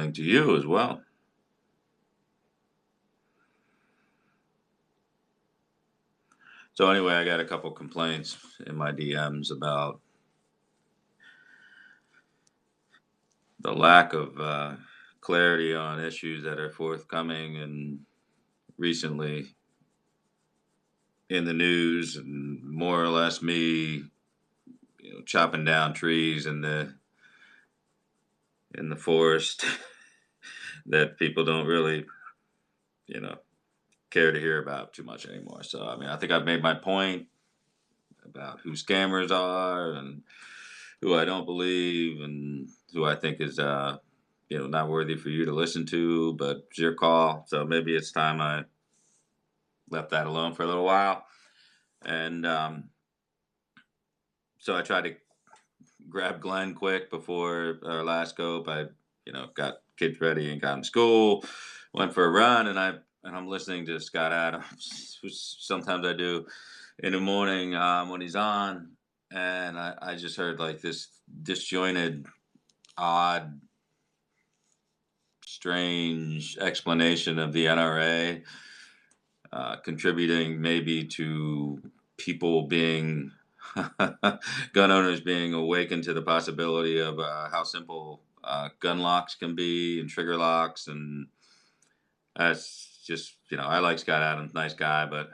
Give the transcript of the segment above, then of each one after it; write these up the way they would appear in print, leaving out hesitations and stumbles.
morning to you as well. So anyway, I got a couple complaints in my DMs about the lack of clarity on issues that are forthcoming and recently in the news, and more or less me, chopping down trees in the forest that people don't really, you know, care to hear about too much anymore. So I mean, I think I've made my point about who scammers are and who I don't believe and who I think is not worthy for you to listen to, but it's your call. So maybe it's time I left that alone for a little while. And so I tried to grab Glenn quick before our last scope. I, got kids ready and got in school, went for a run, and I'm listening to Scott Adams, which sometimes I do in the morning when he's on, and I just heard like this disjointed, odd, strange explanation of the NRA contributing maybe to people being gun owners being awakened to the possibility of how simple gun locks can be and trigger locks. And that's just, I like Scott Adams, nice guy, but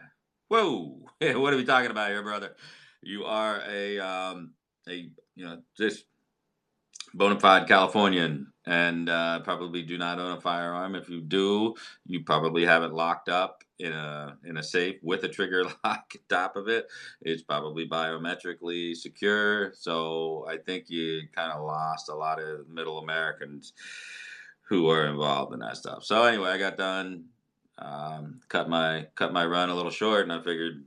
whoa, what are we talking about here, brother? You are just bona fide Californian, and probably do not own a firearm. If you do, you probably have it locked up in a safe with a trigger lock on top of it. It's probably biometrically secure. So I think you kind of lost a lot of middle Americans who are involved in that stuff. So anyway, I got done, cut my run a little short, and I figured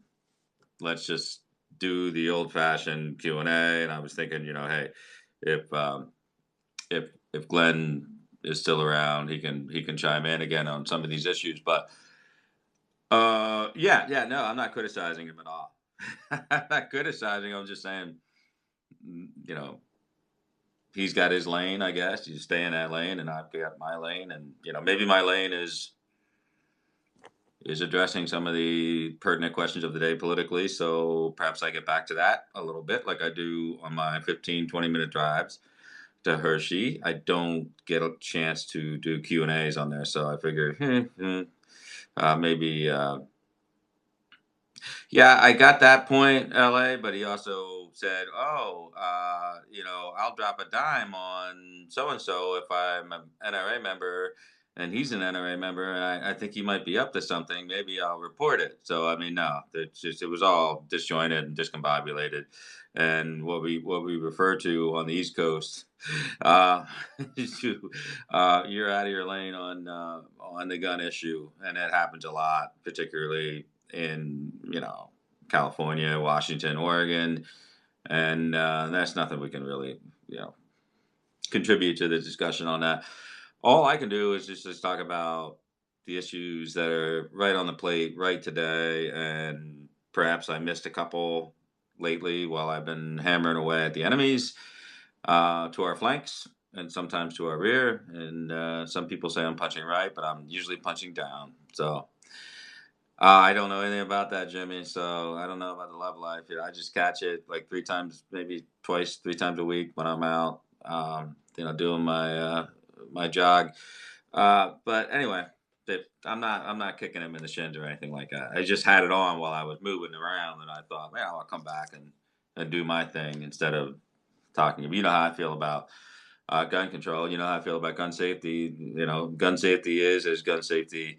let's just do the old fashioned Q&A. And I was thinking, hey, if if Glenn is still around, he can chime in again on some of these issues. But yeah, no, I'm not criticizing him at all. I'm not criticizing. I'm just saying, you know, he's got his lane. I guess you stay in that lane, and I've got my lane, and maybe my lane is addressing some of the pertinent questions of the day politically. So perhaps I get back to that a little bit, like I do on my 15-20 minute drives to Hershey. I don't get a chance to do Q&As on there, so I figured, maybe, yeah, I got that point, LA, but he also said, oh, I'll drop a dime on so and so if I'm an NRA member. And he's an NRA member, and I think he might be up to something. Maybe I'll report it. So I mean, no, it was all disjointed and discombobulated, and what we refer to on the East Coast, uh, to, you're out of your lane on the gun issue, and it happens a lot, particularly in California, Washington, Oregon, and that's nothing we can really contribute to the discussion on that. All I can do is just talk about the issues that are right on the plate right today, and perhaps I missed a couple lately while I've been hammering away at the enemies to our flanks and sometimes to our rear. And some people say I'm punching right, but I'm usually punching down. So I don't know anything about that, Jimmy. So I don't know about the love life. I just catch it like three times, maybe twice, 3 times a week when I'm out, doing my jog. But anyway, I'm not kicking him in the shins or anything like that. I just had it on while I was moving around, and I thought, man, I'll come back and do my thing instead of talking. You know how I feel about gun control. You know how I feel about gun safety. Gun safety is as gun safety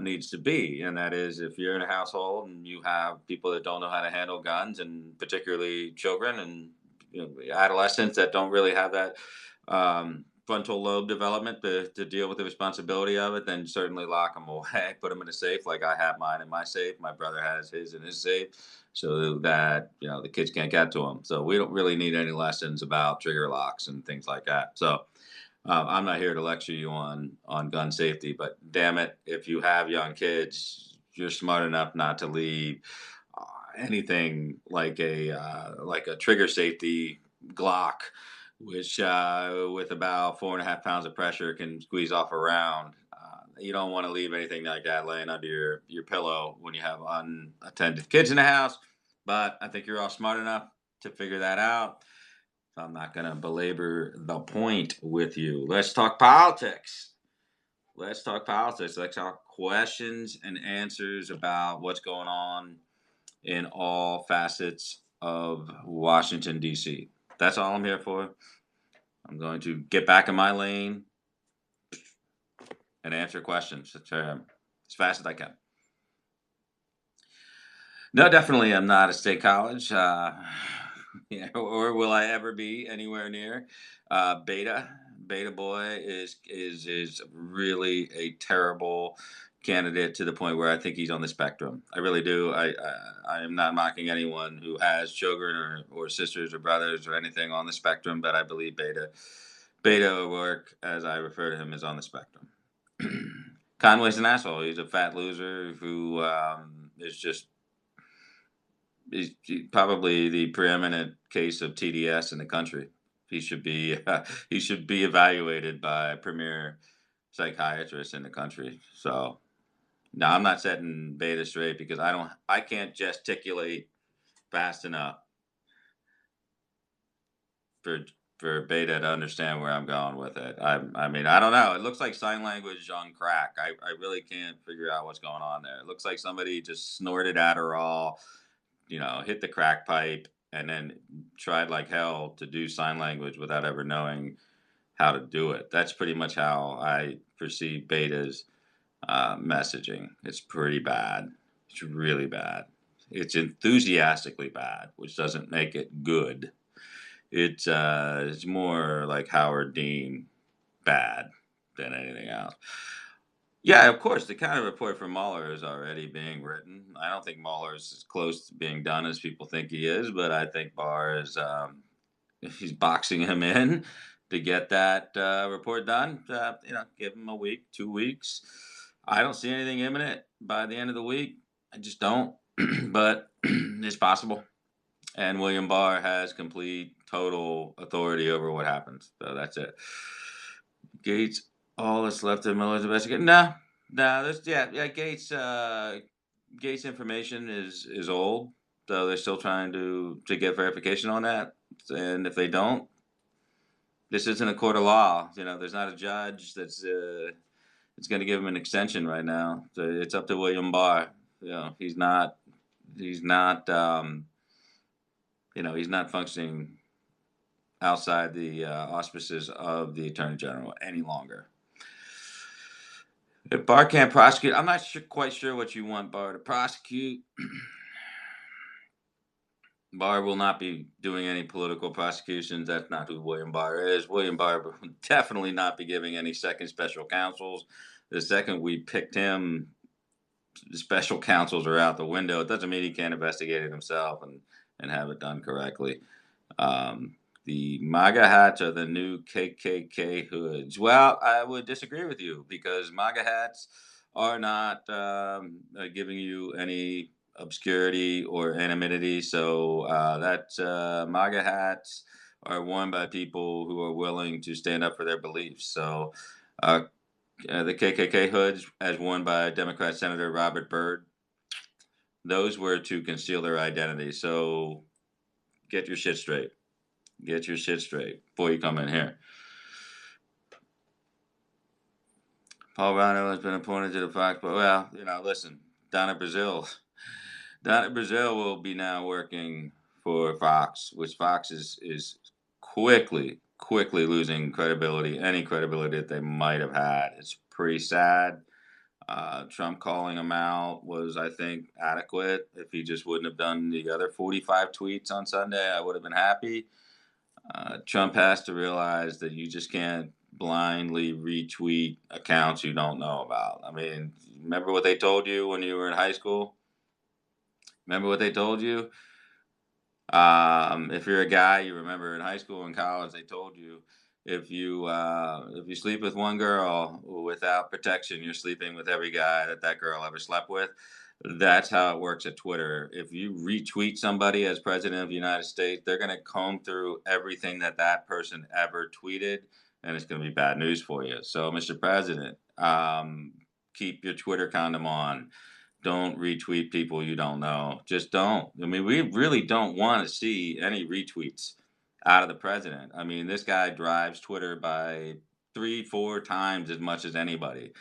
needs to be, and that is if you're in a household and you have people that don't know how to handle guns, and particularly children and adolescents that don't really have that frontal lobe development to deal with the responsibility of it, then certainly lock them away, put them in a safe like I have mine in my safe. My brother has his in his safe, so that the kids can't get to them. So we don't really need any lessons about trigger locks and things like that. So I'm not here to lecture you on gun safety, but damn it, if you have young kids, you're smart enough not to leave anything like a trigger safety Glock which with about 4.5 pounds of pressure can squeeze off a round. You don't want to leave anything like that laying under your pillow when you have unattended kids in the house. But I think you're all smart enough to figure that out. So I'm not going to belabor the point with you. Let's talk politics. Let's talk politics. Let's talk questions and answers about what's going on in all facets of Washington, D.C. That's all I'm here for. I'm going to get back in my lane and answer questions as fast as I can. No, definitely, I'm not a state college, yeah, or will I ever be anywhere near. Beta boy is really a terrible candidate to the point where I think he's on the spectrum. I really do. I am not mocking anyone who has children or sisters or brothers or anything on the spectrum, but I believe Beta work, as I refer to him, is on the spectrum. Conway's an asshole. He's a fat loser who is just he's probably the preeminent case of TDS in the country. He should be he should be evaluated by premier psychiatrists in the country. So now I'm not setting Beta straight because I can't gesticulate fast enough for for Beta to understand where I'm going with it. I mean I don't know. It looks like sign language on crack. I really can't figure out what's going on there. It looks like somebody just snorted Adderall, hit the crack pipe, and then tried like hell to do sign language without ever knowing how to do it. That's pretty much how I perceive Beta's messaging. It's pretty bad. It's really bad. It's enthusiastically bad, which doesn't make it good. It's more like Howard Dean bad than anything else. Yeah, of course, the counter report for Mueller is already being written. I don't think Mueller is as close to being done as people think he is, but I think Barr is he's boxing him in to get that report done. Give him a week, 2 weeks. I don't see anything imminent by the end of the week. I just don't, but it's possible. And William Barr has complete, total authority over what happens. So that's it. Gates, all that's left of Miller's investigation. No, no, there's yeah. Gates information is old, so they're still trying to get verification on that. And if they don't, this isn't a court of law. There's not a judge that's going to give him an extension right now. So it's up to William Barr. He's not he's not he's not functioning outside the auspices of the Attorney General any longer. If Barr can't prosecute, I'm not quite sure what you want Barr to prosecute. Barr will not be doing any political prosecutions. That's not who William Barr is. William Barr will definitely not be giving any second special counsels. The second we picked him, the special counsels are out the window. It doesn't mean he can't investigate it himself and have it done correctly. The MAGA hats are the new KKK hoods. Well, I would disagree with you because MAGA hats are not giving you any obscurity or anonymity. So MAGA hats are worn by people who are willing to stand up for their beliefs. So the KKK hoods, as worn by Democrat Senator Robert Byrd, those were to conceal their identity. So get your shit straight. Get your shit straight before you come in here. Paul Rhino has been appointed to the Fox, but listen, Donna Brazil will be now working for Fox, which Fox is quickly losing credibility, any credibility that they might have had. It's pretty sad. Trump calling him out was, I think, adequate. If he just wouldn't have done the other 45 tweets on Sunday, I would have been happy. Trump has to realize that you just can't blindly retweet accounts you don't know about. I mean, remember what they told you when you were in high school? Remember what they told you? If you're a guy, you remember in high school and college, they told you if you sleep with one girl without protection, you're sleeping with every guy that girl ever slept with. That's how it works at Twitter. If you retweet somebody as president of the United States, they're going to comb through everything that that person ever tweeted, and it's going to be bad news for you. So, Mr. President, keep your Twitter condom on. Don't retweet people you don't know. Just don't. I mean, we really don't want to see any retweets out of the president. I mean, this guy drives Twitter by 3, 4 times as much as anybody.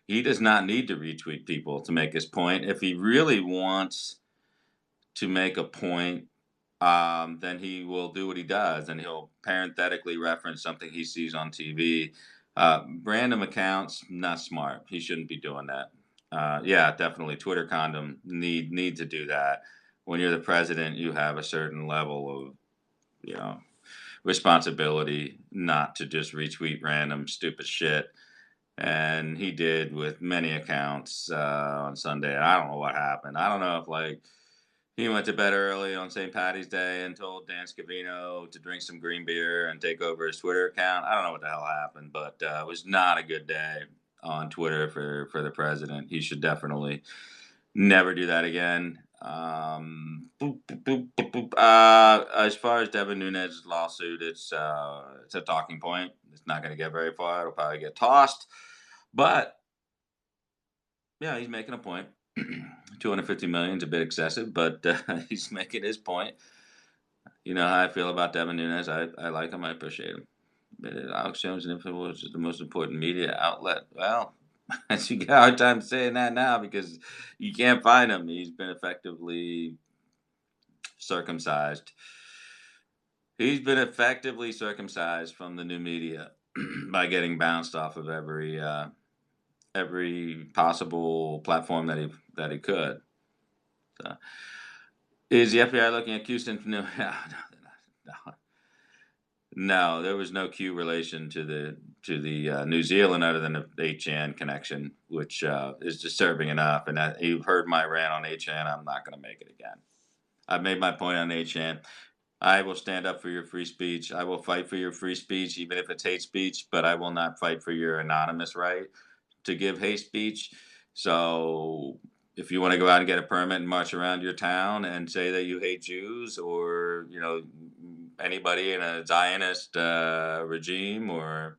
He does not need to retweet people to make his point. If he really wants to make a point, then he will do what he does, and he'll parenthetically reference something he sees on TV. Random accounts, not smart. He shouldn't be doing that. Yeah, definitely. Twitter condom need to do that. When you're the president, you have a certain level of, you know, responsibility not to just retweet random stupid shit, and he did with many accounts on Sunday. I don't know what happened. I don't know if like he went to bed early on St. Patty's Day and told Dan Scavino to drink some green beer and take over his Twitter account. I don't know what the hell happened, but it was not a good day on Twitter for the president. He should definitely never do that again. Boop, boop, boop, boop, boop. As far as Devin Nunes' lawsuit, it's a talking point. It's not going to get very far. It'll probably get tossed. But yeah, he's making a point. 250 million is a bit excessive, but he's making his point. You know how I feel about Devin Nunes. I like him. I appreciate him. But Alex Jones and Infowars is the most important media outlet. Well, you got a hard time saying that now because you can't find him. He's been effectively circumcised. He's been effectively circumcised from the new media by getting bounced off of every possible platform that he could. So, is the FBI looking at Houston? No, no, no. There was no Q relation to the New Zealand other than the HN connection, which is disturbing enough. And that, you've heard my rant on HN. I'm not going to make it again. I've made my point on HN. I will stand up for your free speech. I will fight for your free speech, even if it's hate speech, but I will not fight for your anonymous right to give hate speech. So if you want to go out and get a permit and march around your town and say that you hate Jews or, you know, anybody in a Zionist regime, or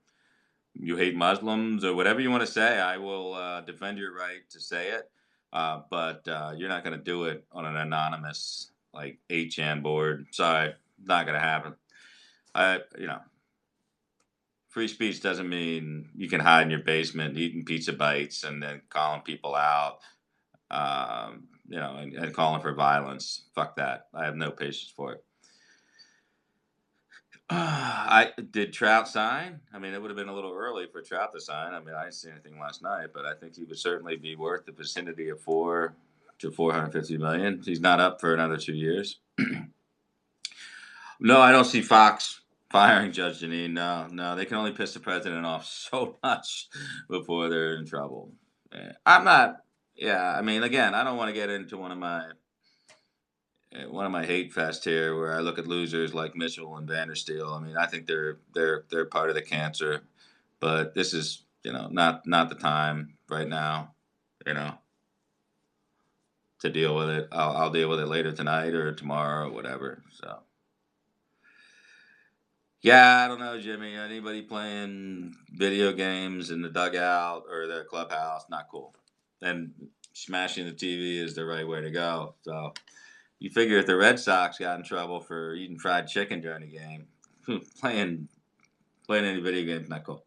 you hate Muslims or whatever you want to say, I will defend your right to say it. But you're not going to do it on an anonymous like 8chan board. Sorry, not going to happen. You know, free speech doesn't mean you can hide in your basement eating pizza bites and then calling people out, you know, and calling for violence. Fuck that. I have no patience for it. I did Trout sign. I mean, it would have been a little early for Trout to sign. I mean, I didn't see anything last night, but I think he would certainly be worth the vicinity of 4 to 450 million. He's not up for another 2 years. No, I don't see Fox firing Judge Janine. No, no, they can only piss the president off so much before they're in trouble. I'm not. Yeah, I mean, again, I don't want to get into one of my hate fest here, where I look at losers like Mitchell and Vandersteel. I mean, I think they're part of the cancer, but this is, you know, not the time right now, you know, to deal with it. I'll deal with it later tonight or tomorrow or whatever. So yeah, I don't know, Jimmy. Anybody playing video games in the dugout or their clubhouse, not cool. And smashing the TV is the right way to go. So you figure if the Red Sox got in trouble for eating fried chicken during the game, playing any video games, not cool.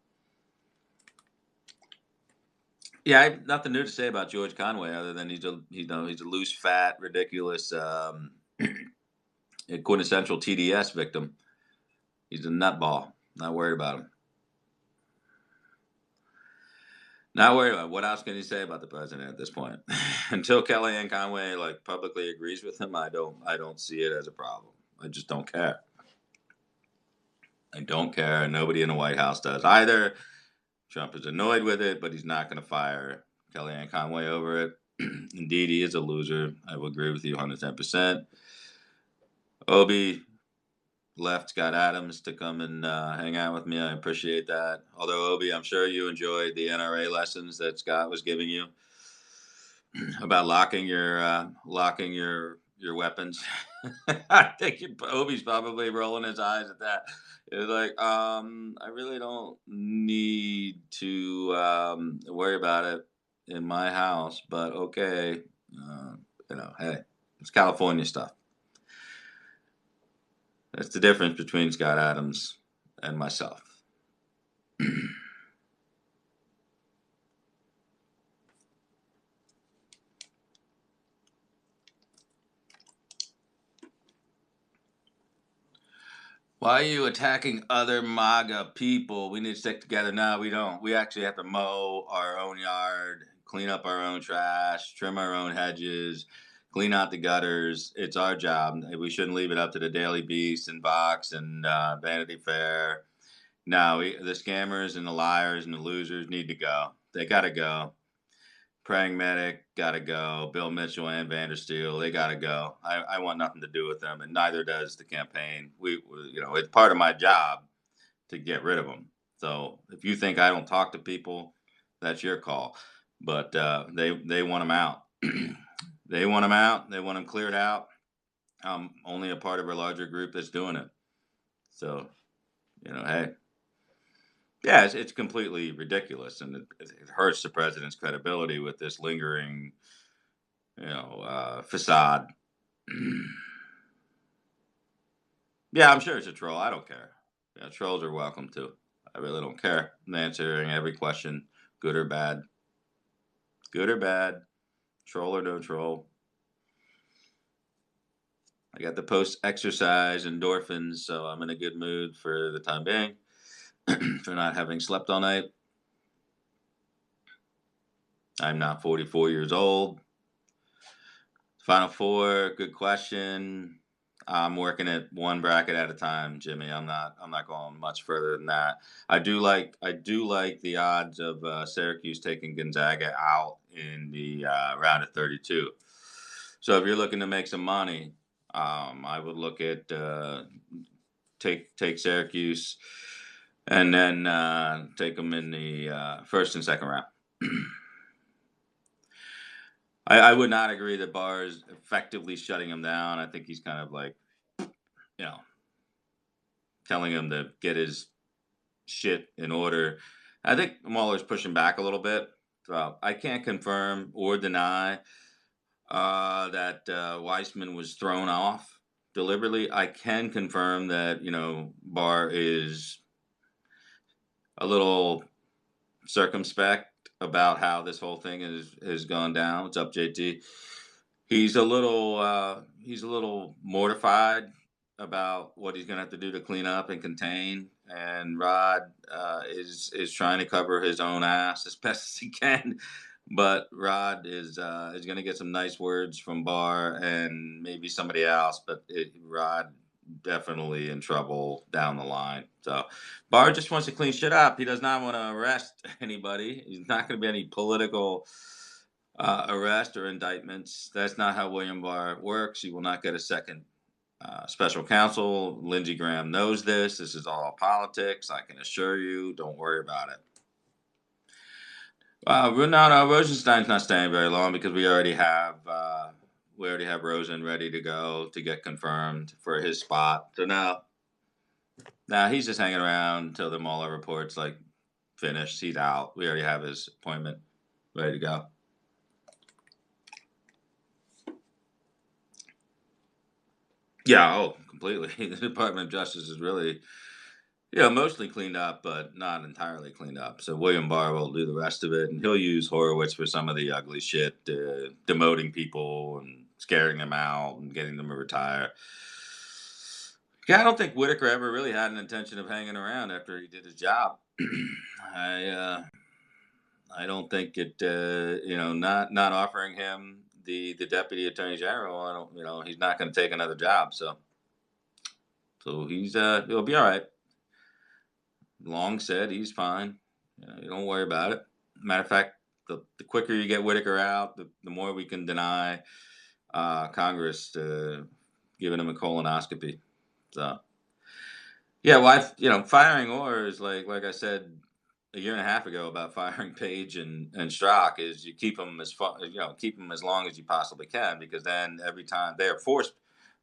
Yeah, I have nothing new to say about George Conway other than he's a loose, fat, ridiculous, quintessential TDS victim. He's a nutball. Not worried about him. Not worried about. What else can you say about the president at this point? Until Kellyanne Conway like publicly agrees with him, I don't see it as a problem. I just don't care. I don't care, and nobody in the White House does either. Trump is annoyed with it, but he's not going to fire Kellyanne Conway over it. Indeed, he is a loser. I will agree with you 110%. Obi left Scott Adams to come and hang out with me. I appreciate that. Although, Obi, I'm sure you enjoyed the NRA lessons that Scott was giving you. about locking your weapons. I think Obi's probably rolling his eyes at that. It's like, I really don't need to worry about it in my house, but okay, uh, hey, it's California stuff. That's the difference between Scott Adams and myself. Why are you attacking other MAGA people? We need to stick together. No, we don't. We actually have to mow our own yard, clean up our own trash, trim our own hedges, clean out the gutters. It's our job. We shouldn't leave it up to the Daily Beast and Vox and Vanity Fair. No, the scammers and the liars and the losers need to go. They got to go. Praying Medic got to go. Bill Mitchell and Vandersteel, they got to go. I want nothing to do with them, and neither does the campaign. It's part of my job to get rid of them. So if you think I don't talk to people, that's your call. But they want them out. They want them out. They want them cleared out. I'm only a part of a larger group that's doing it. So hey, yeah, it's completely ridiculous, and it hurts the president's credibility with this lingering facade. Yeah, I'm sure it's a troll. I don't care. Yeah, trolls are welcome too. I really don't care. I'm answering every question, good or bad. Good or bad, troll or no troll. I got the post exercise endorphins, so I'm in a good mood for the time being, for not having slept all night. I'm not 44 years old. Final four, good question. I'm working at one bracket at a time, Jimmy. I'm not going much further than that. I do like the odds of Syracuse taking Gonzaga out in the round of 32. So if you're looking to make some money, I would look at take Syracuse, and then take them in the first and second round. I would not agree that Barr is effectively shutting him down. I think he's kind of like, you know, telling him to get his shit in order. I think Mueller's pushing back a little bit. So I can't confirm or deny that Weissman was thrown off deliberately. I can confirm that Barr is a little circumspect about how this whole thing has gone down. What's up, JT? He's a little mortified about what he's going to have to do to clean up and contain. And Rod is trying to cover his own ass as best as he can. But Rod is going to get some nice words from Barr and maybe somebody else. But Rod definitely in trouble down the line. So Barr just wants to clean shit up. He does not want to arrest anybody. He's not going to be any political arrest or indictments. That's not how William Barr works. He will not get a second special counsel. Lindsey Graham knows this. This is all politics. I can assure you. Don't worry about it. No, Rosenstein's not staying very long because we already have Rosen ready to go to get confirmed for his spot. So now he's just hanging around until the Mueller report's like finished. He's out. We already have his appointment ready to go. Yeah, oh, completely. The Department of Justice is really, mostly cleaned up, but not entirely cleaned up. So William Barr will do the rest of it, and he'll use Horowitz for some of the ugly shit, demoting people and scaring them out and getting them to retire. Yeah, I don't think Whitaker ever really had an intention of hanging around after he did his job. I don't think it. Not offering him the deputy attorney general. I don't. He's not going to take another job. So he'll be all right. Long said he's fine. You don't worry about it. Matter of fact, the quicker you get Whitaker out, the more we can deny Congress giving him a colonoscopy. So yeah, firing Orr is like I said a year and a half ago about firing Page and Strzok is you keep them as far, keep them as long as you possibly can, because then every time they are forced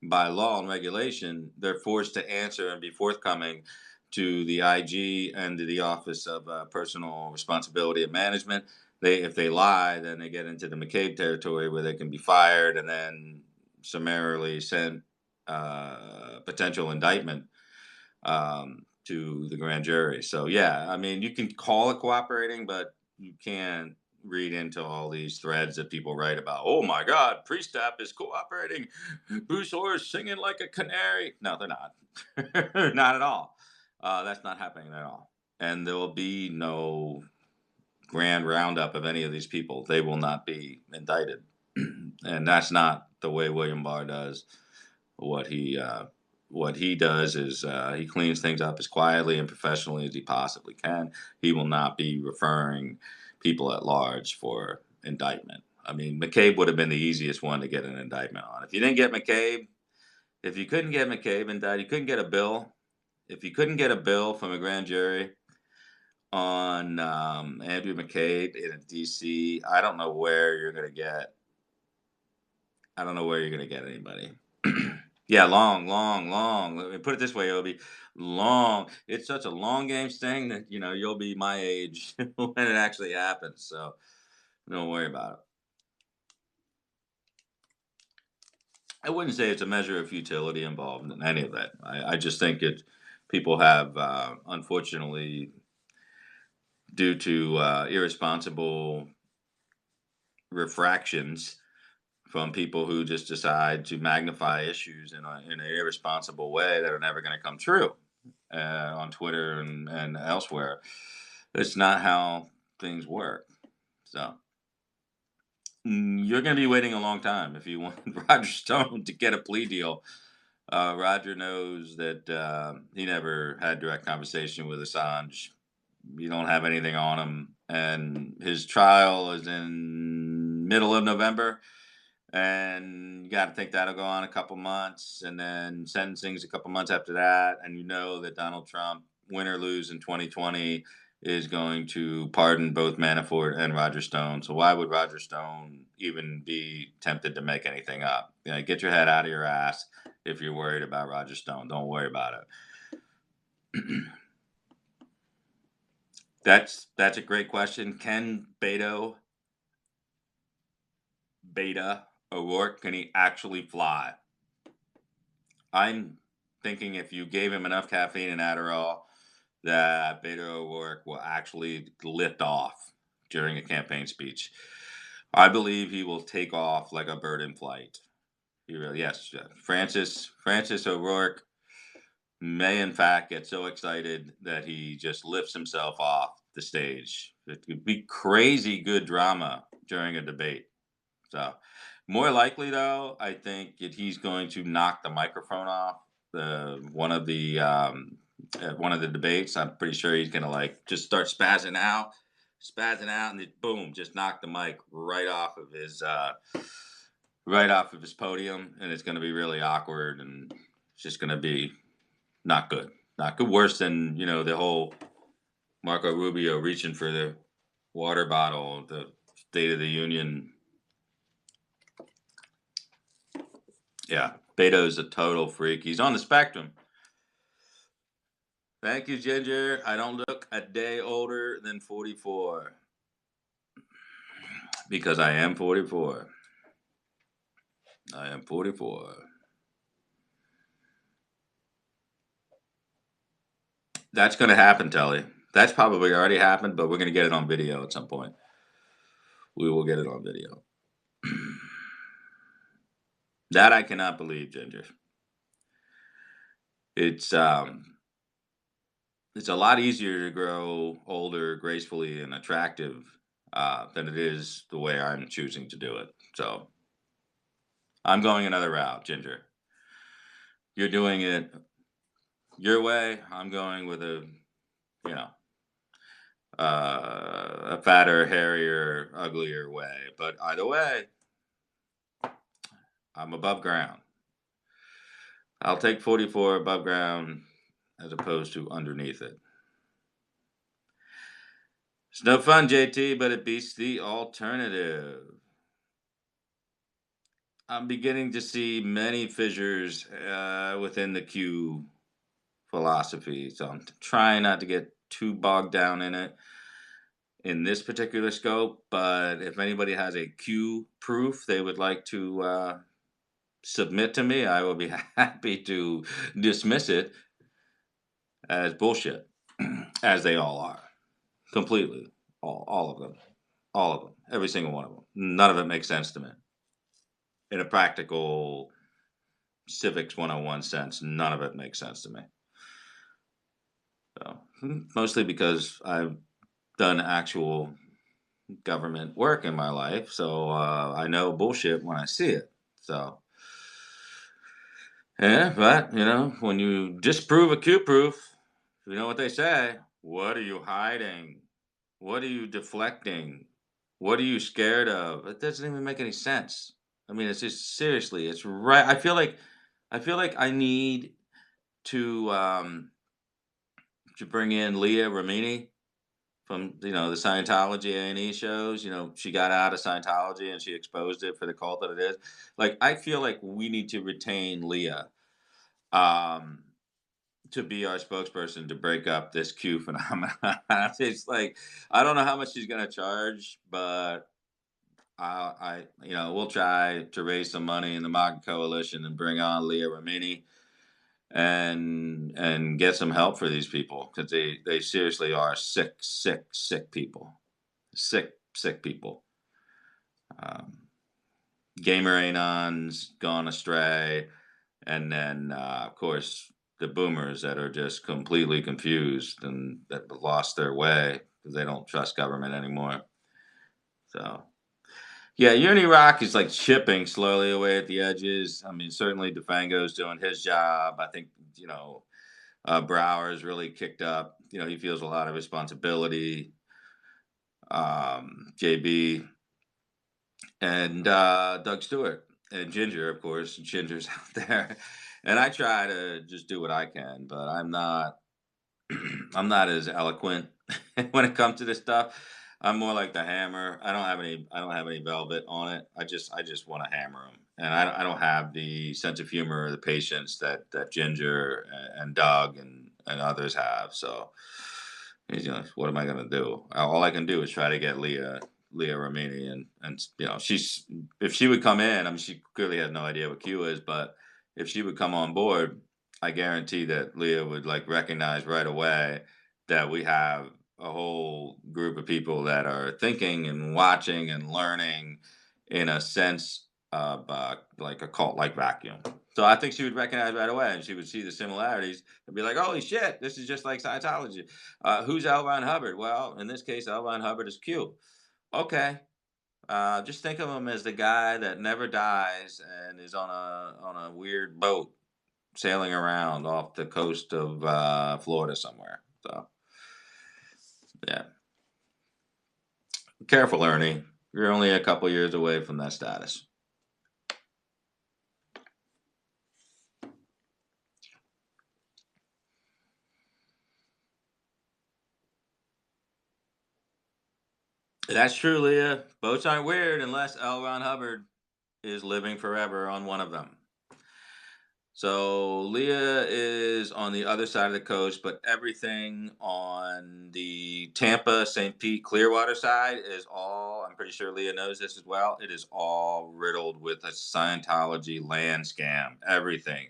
by law and regulation, they're forced to answer and be forthcoming to the IG and to the Office of Personal Responsibility and Management. If they lie, then they get into the McCabe territory where they can be fired and then summarily sent potential indictment to the grand jury. So yeah, I mean, you can call it cooperating, but you can't read into all these threads that people write about. Oh my God, Priestap is cooperating. Bruce Orr is singing like a canary. No, they're not. Not at all. That's not happening at all. And there will be no grand roundup of any of these people. They will not be indicted. And that's not the way William Barr does what he does is he cleans things up as quietly and professionally as he possibly can. He will not be referring people at large for indictment. I mean, McCabe would have been the easiest one to get an indictment on. If you didn't get McCabe, if you couldn't get McCabe indicted, you couldn't get a bill. If you couldn't get a bill from a grand jury on Andrew McCabe in D.C., I don't know where you're going to get. I don't know where you're going to get anybody. Yeah, long, long, long. Let me put it this way, Obi. Long. It's such a long game thing that you'll be my age when it actually happens. So don't worry about it. I wouldn't say it's a measure of futility involved in any of that. I just think people have, unfortunately, due to irresponsible refractions from people who just decide to magnify issues in an irresponsible way that are never going to come true on Twitter and elsewhere. It's not how things work. So you're going to be waiting a long time if you want Roger Stone to get a plea deal. Roger knows that he never had direct conversation with Assange. You don't have anything on him, and his trial is in middle of November. And you got to think that'll go on a couple months, and then sentencing's a couple months after that. And you know that Donald Trump, win or lose in 2020, is going to pardon both Manafort and Roger Stone. So why would Roger Stone even be tempted to make anything up? Get your head out of your ass if you're worried about Roger Stone. Don't worry about it. That's a great question. Can Beta O'Rourke, can he actually fly? I'm thinking if you gave him enough caffeine and Adderall, that Beto O'Rourke will actually lift off during a campaign speech. I believe he will take off like a bird in flight. Yes, Francis O'Rourke may in fact get so excited that he just lifts himself off the stage. It could be crazy good drama during a debate. So, more likely though, I think he's going to knock the microphone off one of the at one of the debates. I'm pretty sure he's gonna just start spazzing out, and then boom, just knock the mic right off of his podium, and it's gonna be really awkward, and it's just gonna be not good, not good. Worse than the whole Marco Rubio reaching for the water bottle, the State of the Union. Yeah, Beto's a total freak. He's on the spectrum. Thank you, Ginger. I don't look a day older than 44. Because I am 44. I am 44. That's going to happen, Telly. That's probably already happened, but we're going to get it on video at some point. We will get it on video. That I cannot believe, Ginger. It's a lot easier to grow older gracefully and attractive than it is the way I'm choosing to do it. So I'm going another route, Ginger. You're doing it your way. I'm going with a fatter, hairier, uglier way. But either way, I'm above ground. I'll take 44 above ground as opposed to underneath it. It's no fun, JT, but it beats the alternative. I'm beginning to see many fissures within the Q philosophy, so I'm trying not to get too bogged down in it in this particular scope. But if anybody has a Q proof they would like to submit to me, I will be happy to dismiss it as bullshit, as they all are, completely, all of them, all of them, every single one of them. None of it makes sense to me in a practical civics 101 sense. None of it makes sense to me. So mostly because I've done actual government work in my life, so I know bullshit when I see it. So yeah, but when you disprove a Q proof, you know what they say. What are you hiding? What are you deflecting? What are you scared of? It doesn't even make any sense. I mean, it's just seriously, it's right. I feel like I need to to bring in Leah Remini from the Scientology A&E shows. She got out of Scientology and she exposed it for the cult that it is. Like, I feel like we need to retain Leah um, to be our spokesperson to break up this Q phenomenon. It's like I don't know how much she's gonna charge, but we'll try to raise some money in the MAGA coalition and bring on Leah Remini and get some help for these people because they seriously are sick, sick, sick people, sick people. Um, Gamer Anon's gone astray, and then of course the boomers that are just completely confused and that lost their way because they don't trust government anymore. So yeah, Unirock is like chipping slowly away at the edges. I mean, certainly DeFango's doing his job. I think Brower's really kicked up. He feels a lot of responsibility. JB and Doug Stewart and Ginger, of course. Ginger's out there, and I try to just do what I can, but I'm not. I'm not as eloquent when it comes to this stuff. I'm more like the hammer. I don't have any. I don't have any velvet on it. I just want to hammer them, and I don't have the sense of humor or the patience that Ginger and Doug and others have. So, what am I gonna do? All I can do is try to get Leah Ramini, and she's if she would come in. I mean, she clearly has no idea what Q is, but if she would come on board, I guarantee that Leah would like recognize right away that we have a whole group of people that are thinking and watching and learning in a sense of like a cult like vacuum. So I think she would recognize right away and she would see the similarities and be like, holy shit, this is just like Scientology. Who's L. Ron Hubbard? Well, in this case, L. Ron Hubbard is Q. Okay. Just think of him as the guy that never dies and is on a weird boat sailing around off the coast of Florida somewhere. So, yeah, careful, Ernie. You're only a couple years away from that status. That's true, Leah. Boats aren't weird unless L. Ron Hubbard is living forever on one of them. So Leah is on the other side of the coast, but everything on the Tampa, St. Pete, Clearwater side is all, I'm pretty sure Leah knows this as well, it is all riddled with a Scientology land scam. Everything.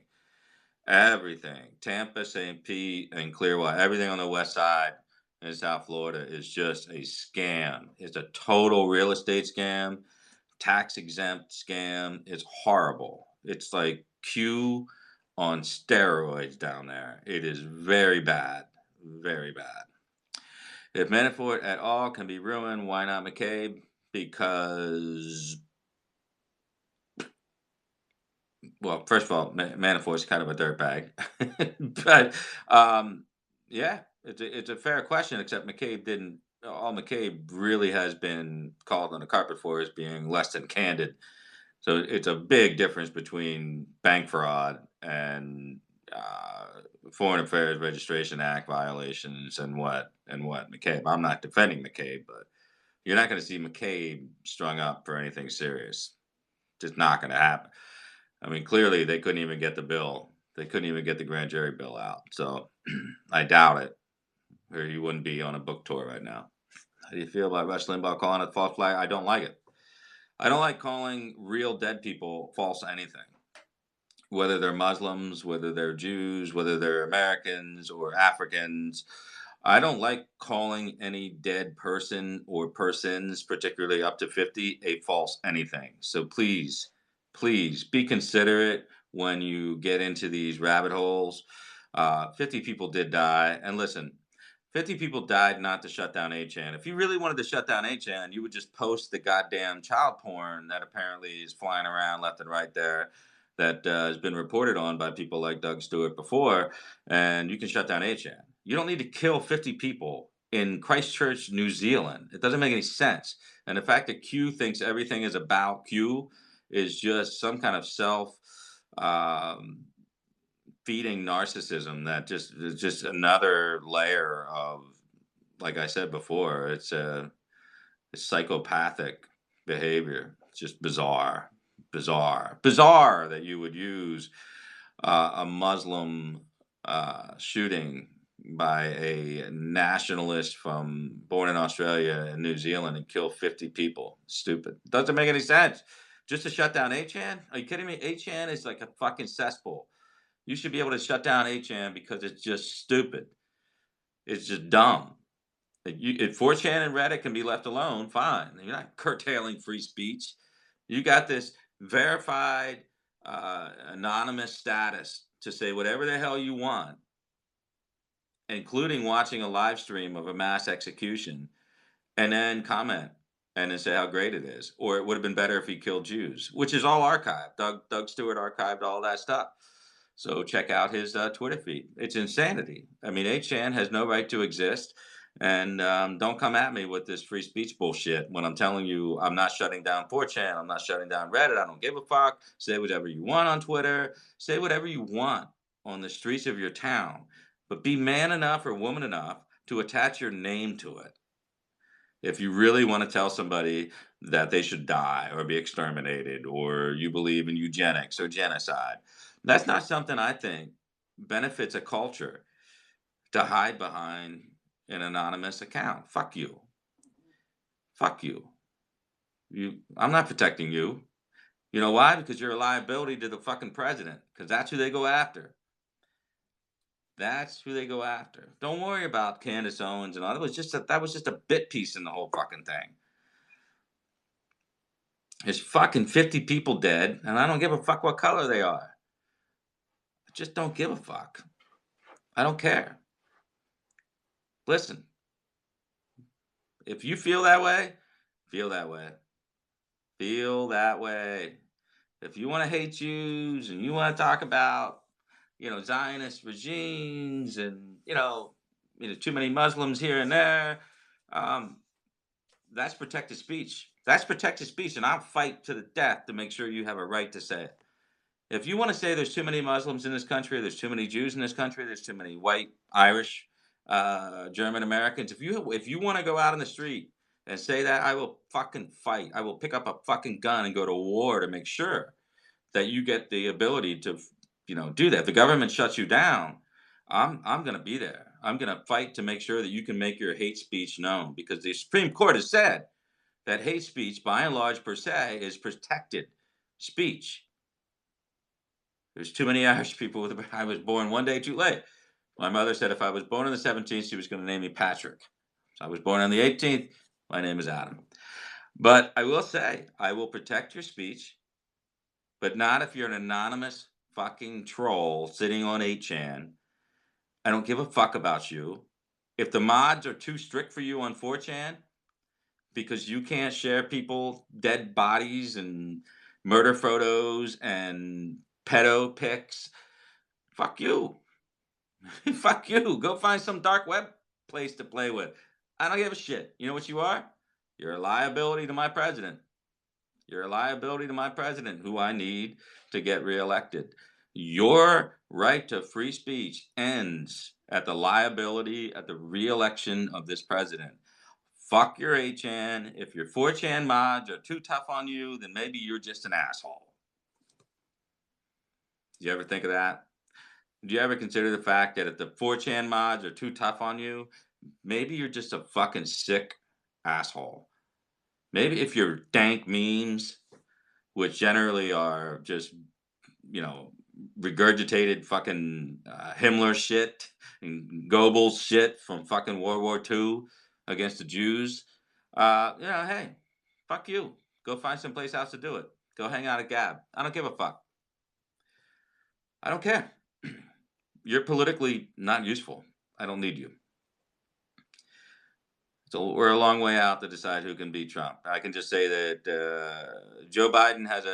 Everything. Tampa, St. Pete, and Clearwater, everything on the west side in South Florida is just a scam. It's a total real estate scam, tax exempt scam. It's horrible. It's like Q on steroids down there. It is very bad. Very bad. If Manafort at all can be ruined, why not McCabe? Because, well, first of all, Manafort's kind of a dirtbag. But, yeah, it's a fair question, except McCabe didn't. All McCabe really has been called on the carpet for is being less than candid. So it's a big difference between bank fraud and Foreign Affairs Registration Act violations and what McCabe. I'm not defending McCabe, but you're not going to see McCabe strung up for anything serious. Just not going to happen. I mean, clearly they couldn't even get the bill. They couldn't even get the grand jury bill out. So I doubt it, or he wouldn't be on a book tour right now. How do you feel about Rush Limbaugh calling it false flag? I don't like it. I don't like calling real dead people false anything, whether they're Muslims, whether they're Jews, whether they're Americans or Africans. I don't like calling any dead person or persons, particularly up to 50, a false anything. So please, please be considerate when you get into these rabbit holes. 50 people did die. And listen, 50 people died not to shut down 8chan. If you really wanted to shut down 8chan, you would just post the goddamn child porn that apparently is flying around left and right there that has been reported on by people like Doug Stewart before, and you can shut down 8chan. You don't need to kill 50 people in Christchurch, New Zealand. It doesn't make any sense. And the fact that Q thinks everything is about Q is just some kind of self um, feeding narcissism that just is just another layer of, like I said before, it's psychopathic behavior. It's just bizarre, bizarre that you would use a Muslim shooting by a nationalist from born in Australia and New Zealand and kill 50 people. Stupid. Doesn't make any sense. Just to shut down 8chan? Are you kidding me? 8chan is like a fucking cesspool. You should be able to shut down 8chan because it's just stupid. It's just dumb. If 4chan and Reddit can be left alone, fine. You're not curtailing free speech. You got this verified anonymous status to say whatever the hell you want, including watching a live stream of a mass execution, and then comment and then say how great it is. Or it would have been better if he killed Jews, which is all archived. Doug Stewart archived all that stuff. So check out his Twitter feed. It's insanity. I mean, 8chan has no right to exist. And don't come at me with this free speech bullshit when I'm telling you I'm not shutting down 4chan. I'm not shutting down Reddit. I don't give a fuck. Say whatever you want on Twitter. Say whatever you want on the streets of your town. But be man enough or woman enough to attach your name to it. If you really want to tell somebody that they should die or be exterminated, or you believe in eugenics or genocide, that's not something I think benefits a culture to hide behind an anonymous account. Fuck you. Fuck you. I'm not protecting you. You know why? Because you're a liability to the fucking president. Because that's who they go after. That's who they go after. Don't worry about Candace Owens and all. That was just a bit piece in the whole fucking thing. There's fucking 50 people dead, and I don't give a fuck what color they are. I just don't give a fuck. I don't care. Listen, if you feel that way, feel that way. Feel that way. If you want to hate Jews and you want to talk about, Zionist regimes and, too many Muslims here and there, um, that's protected speech. That's protected speech, and I'll fight to the death to make sure you have a right to say it. If you want to say there's too many Muslims in this country, there's too many Jews in this country, there's too many white, Irish, German Americans. If you want to go out in the street and say that, I will fucking fight. I will pick up a fucking gun and go to war to make sure that you get the ability to, do that. If the government shuts you down, I'm gonna be there. I'm gonna fight to make sure that you can make your hate speech known, because the Supreme Court has said that hate speech, by and large, per se, is protected speech. There's too many Irish people. I was born one day too late. My mother said if I was born on the 17th, she was going to name me Patrick. So I was born on the 18th. My name is Adam. But I will say, I will protect your speech, but not if you're an anonymous fucking troll sitting on 8chan. I don't give a fuck about you. If the mods are too strict for you on 4chan, because you can't share people, dead bodies and murder photos and pedo pics, fuck you. Fuck you. Go find some dark web place to play with. I don't give a shit. You know what you are? You're a liability to my president. You're a liability to my president, who I need to get reelected. Your right to free speech ends at the liability at the re-election of this president. Fuck your 8chan. If your 4chan mods are too tough on you, then maybe you're just an asshole. Did you ever think of that? Do you ever consider the fact that if the 4chan mods are too tough on you, maybe you're just a fucking sick asshole? Maybe if your dank memes, which generally are just, you know, regurgitated fucking Himmler shit and Goebbels shit from fucking World War II against the Jews, hey, fuck you. Go find some place else to do it. Go hang out at Gab. I don't give a fuck. I don't care. You're politically not useful. I don't need you. So we're a long way out to decide who can beat Trump. I can just say that Joe Biden has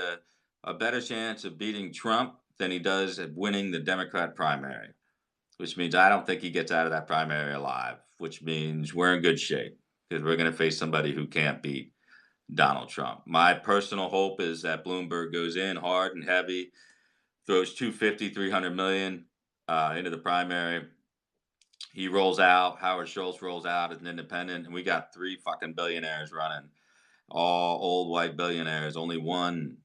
a better chance of beating Trump than he does at winning the Democrat primary, which means I don't think he gets out of that primary alive, which means we're in good shape because we're going to face somebody who can't beat Donald Trump. My personal hope is that Bloomberg goes in hard and heavy, throws 250, 300 million into the primary. He rolls out, Howard Schultz rolls out as an independent, and we got three fucking billionaires running, all old white billionaires. Only one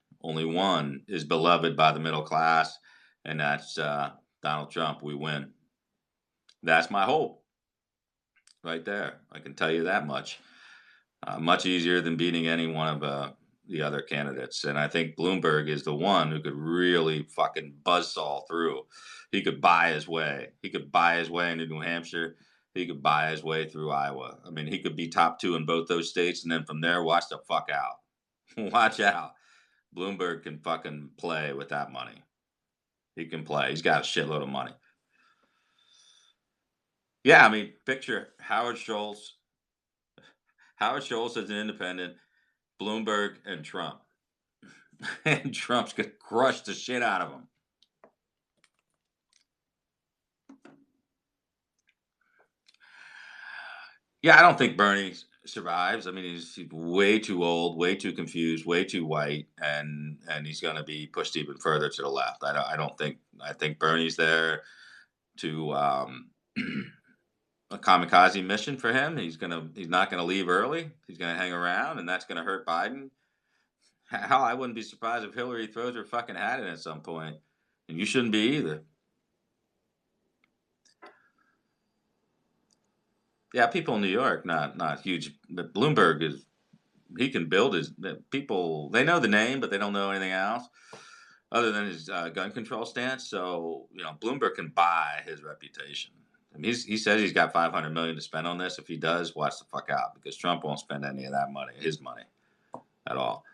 is beloved by the middle class, and that's Donald Trump. We win. That's my hope right there. I can tell you that much. Much easier than beating any one of the other candidates. And I think Bloomberg is the one who could really fucking buzzsaw through. He could buy his way. He could buy his way into New Hampshire. He could buy his way through Iowa. I mean, he could be top two in both those states, and then from there, watch the fuck out. Watch out. Bloomberg can fucking play with that money. He can play. He's got a shitload of money. Yeah, I mean, picture Howard Schultz. Howard Schultz is an independent, Bloomberg and Trump. And Trump's going to crush the shit out of him. Yeah, I don't think Bernie survives. I mean, he's way too old, way too confused, way too white, and he's going to be pushed even further to the left. I don't think. I think Bernie's there to a kamikaze mission for him. He's not gonna leave early. He's gonna hang around, and that's gonna hurt Biden. Hell, I wouldn't be surprised if Hillary throws her fucking hat in at some point, and you shouldn't be either. Yeah, people in New York, not huge, but Bloomberg is. He can build his people. They know the name, but they don't know anything else other than his gun control stance. So Bloomberg can buy his reputation. I mean, he says he's got 500 million to spend on this. If he does, watch the fuck out because Trump won't spend any of that money, his money, at all.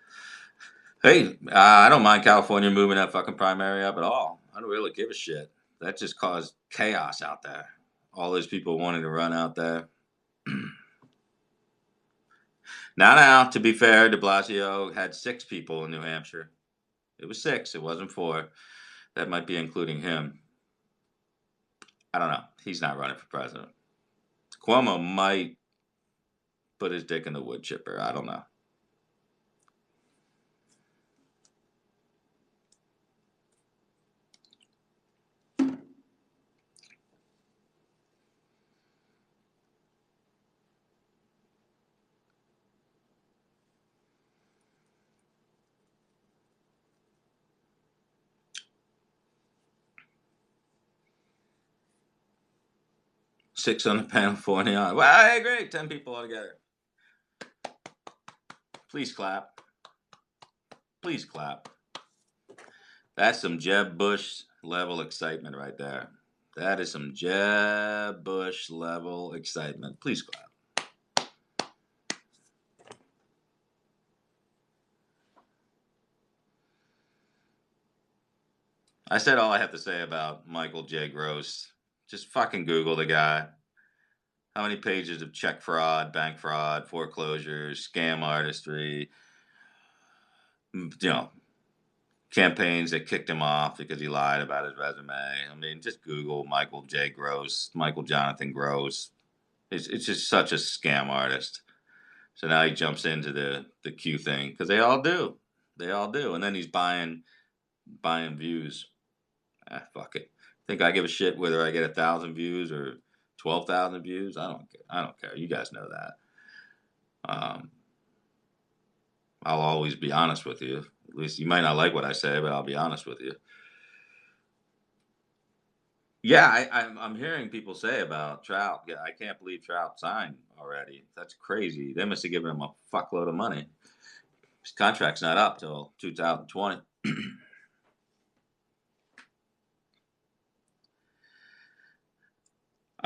Hey, I don't mind California moving that fucking primary up at all. I don't really give a shit. That just caused chaos out there. All those people wanting to run out there. Now, to be fair, de Blasio had 6 people in New Hampshire. It was 6. It wasn't 4. That might be including him. I don't know. He's not running for president. Cuomo might put his dick in the wood chipper. I don't know. Six on the panel, 4 in the audience. Well, hey, great. 10 people altogether. Please clap. Please clap. That's some Jeb Bush level excitement right there. That is some Jeb Bush level excitement. Please clap. I said all I have to say about Michael J. Gross. Just fucking Google the guy. How many pages of check fraud, bank fraud, foreclosures, scam artistry, campaigns that kicked him off because he lied about his resume. I mean, just Google Michael J. Gross, Michael Jonathan Gross. It's just such a scam artist. So now he jumps into the Q thing because they all do. They all do. And then he's buying views. Fuck it. Think I give a shit whether I get 1,000 views or 12,000 views? I don't care. I don't care. You guys know that. Um, I'll always be honest with you. At least you might not like what I say, but I'll be honest with you. Yeah, I'm hearing people say about Trout. Yeah, I can't believe Trout signed already. That's crazy. They must have given him a fuckload of money. His contract's not up till 2020.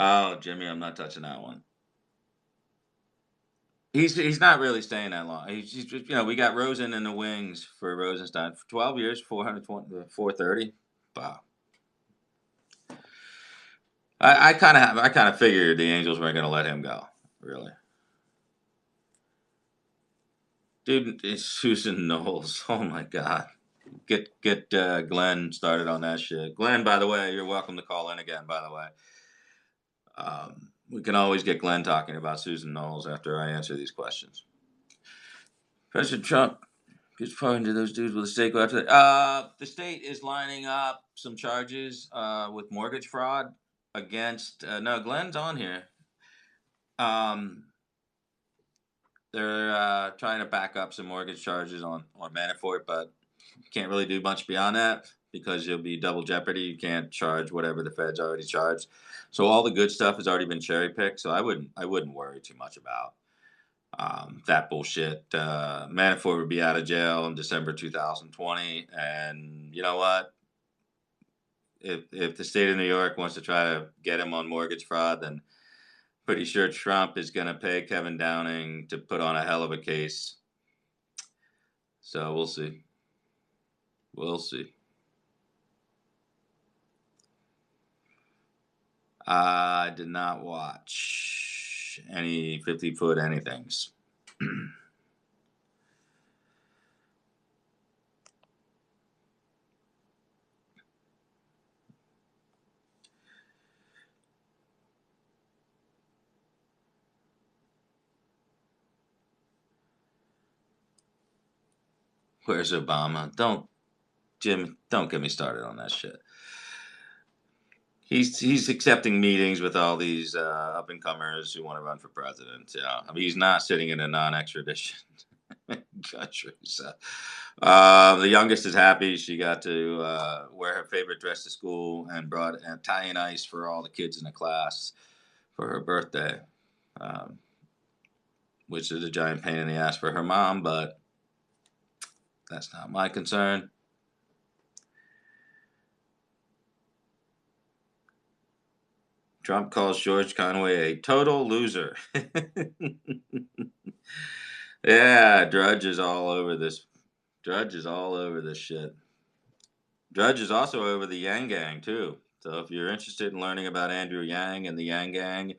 Oh, Jimmy, I'm not touching that one. He's not really staying that long. He's just, we got Rosen in the wings for Rosenstein for 12 years, 420, 430. Wow. I kind of figured the Angels weren't going to let him go. Really, dude. It's Susan Knowles. Oh my God. Get Glenn started on that shit. Glenn, by the way, you're welcome to call in again. By the way, we can always get Glenn talking about Susan Knowles after I answer these questions. President Trump gets pardoned to those dudes with a stake after that. The state is lining up some charges with mortgage fraud against. No, Glenn's on here. Um, they're trying to back up some mortgage charges on Manafort, but can't really do much beyond that because you'll be double jeopardy. You can't charge whatever the Fed's already charged. So all the good stuff has already been cherry picked. So I wouldn't worry too much about that bullshit. Manafort would be out of jail in December 2020, and you know what? If the state of New York wants to try to get him on mortgage fraud, then pretty sure Trump is going to pay Kevin Downing to put on a hell of a case. So we'll see. We'll see. I did not watch any 50-foot anythings. Where's Obama? Jim, don't get me started on that shit. He's accepting meetings with all these up and comers who want to run for president. I mean, he's not sitting in a non-extradition country. So, the youngest is happy. She got to wear her favorite dress to school and brought Italian ice for all the kids in the class for her birthday, um, which is a giant pain in the ass for her mom, but that's not my concern. Trump calls George Conway a total loser. Yeah, Drudge is all over this. Drudge is all over this shit. Drudge is also over the Yang Gang too. So if you're interested in learning about Andrew Yang and the Yang Gang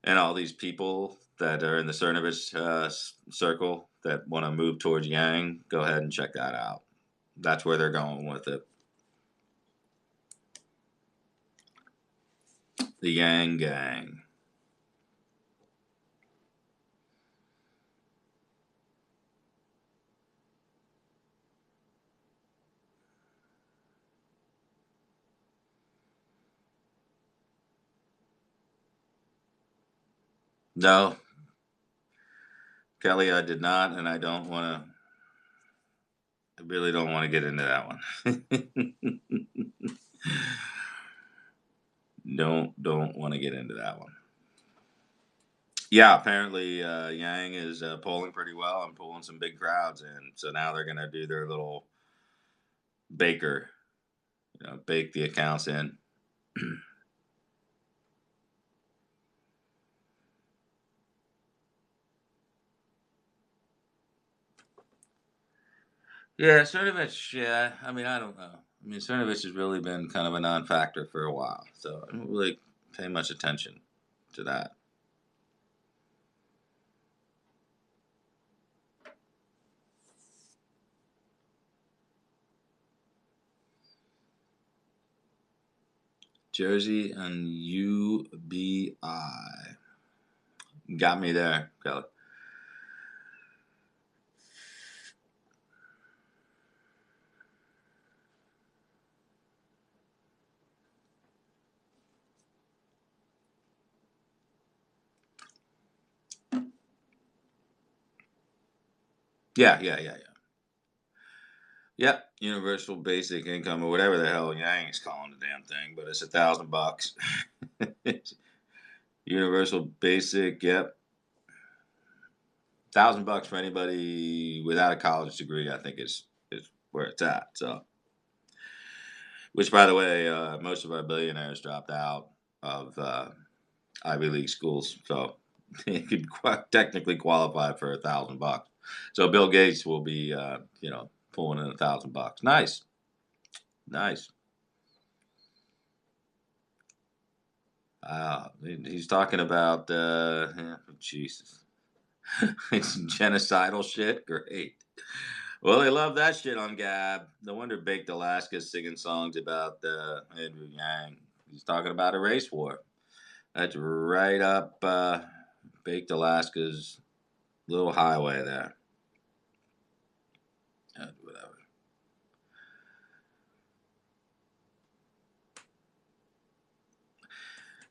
and all these people that are in the Cernovich circle that want to move towards Yang, go ahead and check that out. That's where they're going with it. The Yang Gang. No, Kelly, I did not, and I don't want to. I really don't want to get into that one. Don't want to get into that one. Yeah, apparently Yang is polling pretty well and pulling some big crowds in. So now they're gonna do their little baker, bake the accounts in. Yeah, Cernovich. Yeah, I mean, I don't know. I mean, Cernovich has really been kind of a non-factor for a while, so I don't really pay much attention to that. Jersey and UBI got me there, Kelly. Yeah, yeah, yeah, yeah. Yep, universal basic income or whatever the hell Yang is calling the damn thing, but it's $1,000. Universal basic, yep, $1,000 for anybody without a college degree. I think is where it's at. So, which by the way, most of our billionaires dropped out of Ivy League schools, so he could technically qualify for $1,000. So Bill Gates will be, pulling in $1,000. Nice, nice. He's talking about, Jesus, it's genocidal shit. Great. Well, they love that shit on Gab. No wonder Baked Alaska's singing songs about Andrew Yang. He's talking about a race war. That's right up Baked Alaska's little highway there. Whatever.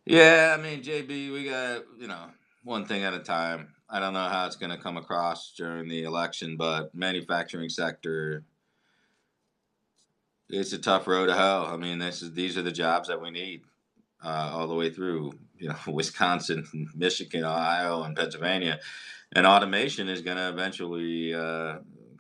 Yeah, I mean, JB, we got, one thing at a time. I don't know how it's going to come across during the election, but manufacturing sector, it's a tough road to hoe. I mean, these are the jobs that we need all the way through, Wisconsin, Michigan, Ohio, and Pennsylvania. And automation is going to eventually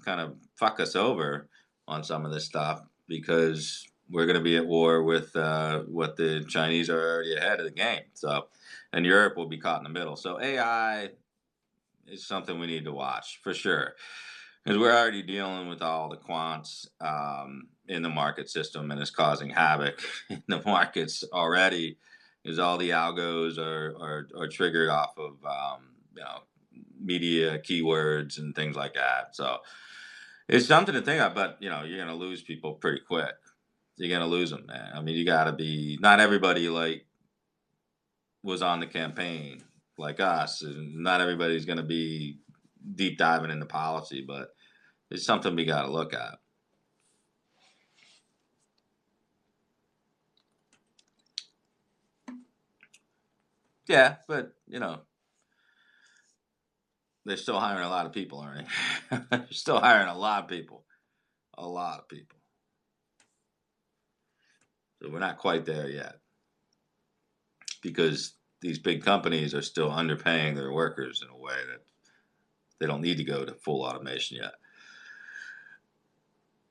kind of fuck us over on some of this stuff because we're going to be at war with what the Chinese are already ahead of the game. So, and Europe will be caught in the middle. So AI is something we need to watch for sure because we're already dealing with all the quants in the market system, and it's causing havoc in the markets already because all the algos are triggered off of media keywords and things like that. So it's something to think of, but you're gonna lose people pretty quick. You're gonna lose them, man. I mean, you got to be. Not everybody like was on the campaign like us, and not everybody's gonna be deep diving into policy, but it's something we got to look at. Yeah, but they're still hiring a lot of people, aren't they? They're still hiring a lot of people, a lot of people. So we're not quite there yet because these big companies are still underpaying their workers in a way that they don't need to go to full automation yet.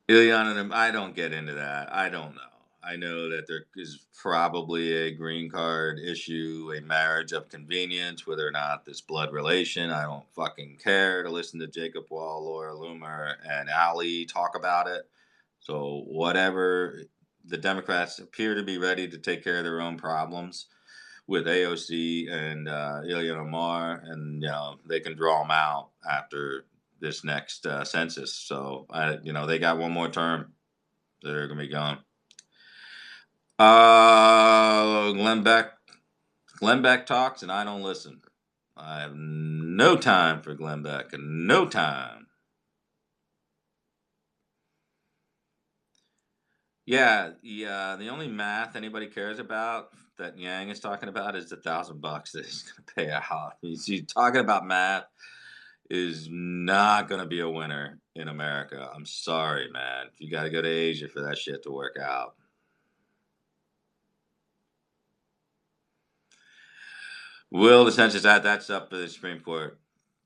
Ileana, I don't get into that. I don't know. I know that there is probably a green card issue, a marriage of convenience, whether or not this blood relation. I don't fucking care to listen to Jacob Wall, Laura Loomer, and Ali talk about it. So whatever, the Democrats appear to be ready to take care of their own problems with AOC and Ilhan Omar, and they can draw them out after this next census. So they got one more term. They're gonna be gone. Glenn Beck. Glenn Beck talks, and I don't listen. I have no time for Glenn Beck, and no time. Yeah, yeah. The only math anybody cares about that Yang is talking about is the $1,000 that he's going to pay out. He's talking about math is not going to be a winner in America. I'm sorry, man. You got to go to Asia for that shit to work out. Will the census add that's up to the Supreme Court,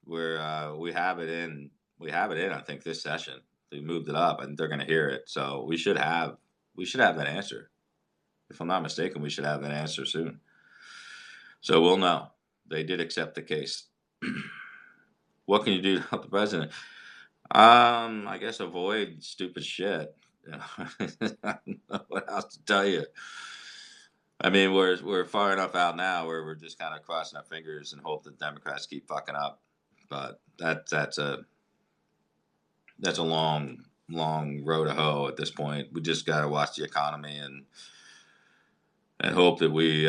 where we have it in. I think this session they moved it up, and they're going to hear it. So we should have that answer. If I'm not mistaken, we should have that answer soon. So we'll know. They did accept the case. What can you do to help the president? I guess avoid stupid shit. I don't know what else to tell you. I mean, we're far enough out now where we're just kind of crossing our fingers and hope that Democrats keep fucking up. But that's a long road to hoe at this point. We just got to watch the economy and hope that we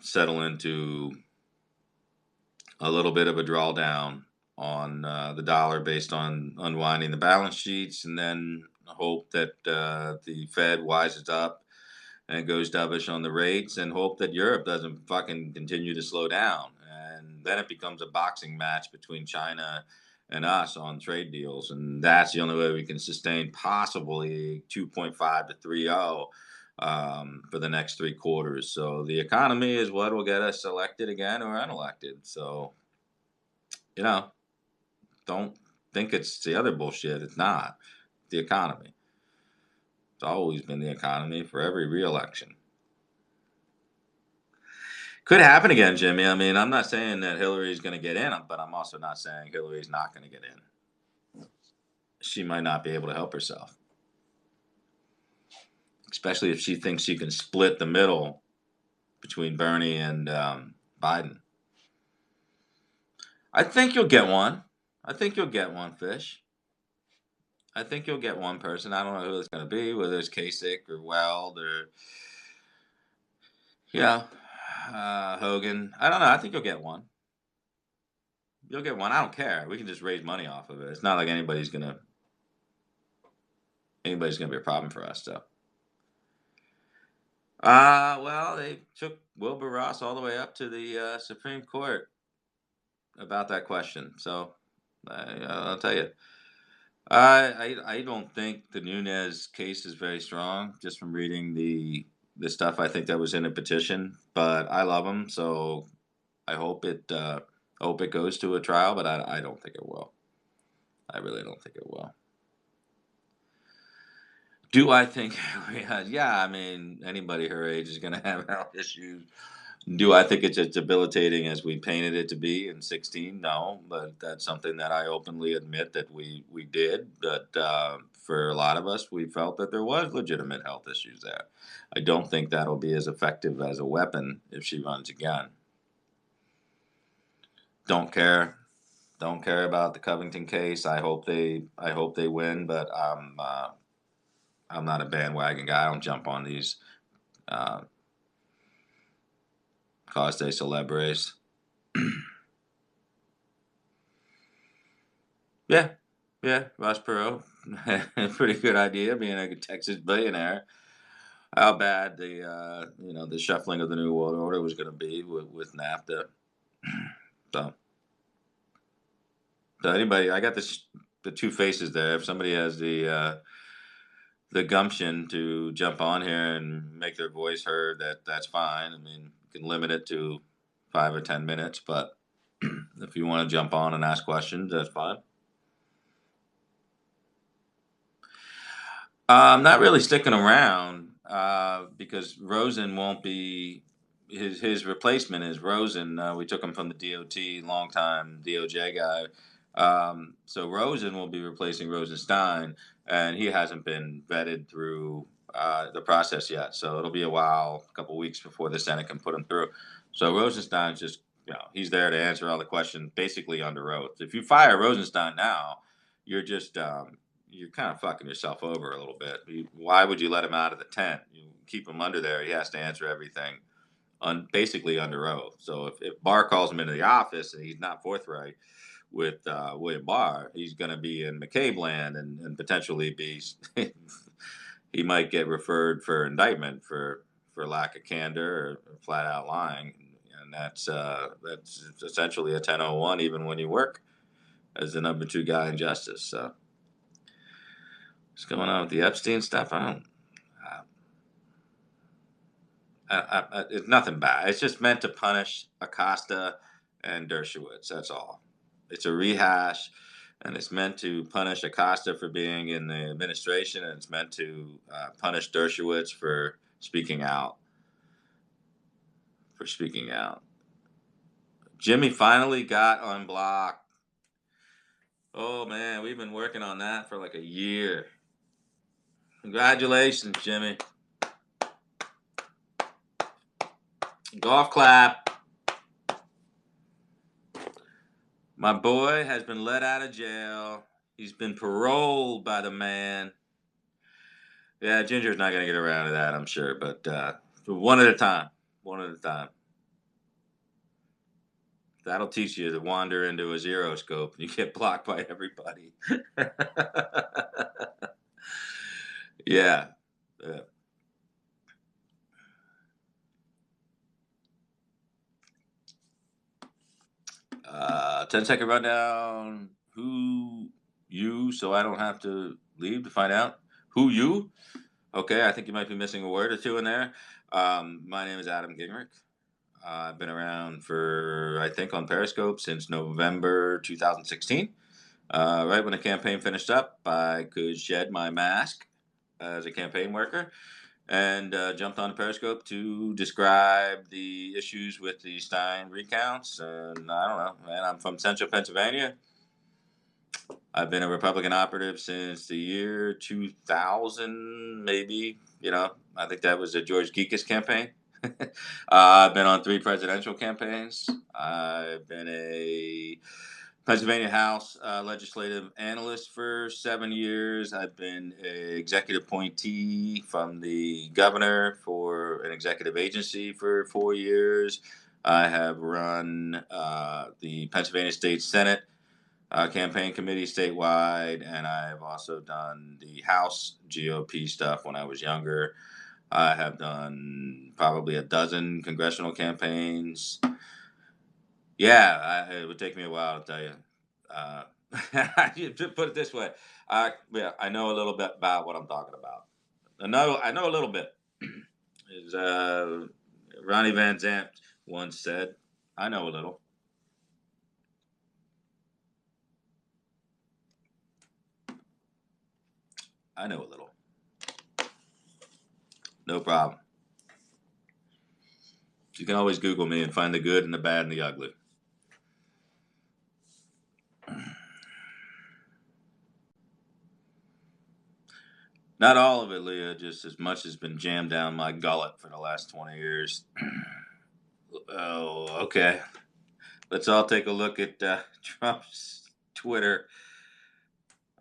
settle into a little bit of a drawdown on the dollar based on unwinding the balance sheets, and then hope that the Fed wises up and goes dovish on the rates, and hope that Europe doesn't fucking continue to slow down. And then it becomes a boxing match between China and us on trade deals, and that's the only way we can sustain possibly 2.5 to 3.0 for the next 3 quarters. So the economy is what will get us elected again or unelected. So you know, don't think it's the other bullshit. It's not the economy. It's always been the economy for every reelection. Could happen again, Jimmy. I mean, I'm not saying that Hillary's going to get in, but I'm also not saying Hillary's not going to get in. She might not be able to help herself, especially if she thinks she can split the middle between Bernie and Biden. I think you'll get one. I think you'll get one, Fish. I think you'll get one person. I don't know who it's going to be, whether it's Kasich or Weld or, yeah, Hogan. I don't know. I think you'll get one. You'll get one. I don't care. We can just raise money off of it. It's not like anybody's gonna be a problem for us. So, well, they took Wilbur Ross all the way up to the Supreme Court about that question. So, I'll tell you, I don't think the Nunes case is very strong. Just from reading the stuff I think that was in the petition, but I love him, so I hope it goes to a trial, but I don't think it will. I really don't think it will. Do I think Hillary has? Yeah, I mean, anybody her age is going to have health issues. Do I think it's as debilitating as we painted it to be in 16? No, but that's something that I openly admit that we did. But for a lot of us, we felt that there was legitimate health issues there. I don't think that'll be as effective as a weapon if she runs again. Don't care. Don't care about the Covington case. I hope they win, but I'm not a bandwagon guy. I don't jump on these uh, cause de celebres. Yeah, yeah, Ross Perot, pretty good idea, being a Texas billionaire. How bad the shuffling of the new world order was going to be with NAFTA. So, so anybody, I got the two faces there. If somebody has the gumption to jump on here and make their voice heard, that's fine. I mean, you can limit it to 5 or 10 minutes, but if you want to jump on and ask questions, that's fine. I'm not really sticking around because Rosen won't be his replacement is Rosen. We took him from the DOT, longtime DOJ guy. So Rosen will be replacing Rosenstein, and he hasn't been vetted through the process yet. So it'll be a while, a couple weeks before the Senate can put him through. So Rosenstein's just he's there to answer all the questions, basically under oath. If you fire Rosenstein now, you're just you're kind of fucking yourself over a little bit. Why would you let him out of the tent? You keep him under there. He has to answer everything basically under oath. So if Barr calls him into the office and he's not forthright with William Barr, he's going to be in McCabe land and potentially be he might get referred for indictment for lack of candor or flat out lying, and that's essentially a 1001 even when you work as the number 2 guy in justice. So what's going on with the Epstein stuff? I don't. It's nothing bad. It's just meant to punish Acosta and Dershowitz. That's all. It's a rehash, and it's meant to punish Acosta for being in the administration, and it's meant to punish Dershowitz for speaking out. Jimmy finally got unblocked. Oh man, we've been working on that for like a year. Congratulations, Jimmy. Golf clap. My boy has been let out of jail. He's been paroled by the man. Yeah, Ginger's not going to get around to that, I'm sure, but one at a time. One at a time. That'll teach you to wander into a zero scope and you get blocked by everybody. Yeah. 10-second rundown Who you? So I don't have to leave to find out who you. Okay, I think you might be missing a word or two in there. My name is Adam Gingrich. I've been around for, I think, on Periscope since November 2016. Right when the campaign finished up, I could shed my mask as a campaign worker and jumped on Periscope to describe the issues with the Stein recounts. And I don't know, man, I'm from central Pennsylvania. I've been a Republican operative since the year 2000, maybe. I think that was the George Gekas campaign. I've been on 3 presidential campaigns. I've been a Pennsylvania House legislative analyst for 7 years. I've been an executive appointee from the governor for an executive agency for 4 years. I have run the Pennsylvania State Senate campaign committee statewide, and I've also done the House GOP stuff when I was younger. I have done probably a dozen congressional campaigns. Yeah, it would take me a while to tell you. To put it this way, I know a little bit about what I'm talking about. I know a little bit. As Ronnie Van Zant once said, I know a little. I know a little. No problem. You can always Google me and find the good and the bad and the ugly. Not all of it, Leah, just as much has been jammed down my gullet for the last 20 years. Oh, okay. Let's all take a look at Trump's Twitter.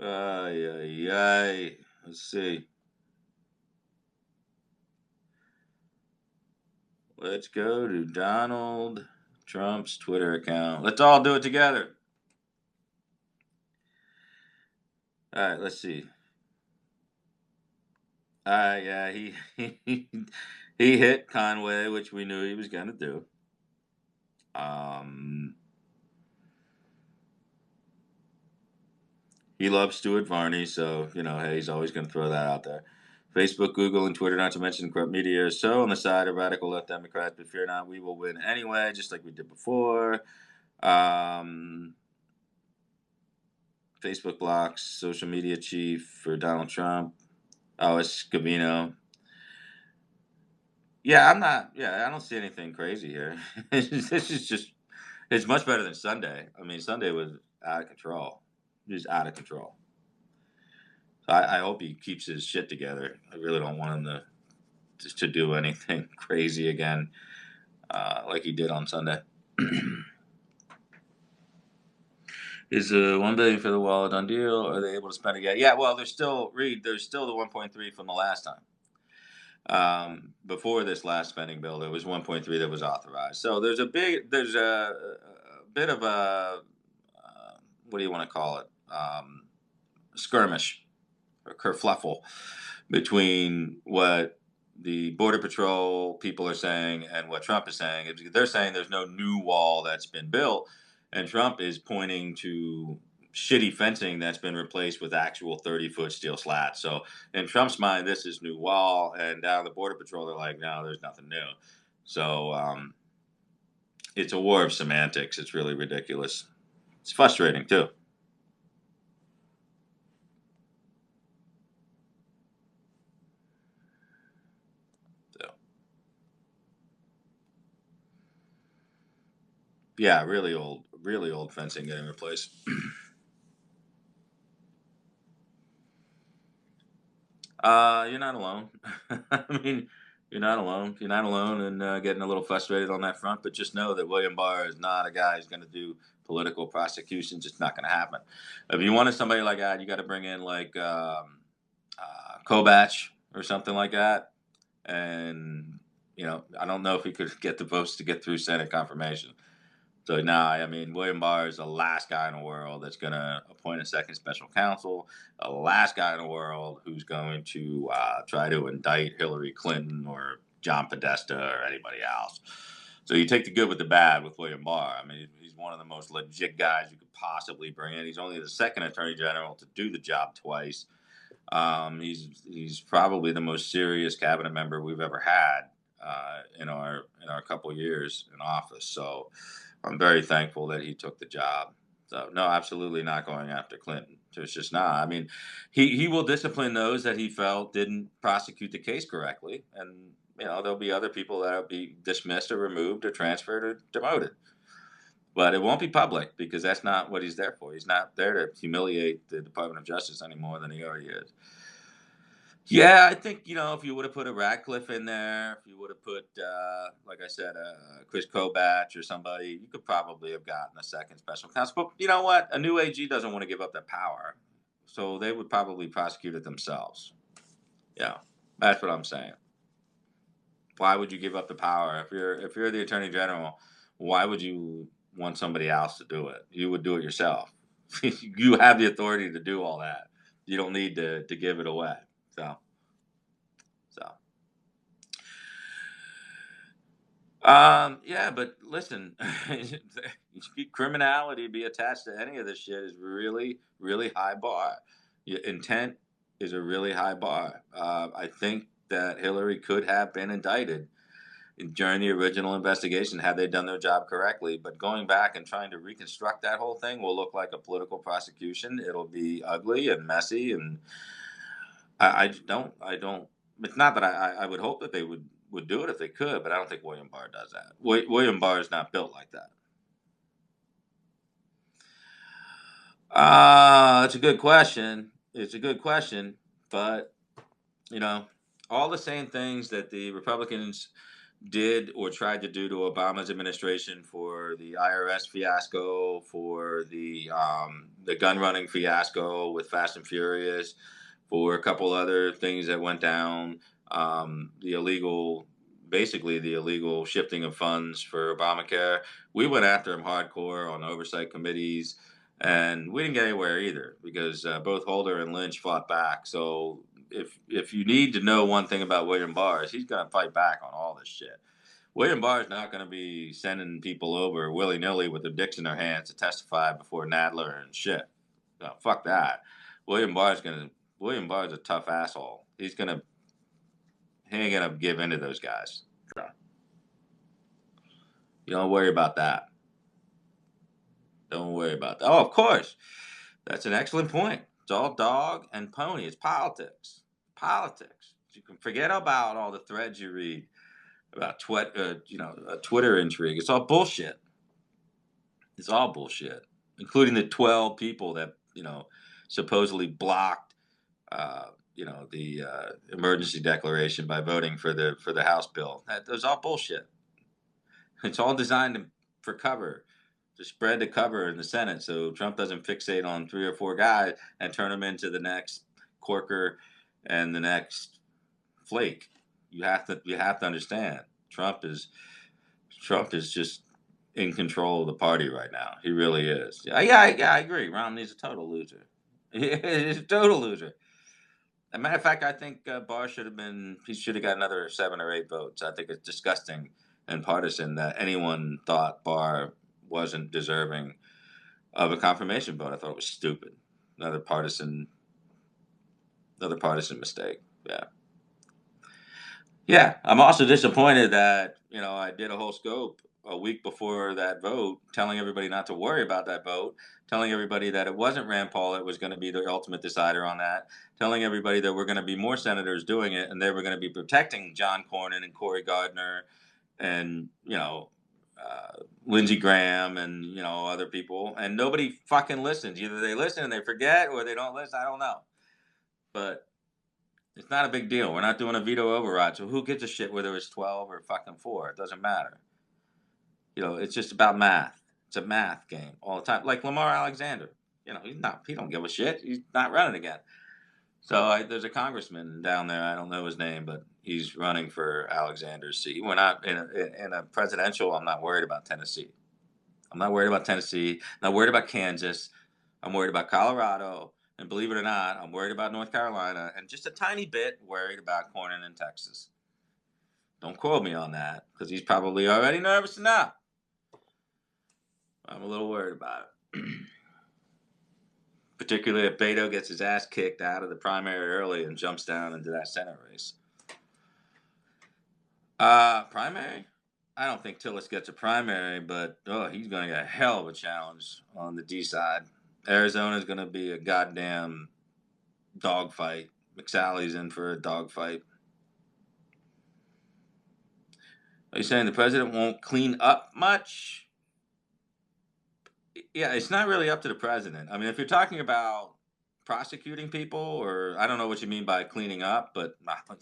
Ay, ay, ay. Let's see. Let's go to Donald Trump's Twitter account. Let's all do it together. All right, let's see. Yeah, he hit Conway, which we knew he was going to do. He loves Stuart Varney, so hey, he's always going to throw that out there. Facebook, Google, and Twitter, not to mention corrupt media, are so on the side of radical left Democrats, but fear not, we will win anyway, just like we did before. Facebook blocks social media chief for Donald Trump. Oh, it's Scavino. Yeah, I'm not. Yeah, I don't see anything crazy here. This is just. It's much better than Sunday. I mean, Sunday was out of control. Just out of control. So I hope he keeps his shit together. I really don't want him to do anything crazy again, like he did on Sunday. Is $1 billion for the wall a done deal? Are they able to spend it yet? Yeah, well, there's still the 1.3 from the last time. Before this last spending bill, there was 1.3 that was authorized. So there's a bit of a what do you want to call it? Skirmish or kerfluffle between what the Border Patrol people are saying and what Trump is saying. They're saying there's no new wall that's been built, and Trump is pointing to shitty fencing that's been replaced with actual 30-foot steel slats. So in Trump's mind, this is new wall, and down the Border Patrol, they're like, no, there's nothing new. So it's a war of semantics. It's really ridiculous. It's frustrating too. So yeah, really old fencing getting replaced. You're not alone. I mean, you're not alone. You're not alone in getting a little frustrated on that front. But just know that William Barr is not a guy who's going to do political prosecutions. It's not going to happen. If you wanted somebody like that, you got to bring in like Kobach or something like that. And I don't know if he could get the votes to get through Senate confirmation. So now, I mean, William Barr is the last guy in the world that's going to appoint a second special counsel. The last guy in the world who's going to try to indict Hillary Clinton or John Podesta or anybody else. So you take the good with the bad with William Barr. I mean, he's one of the most legit guys you could possibly bring in. He's only the second attorney general to do the job twice. He's probably the most serious cabinet member we've ever had in our couple years in office. So I'm very thankful that he took the job. So no, absolutely not going after Clinton. It's just not. I mean, he will discipline those that he felt didn't prosecute the case correctly, and there'll be other people that'll be dismissed or removed or transferred or demoted. But it won't be public because that's not what he's there for. He's not there to humiliate the Department of Justice any more than he already is. Yeah, I think if you would have put a Radcliffe in there, if you would have put, like I said, Chris Kobach or somebody, you could probably have gotten a second special counsel. But you know what? A new AG doesn't want to give up that power, so they would probably prosecute it themselves. Yeah, that's what I'm saying. Why would you give up the power if you're the attorney general? Why would you want somebody else to do it? You would do it yourself. You have the authority to do all that. You don't need to give it away. So. So, yeah, but listen, criminality be attached to any of this shit is really, really high bar. Your intent is a really high bar. I think that Hillary could have been indicted during the original investigation had they done their job correctly. But going back and trying to reconstruct that whole thing will look like a political prosecution. It'll be ugly and messy, and I don't. It's not that I would hope that they would do it if they could, but I don't think William Barr does that. William Barr is not built like that. It's a good question. It's a good question, but you know, all the same things that the Republicans did or tried to do to Obama's administration for the IRS fiasco, for the gun running fiasco with Fast and Furious, for a couple other things that went down, the illegal, basically the illegal shifting of funds for Obamacare. We went after him hardcore on oversight committees, and we didn't get anywhere either because both Holder and Lynch fought back. So if you need to know one thing about William Barr, is he's going to fight back on all this shit. William Barr is not going to be sending people over willy nilly with their dicks in their hands to testify before Nadler and shit. No, fuck that. William Barr is gonna. William Barr is a tough asshole. He ain't gonna give in to those guys. So, you don't worry about that. Don't worry about that. Oh, of course. That's an excellent point. It's all dog and pony. It's politics. Politics. You can forget about all the threads you read about a Twitter intrigue. It's all bullshit. It's all bullshit, including the 12 people that supposedly blocked the emergency declaration by voting for the House bill. That was all bullshit. It's all designed for cover, to spread the cover in the Senate, so Trump doesn't fixate on 3 or 4 guys and turn them into the next Corker and the next Flake. You have to understand Trump is just in control of the party right now. He really is. Yeah, I agree. Romney's a total loser. He's a total loser. As a matter of fact, I think Barr he should have got another 7 or 8 votes. I think it's disgusting and partisan that anyone thought Barr wasn't deserving of a confirmation vote. I thought it was stupid. Another partisan mistake. Yeah. Yeah. I'm also disappointed that, I did a whole scope a week before that vote, telling everybody not to worry about that vote, telling everybody that it wasn't Rand Paul that was going to be the ultimate decider on that, telling everybody that we're going to be more senators doing it, and they were going to be protecting John Cornyn and Cory Gardner and, Lindsey Graham and, other people. And nobody fucking listens. Either they listen and they forget or they don't listen. I don't know. But it's not a big deal. We're not doing a veto override. So who gives a shit whether it's 12 or fucking 4? It doesn't matter. It's just about math. It's a math game all the time. Like Lamar Alexander. He don't give a shit. He's not running again. So there's a congressman down there. I don't know his name, but he's running for Alexander's seat. We're not in a presidential. I'm not worried about Tennessee. I'm not worried about Tennessee. I'm not worried about Kansas. I'm worried about Colorado. And believe it or not, I'm worried about North Carolina and just a tiny bit worried about Cornyn in Texas. Don't quote me on that because he's probably already nervous enough. I'm a little worried about it. Particularly if Beto gets his ass kicked out of the primary early and jumps down into that Senate race. Primary? I don't think Tillis gets a primary, but he's going to get a hell of a challenge on the D side. Arizona's going to be a goddamn dogfight. McSally's in for a dogfight. Are you saying the president won't clean up much? Yeah, it's not really up to the president. I mean, if you're talking about prosecuting people, or I don't know what you mean by cleaning up, but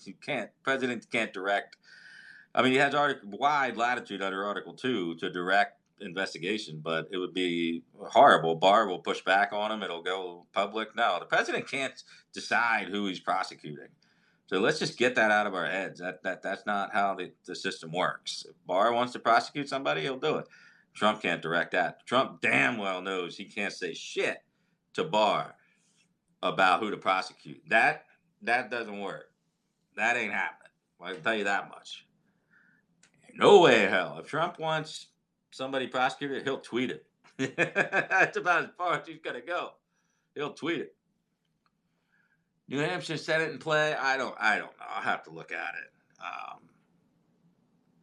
you can't. President can't direct. I mean, he has wide latitude under Article 2 to direct investigation, but it would be horrible. Barr will push back on him. It'll go public. No, the president can't decide who he's prosecuting. So let's just get that out of our heads. That's not how the system works. If Barr wants to prosecute somebody, he'll do it. Trump can't direct that. Trump damn well knows he can't say shit to Barr about who to prosecute. That doesn't work. That ain't happening. I can tell you that much. No way in hell. If Trump wants somebody prosecuted, he'll tweet it. That's about as far as he's gonna go. He'll tweet it. New Hampshire Senate in play? I don't know. I'll have to look at it.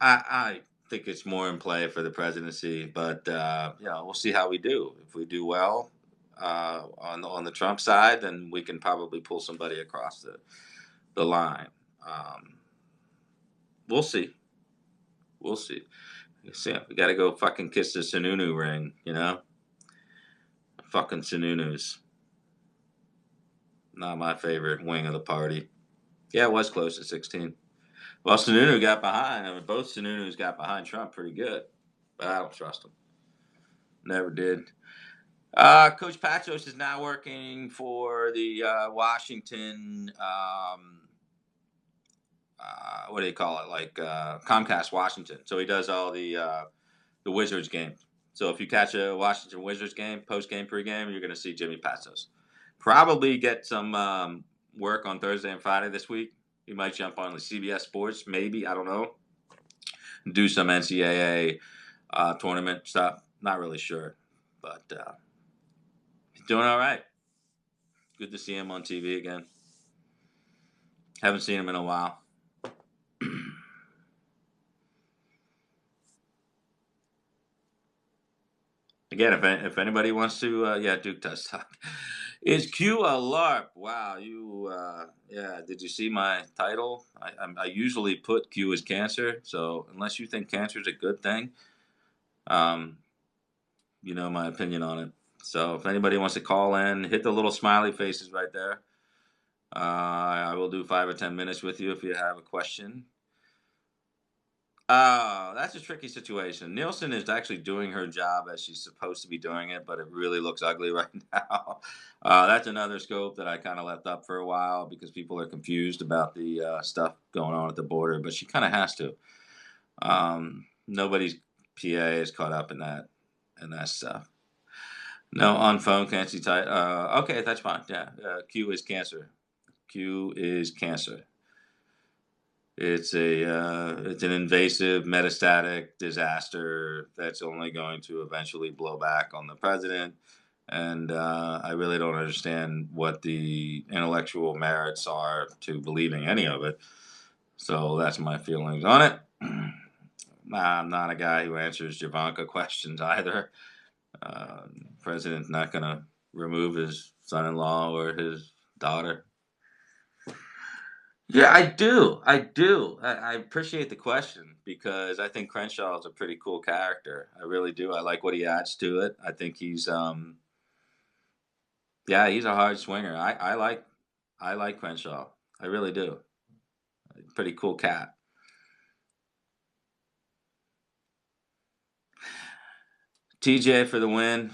I think it's more in play for the presidency, but we'll see how we do. If we do well on the Trump side, then we can probably pull somebody across the line. We'll see. We'll see. We got to go fucking kiss the Sununu ring, Fucking Sununus. Not my favorite wing of the party. Yeah, it was close to 16. Well, Sununu got behind. I mean, both Sununus got behind Trump pretty good. But I don't trust him. Never did. Coach Patsos is now working for the Washington, what do you call it? Like Comcast Washington. So he does all the Wizards games. So if you catch a Washington Wizards game, post-game, pre-game, you're going to see Jimmy Patsos. Probably get some work on Thursday and Friday this week. He might jump on the CBS Sports, maybe. I don't know. Do some NCAA tournament stuff. Not really sure. But he's doing all right. Good to see him on TV again. Haven't seen him in a while. Again, if anybody wants to, Duke does talk. Is Q a LARP? Wow, did you see my title? I usually put Q as cancer, so unless you think cancer is a good thing, you know my opinion on it. So if anybody wants to call in, hit the little smiley faces right there. I will do 5 or 10 minutes with you if you have a question. That's a tricky situation. Nielsen is actually doing her job as she's supposed to be doing it, but it really looks ugly right now. That's another scope that I kind of left up for a while because people are confused about the stuff going on at the border, but she kind of has to. Nobody's PA is caught up in that stuff. No, on phone can't see tight. Okay, that's fine. Yeah, Q is cancer. Q is cancer. It's an invasive metastatic disaster that's only going to eventually blow back on the president. And I really don't understand what the intellectual merits are to believing any of it. So that's my feelings on it. I'm not a guy who answers Javanka questions either. President's not going to remove his son-in-law or his daughter. Yeah, I do. I appreciate the question because I think Crenshaw is a pretty cool character. I really do. I like what he adds to it. I think he's he's a hard swinger. I like Crenshaw. I really do. Pretty cool cat. TJ for the win.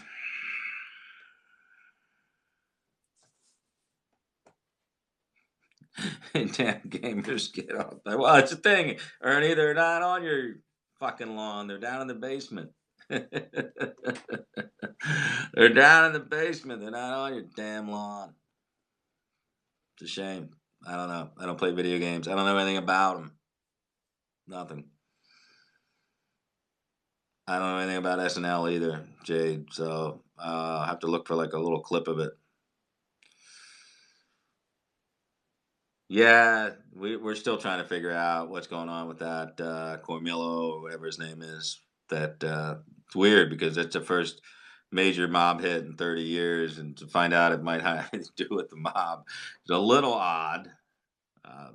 Damn gamers get off. Well, it's a thing, Ernie. They're not on your fucking lawn. They're down in the basement. They're down in the basement. They're not on your damn lawn. It's a shame. I don't know. I don't play video games. I don't know anything about them. Nothing. I don't know anything about SNL either, Jade. So I'll have to look for like a little clip of it. Yeah, we're still trying to figure out what's going on with that Cormillo or whatever his name is. That it's weird because it's the first major mob hit in 30 years, and to find out it might have to do with the mob is a little odd.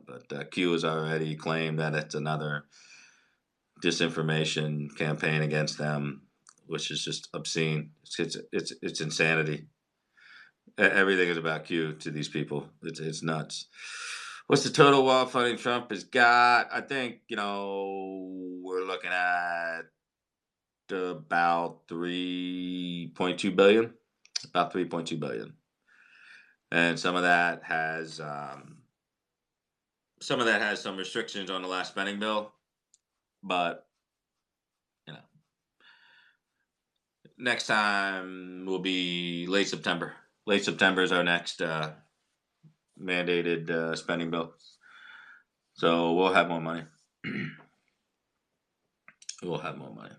But Q has already claimed that it's another disinformation campaign against them, which is just obscene. It's insanity. Everything is about Q to these people. It's nuts. What's the total wall funding Trump has got? I think we're looking at about 3.2 billion. About 3.2 billion, and some of that has some restrictions on the last spending bill, but you know next time will be late September. Late September is our next mandated spending bill, so we'll have more money. We'll have more money.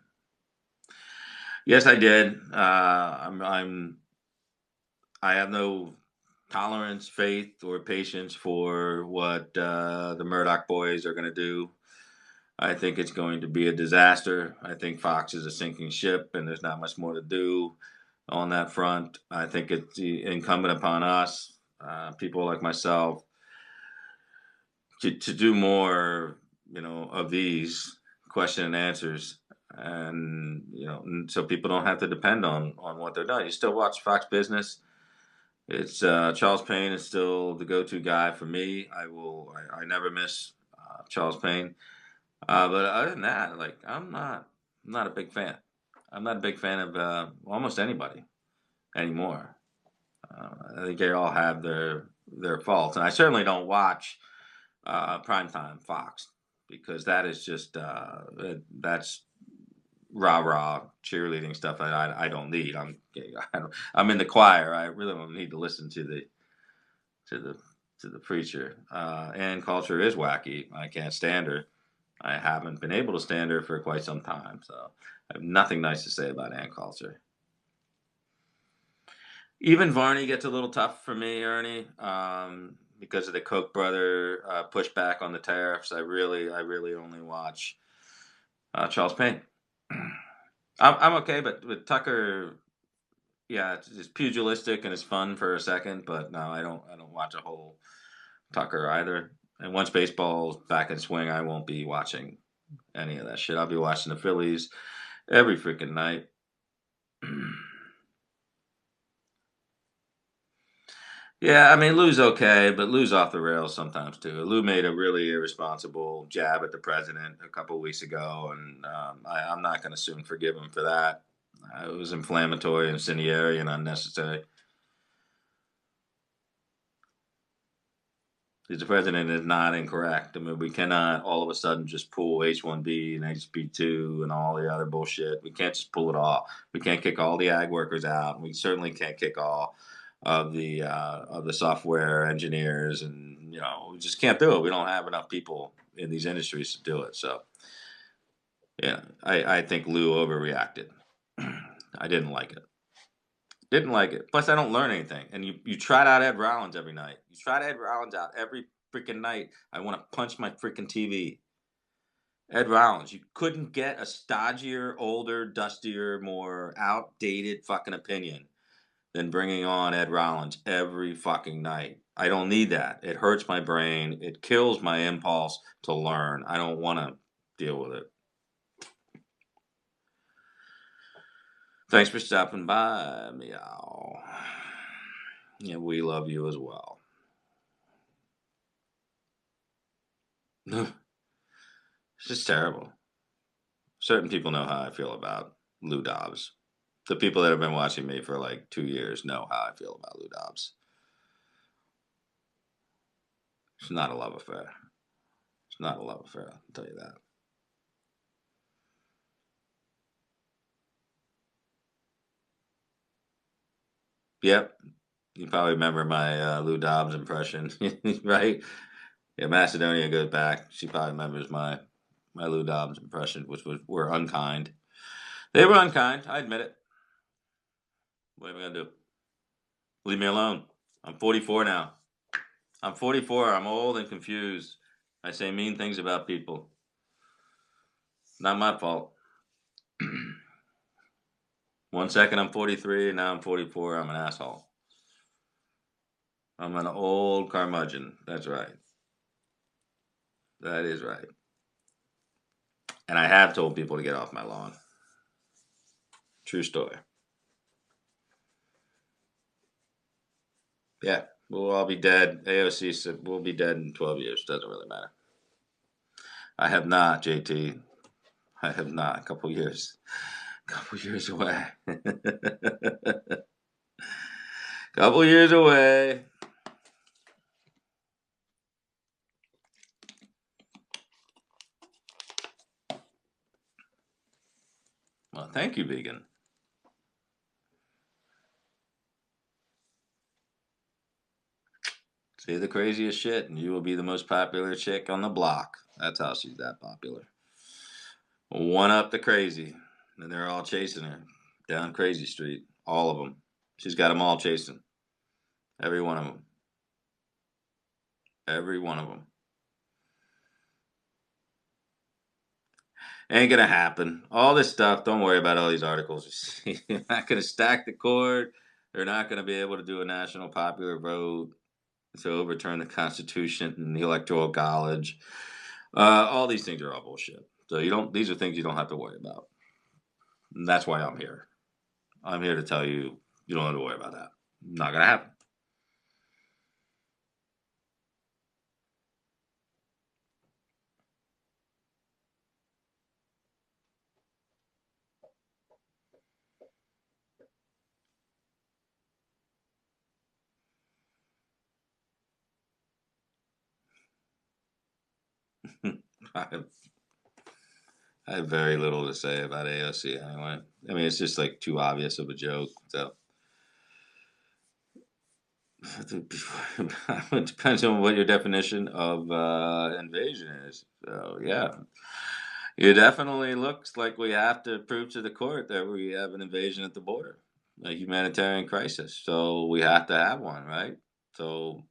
Yes, I did. I have no tolerance, faith, or patience for what the Murdoch boys are going to do. I think it's going to be a disaster. I think Fox is a sinking ship, and there's not much more to do on that front. I think it's incumbent upon us, people like myself, to do more, of these question and answers, and so people don't have to depend on what they're done. You still watch Fox Business. It's Charles Payne is still the go-to guy for me. I never miss Charles Payne. But other than that, like I'm not a big fan. I'm not a big fan of almost anybody anymore. I think they all have their faults, and I certainly don't watch primetime Fox because that is just that's rah rah cheerleading stuff I don't need. I'm in the choir. I really don't need to listen to the to the preacher. And culture is wacky. I can't stand her. I haven't been able to stand her for quite some time, so I have nothing nice to say about Ann Coulter. Even Varney gets a little tough for me, Ernie, because of the Koch brother pushback on the tariffs. I really only watch Charles Payne. I'm okay, but with Tucker, yeah, it's pugilistic and it's fun for a second, but no, I don't watch a whole Tucker either. And once baseball's back in swing, I won't be watching any of that shit. I'll be watching the Phillies every freaking night. Yeah, I mean Lou's okay, but Lou's off the rails sometimes too. Lou made a really irresponsible jab at the president a couple of weeks ago, and I'm not going to soon forgive him for that. It was inflammatory, incendiary, and unnecessary. The president is not incorrect. I mean, we cannot all of a sudden just pull H-1B and HB2 and all the other bullshit. We can't just pull it off. We can't kick all the ag workers out. And we certainly can't kick all of the software engineers, and we just can't do it. We don't have enough people in these industries to do it. So, yeah, I think Lou overreacted. I didn't like it. Didn't like it. Plus, I don't learn anything. And you tried out Ed Rollins every night. You tried Ed Rollins out every freaking night. I want to punch my freaking TV. Ed Rollins, you couldn't get a stodgier, older, dustier, more outdated fucking opinion than bringing on Ed Rollins every fucking night. I don't need that. It hurts my brain. It kills my impulse to learn. I don't want to deal with it. Thanks for stopping by, meow. Yeah, we love you as well. It's just terrible. Certain people know how I feel about Lou Dobbs. The people that have been watching me for like 2 years know how I feel about Lou Dobbs. It's not a love affair. It's not a love affair, I'll tell you that. Yep. You probably remember my Lou Dobbs impression, right? Yeah, Macedonia goes back. She probably remembers my my Lou Dobbs impression, which were unkind. They were unkind. I admit it. What am I gonna do? Leave me alone. I'm 44 now. I'm 44. I'm old and confused. I say mean things about people. Not my fault. 1 second I'm 43, and now I'm 44. I'm an asshole. I'm an old curmudgeon. That's right. That is right. And I have told people to get off my lawn. True story. Yeah, we'll all be dead. AOC said we'll be dead in 12 years. Doesn't really matter. I have not, JT. I have not. A couple years. Couple years away. Couple years away. Well, thank you, vegan. Say the craziest shit, and you will be the most popular chick on the block. That's how she's that popular. One up the crazy, and they're all chasing her down Crazy Street. All of them. She's got them all chasing. Every one of them. Every one of them. Ain't gonna happen. All this stuff, don't worry about all these articles. You're not gonna stack the court. They're not gonna be able to do a national popular vote to overturn the Constitution and the Electoral College. All these things are all bullshit. So you don't. These are things you don't have to worry about. And that's why I'm here. I'm here to tell you you don't have to worry about that. Not gonna happen. I have, I have very little to say about AOC anyway. I mean, it's just like too obvious of a joke. So it depends on what your definition of invasion is. So yeah, it definitely looks like we have to prove to the court that we have an invasion at the border, a humanitarian crisis. So we have to have one, right? So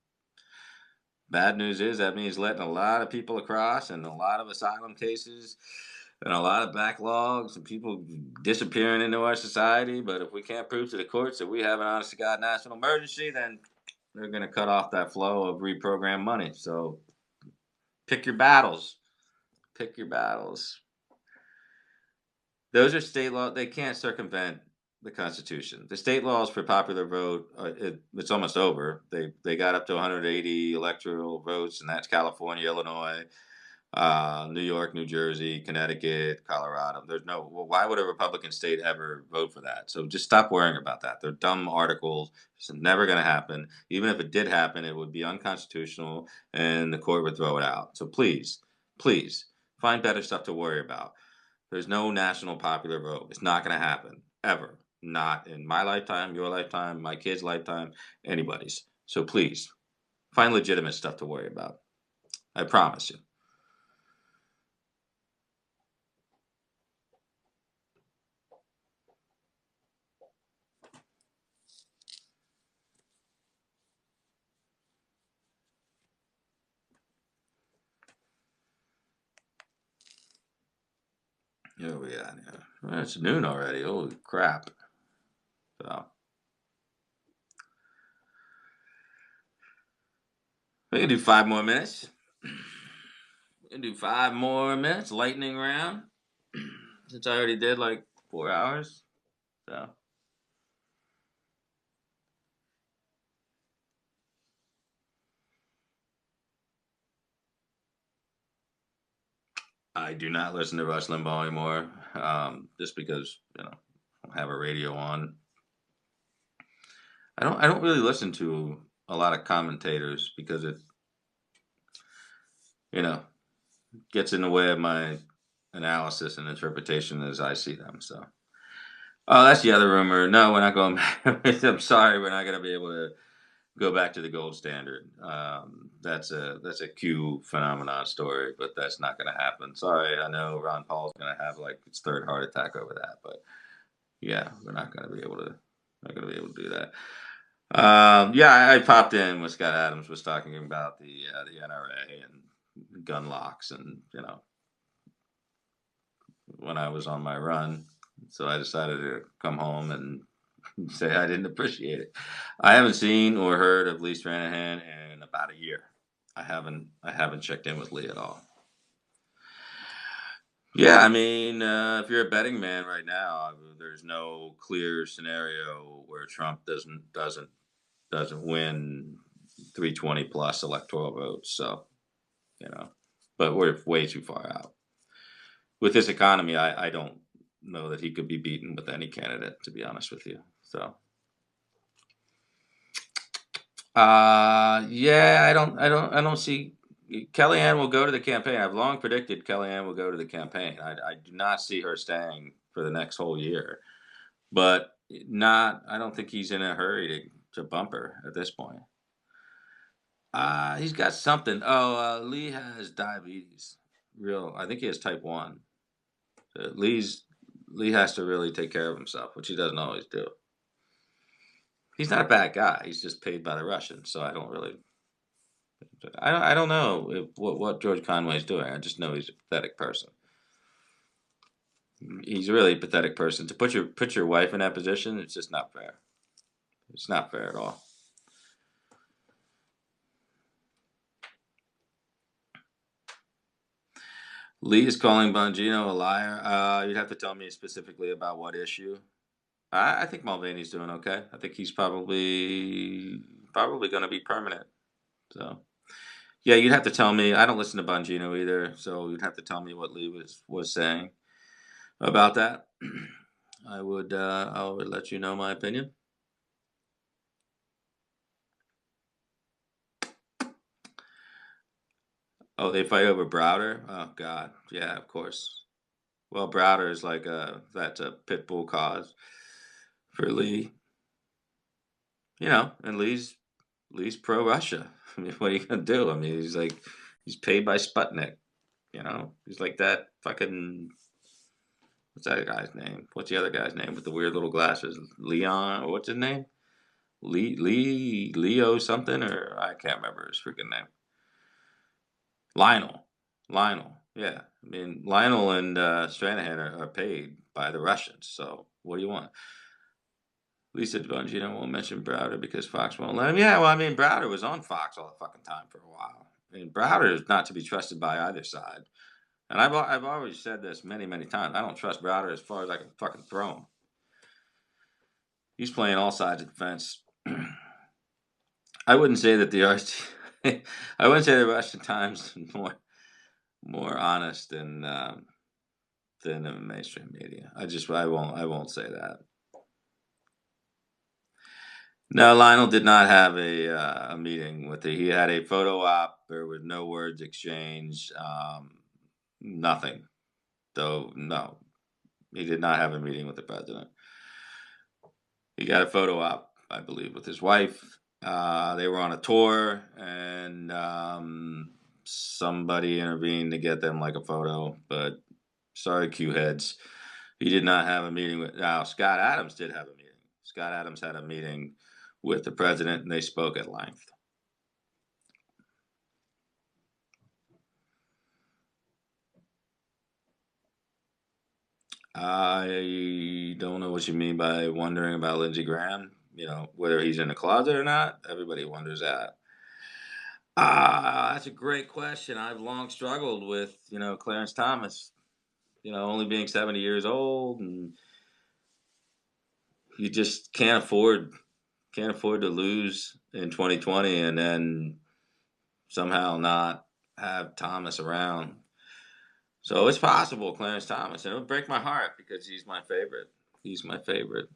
bad news is that means letting a lot of people across and a lot of asylum cases and a lot of backlogs and people disappearing into our society. But if we can't prove to the courts that we have an honest to God national emergency, then they're going to cut off that flow of reprogrammed money. So pick your battles. Pick your battles. Those are state law. They can't circumvent the Constitution. The state laws for popular vote, it's almost over. They got up to 180 electoral votes, and that's California, Illinois, New York, New Jersey, Connecticut, Colorado. There's no. Well, why would a Republican state ever vote for that? So just stop worrying about that. They're dumb articles. It's never going to happen. Even if it did happen, it would be unconstitutional, and the court would throw it out. So please, please find better stuff to worry about. There's no national popular vote. It's not going to happen ever. Not in my lifetime, your lifetime, my kid's lifetime, anybody's. So please find legitimate stuff to worry about. I promise you. Here we are. Well, it's noon already. Holy crap. So we can do 5 more minutes. We can do 5 more minutes. Lightning round. Since I already did like 4 hours. So I do not listen to Rush Limbaugh anymore. Just because, I have a radio on. I don't really listen to a lot of commentators because it, you know, gets in the way of my analysis and interpretation as I see them. So, oh, that's the other rumor. No, we're not going back. I'm sorry, we're not going to be able to go back to the gold standard. That's a Q phenomenon story, but that's not going to happen. Sorry, I know Ron Paul's going to have like his third heart attack over that, but yeah, we're not going to be able to do that. Yeah, I popped in when Scott Adams was talking about the NRA and gun locks, and when I was on my run, so I decided to come home and say I didn't appreciate it. I haven't seen or heard of Lee Stranahan in about a year. I haven't checked in with Lee at all. Yeah, I mean, if you're a betting man right now, there's no clear scenario where Trump doesn't win 320 plus electoral votes. So but we're way too far out with this economy. I don't know that he could be beaten with any candidate, to be honest with you. So. Yeah, I don't see Kellyanne will go to the campaign. I've long predicted Kellyanne will go to the campaign. I do not see her staying for the next whole year, but not. I don't think he's in a hurry to bump her at this point. He's got something. Oh, Lee has diabetes. I think he has type 1. Lee has to really take care of himself, which he doesn't always do. He's not a bad guy. He's just paid by the Russians, so I don't know what George Conway's doing. I just know he's a pathetic person. He's a really pathetic person. To put your wife in that position, it's just not fair. It's not fair at all. Lee is calling Bongino a liar. You'd have to tell me specifically about what issue. I think Mulvaney's doing okay. I think he's probably going to be permanent. So yeah, you'd have to tell me. I don't listen to Bongino either, so you'd have to tell me what Lee was saying about that. I would let you know my opinion. Oh, they fight over Browder? Oh God, yeah, of course. Well, Browder is like that's a pit bull cause for Lee, and Lee's pro Russia. I mean, what are you gonna do? I mean, he's paid by Sputnik. He's like that fucking. What's that guy's name? What's the other guy's name with the weird little glasses? Leon, or what's his name? Leo something, or I can't remember his freaking name. Lionel. Lionel. Yeah. I mean, Lionel and Stranahan are paid by the Russians. So what do you want? Lisa Bongino won't mention Browder because Fox won't let him. Yeah, well, I mean, Browder was on Fox all the fucking time for a while. I mean, Browder is not to be trusted by either side. And I've always said this many, many times. I don't trust Browder as far as I can fucking throw him. He's playing all sides of the fence. I wouldn't say that the I wouldn't say the Russian Times is more honest than the mainstream media. I won't say that. No, Lionel did not have a meeting with He had a photo op. There was no words exchanged. Nothing. Though no, he did not have a meeting with the president. He got a photo op, I believe, with his wife. They were on a tour, and somebody intervened to get them like a photo. But sorry, Q heads, he did not have a meeting with. Now Scott Adams did have a meeting. Scott Adams had a meeting with the president, and they spoke at length. I don't know what you mean by wondering about Lindsey Graham. Whether he's in the closet or not. Everybody wonders that. That's a great question. I've long struggled with, Clarence Thomas, only being 70 years old, and you just can't afford to lose in 2020 and then somehow not have Thomas around. So it's possible, Clarence Thomas, and it would break my heart because he's my favorite. He's my favorite.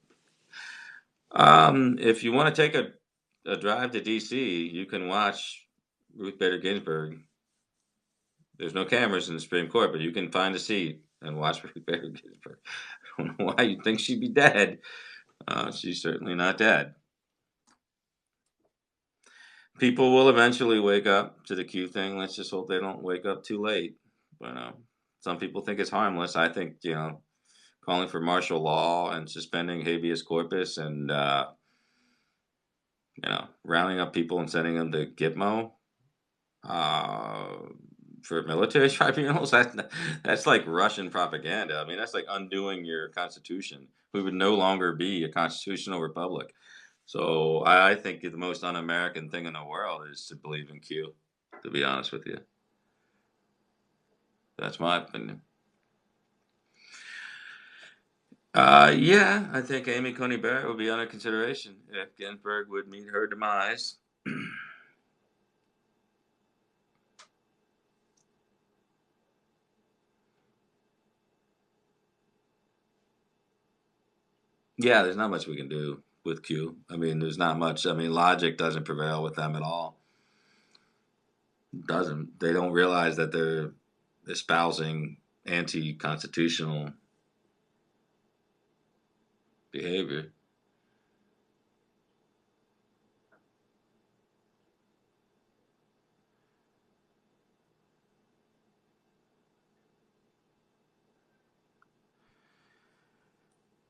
If you want to take a drive to DC, you can watch Ruth Bader Ginsburg. There's no cameras in the Supreme Court, but you can find a seat and watch Ruth Bader Ginsburg. I don't know why you'd think she'd be dead. She's certainly not dead. People will eventually wake up to the Q thing. Let's just hope they don't wake up too late. But some people think it's harmless. I think calling for martial law and suspending habeas corpus and rounding up people and sending them to Gitmo uh, for military tribunals. That's like Russian propaganda. I mean, that's like undoing your constitution. We would no longer be a constitutional republic. So I think the most un-American thing in the world is to believe in Q. To be honest with you, that's my opinion. Yeah, I think Amy Coney Barrett would be under consideration if Ginsburg would meet her demise. Yeah, there's not much we can do with Q. I mean, there's not much. I mean, logic doesn't prevail with them at all. Doesn't. They don't realize that they're espousing anti-constitutional behavior.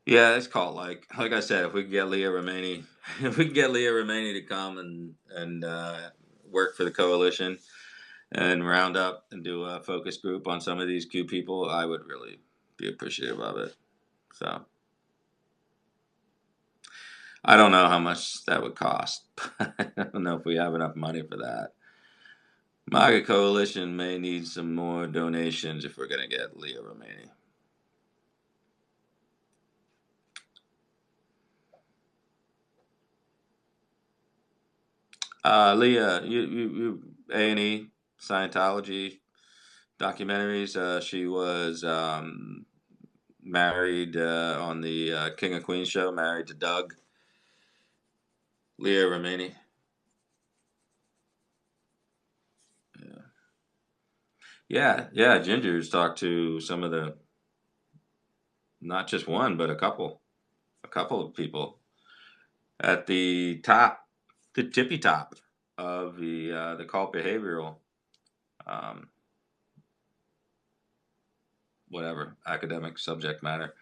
Yeah, it's called like I said, if we could get Leah Remini, if we could get Leah Remini to come and work for the coalition and round up and do a focus group on some of these Q people, I would really be appreciative of it. So I don't know how much that would cost. I don't know if we have enough money for that. MAGA coalition may need some more donations if we're going to get Leah Remini. Leah, you A&E Scientology documentaries. She was married on the King of Queens show, married to Doug. Leah Remini. Yeah, yeah. Ginger's talked to some of the, not just one, but a couple of people at the top, the tippy top of the cult behavioral, um, whatever academic subject matter.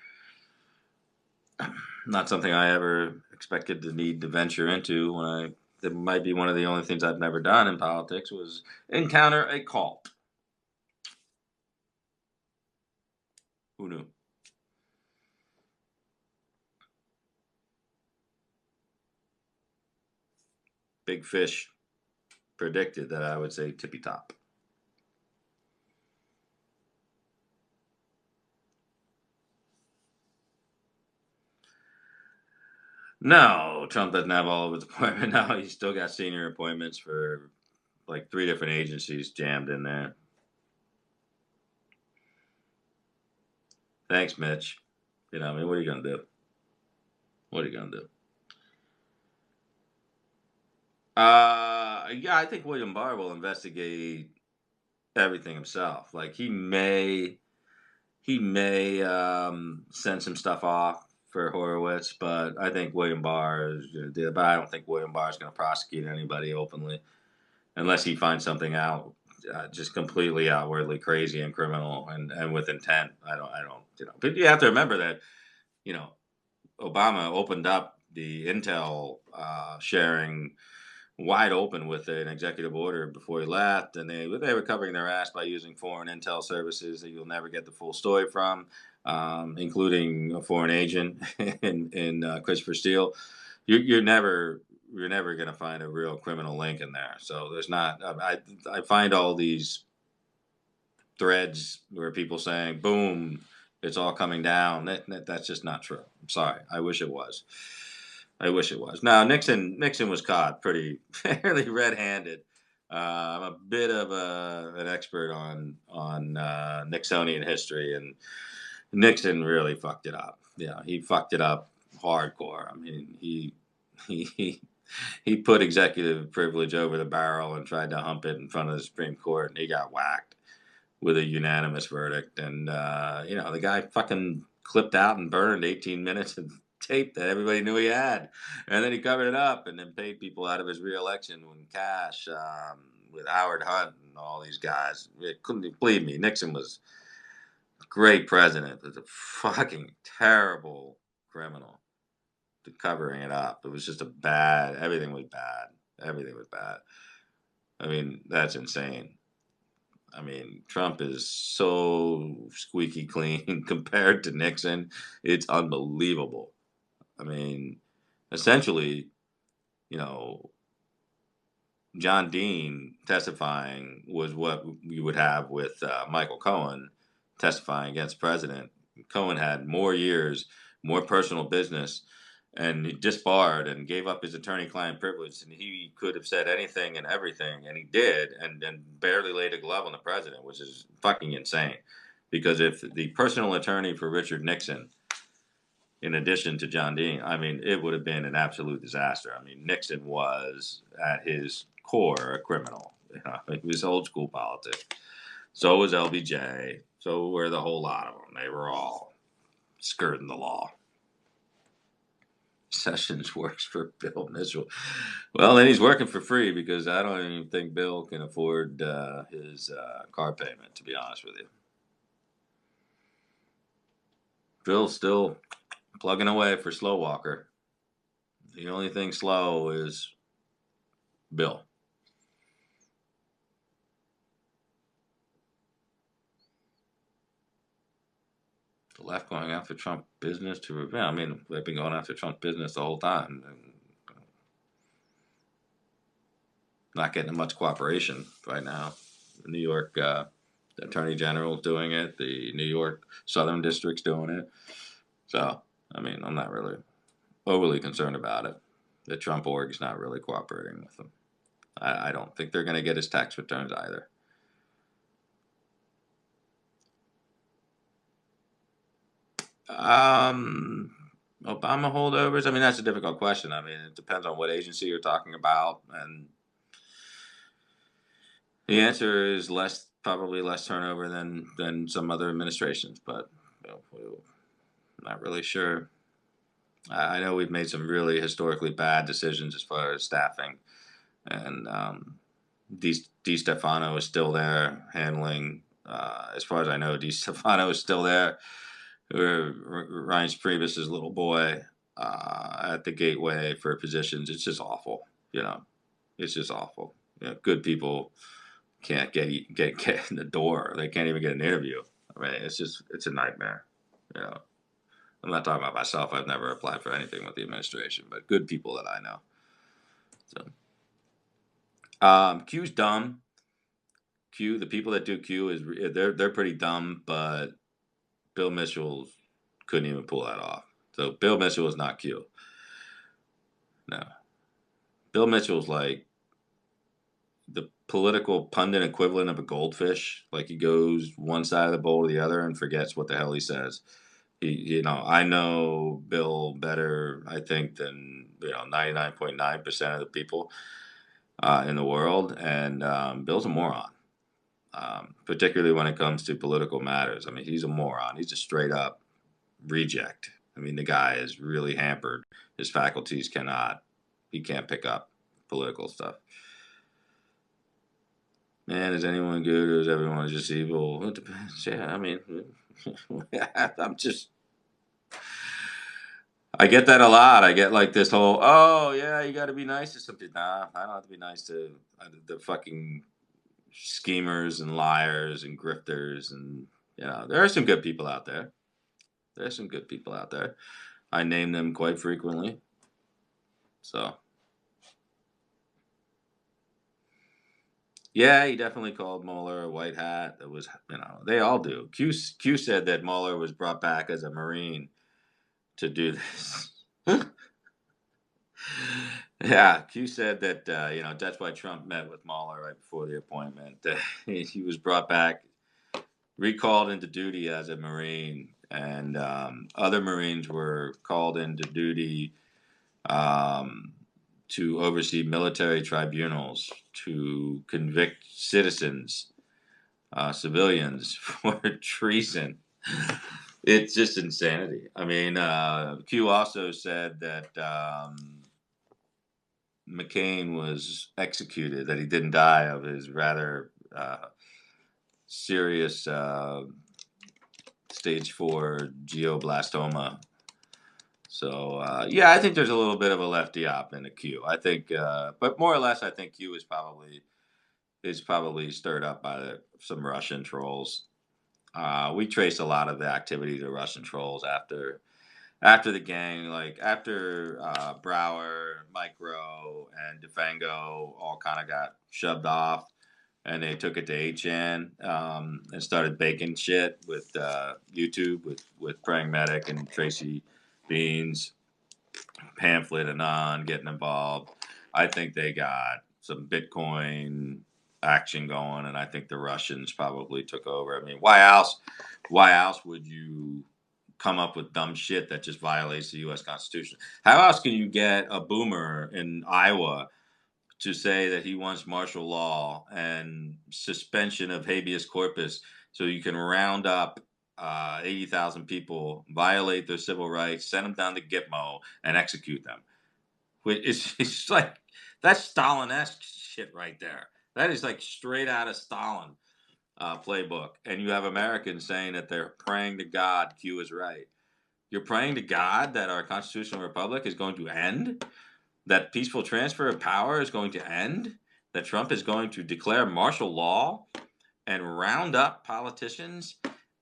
Not something I ever expected to need to venture into when I. That might be one of the only things I've never done in politics was encounter a cult. Who knew? Big Fish predicted that I would say tippy top. No, Trump doesn't have all of his appointments. No, he's still got senior appointments for like three different agencies jammed in there. Thanks, Mitch. I mean, what are you gonna do? What are you gonna do? Yeah, I think William Barr will investigate everything himself. Like he may send some stuff off for Horowitz, but I think William Barr is going to do it. But I don't think William Barr is going to prosecute anybody openly unless he finds something out just completely outwardly crazy and criminal and with intent. I don't. But you have to remember that you know Obama opened up the intel sharing wide open with an executive order before he left, and they were covering their ass by using foreign intel services that you'll never get the full story from, including a foreign agent in Christopher Steele. You're never going to find a real criminal link in there. So there's not. I find all these threads where people saying, "Boom, it's all coming down." That's just not true. I'm sorry. I wish it was. I wish it was. Now Nixon was caught pretty fairly red-handed. I'm a bit of an expert on Nixonian history, and Nixon really fucked it up. Yeah, he fucked it up hardcore. I mean, he he put executive privilege over the barrel and tried to hump it in front of the Supreme Court, and he got whacked with a unanimous verdict. And the guy fucking clipped out and burned 18 minutes of tape that everybody knew he had, and then he covered it up and then paid people out of his reelection in cash, with Howard Hunt and all these guys. It couldn't believe me. Nixon was a great president, but a fucking terrible criminal to covering it up. It was just a bad. Everything was bad. Everything was bad. I mean, that's insane. I mean, Trump is so squeaky clean compared to Nixon. It's unbelievable. I mean, essentially, you know, John Dean testifying was what we would have with Michael Cohen testifying against president. Cohen had more years, more personal business, and he disbarred and gave up his attorney-client privilege, and he could have said anything and everything, and he did, and barely laid a glove on the president, which is fucking insane. Because if the personal attorney for Richard Nixon, in addition to John Dean, I mean, it would have been an absolute disaster. I mean, Nixon was at his core a criminal. You know, it was old school politics. So was LBJ. So were the whole lot of them. They were all skirting the law. Sessions works for Bill Mitchell. Well, then he's working for free because I don't even think Bill can afford his car payment, to be honest with you. Bill's still plugging away for Slow Walker. The only thing slow is Bill. The left going after Trump business to revenge. I mean, they've been going after Trump business the whole time. And not getting much cooperation right now. The New York Attorney General is doing it. The New York Southern District's doing it. So, I mean, I'm not really overly concerned about it. The Trump org is not really cooperating with them. I don't think they're going to get his tax returns either. Obama holdovers. I mean, that's a difficult question. I mean, it depends on what agency you're talking about, and the answer is probably less turnover than some other administrations, but I'm not really sure. I know we've made some really historically bad decisions as far as staffing, and DiStefano is still there handling. As far as I know, DiStefano is still there. Ryan Priebus's little boy at the gateway for positions. It's just awful, you know. It's just awful. You know, good people can't get in the door. They can't even get an interview. I mean, it's a nightmare. You know, I'm not talking about myself. I've never applied for anything with the administration, but good people that I know. So, Q's dumb. Q, the people that do Q they're pretty dumb, but Bill Mitchell couldn't even pull that off. So Bill Mitchell is not Q. No, Bill Mitchell's like the political pundit equivalent of a goldfish. Like he goes one side of the bowl to the other and forgets what the hell he says. I know Bill better, I think, than 99.9% of the people in the world, and Bill's a moron. Particularly when it comes to political matters. I mean, he's a moron. He's a straight up reject. I mean, the guy is really hampered. His faculties he can't pick up political stuff. Man, is anyone good or is everyone just evil? It depends. Yeah, I mean, I get that a lot. I get like this whole, oh, yeah, you got to be nice to something. Nah, I don't have to be nice to the fucking schemers and liars and grifters. And, there are some good people out there. There's some good people out there. I name them quite frequently. So, yeah, he definitely called Mueller a white hat. That was, they all do. Q said that Mueller was brought back as a Marine to do this. Yeah, Q said that, that's why Trump met with Mueller right before the appointment. He was brought back, recalled into duty as a Marine, and other Marines were called into duty to oversee military tribunals to convict citizens, civilians, for treason. It's just insanity. I mean, Q also said that McCain was executed, that he didn't die of his rather serious stage 4 glioblastoma. So yeah, I think there's a little bit of a lefty op in the Q. I think, but more or less, I think Q is probably stirred up by some Russian trolls. We traced a lot of the activity to Russian trolls after the gang, like after Brower, Mike Rowe, and DeFango all kind of got shoved off, and they took it to HN and started baking shit with YouTube with Praying Medic and Tracy Beans, Pamphlet and on getting involved. I think they got some Bitcoin action going, and I think the Russians probably took over. I mean, why else? Why else would you come up with dumb shit that just violates the U.S. Constitution? How else can you get a boomer in Iowa to say that he wants martial law and suspension of habeas corpus so you can round up 80,000 people, violate their civil rights, send them down to Gitmo, and execute them? It's like, that's Stalin-esque shit right there. That is like straight out of Stalin playbook. And you have Americans saying that they're praying to God Q is right. You're praying to God that our constitutional republic is going to end, that peaceful transfer of power is going to end, that Trump is going to declare martial law and round up politicians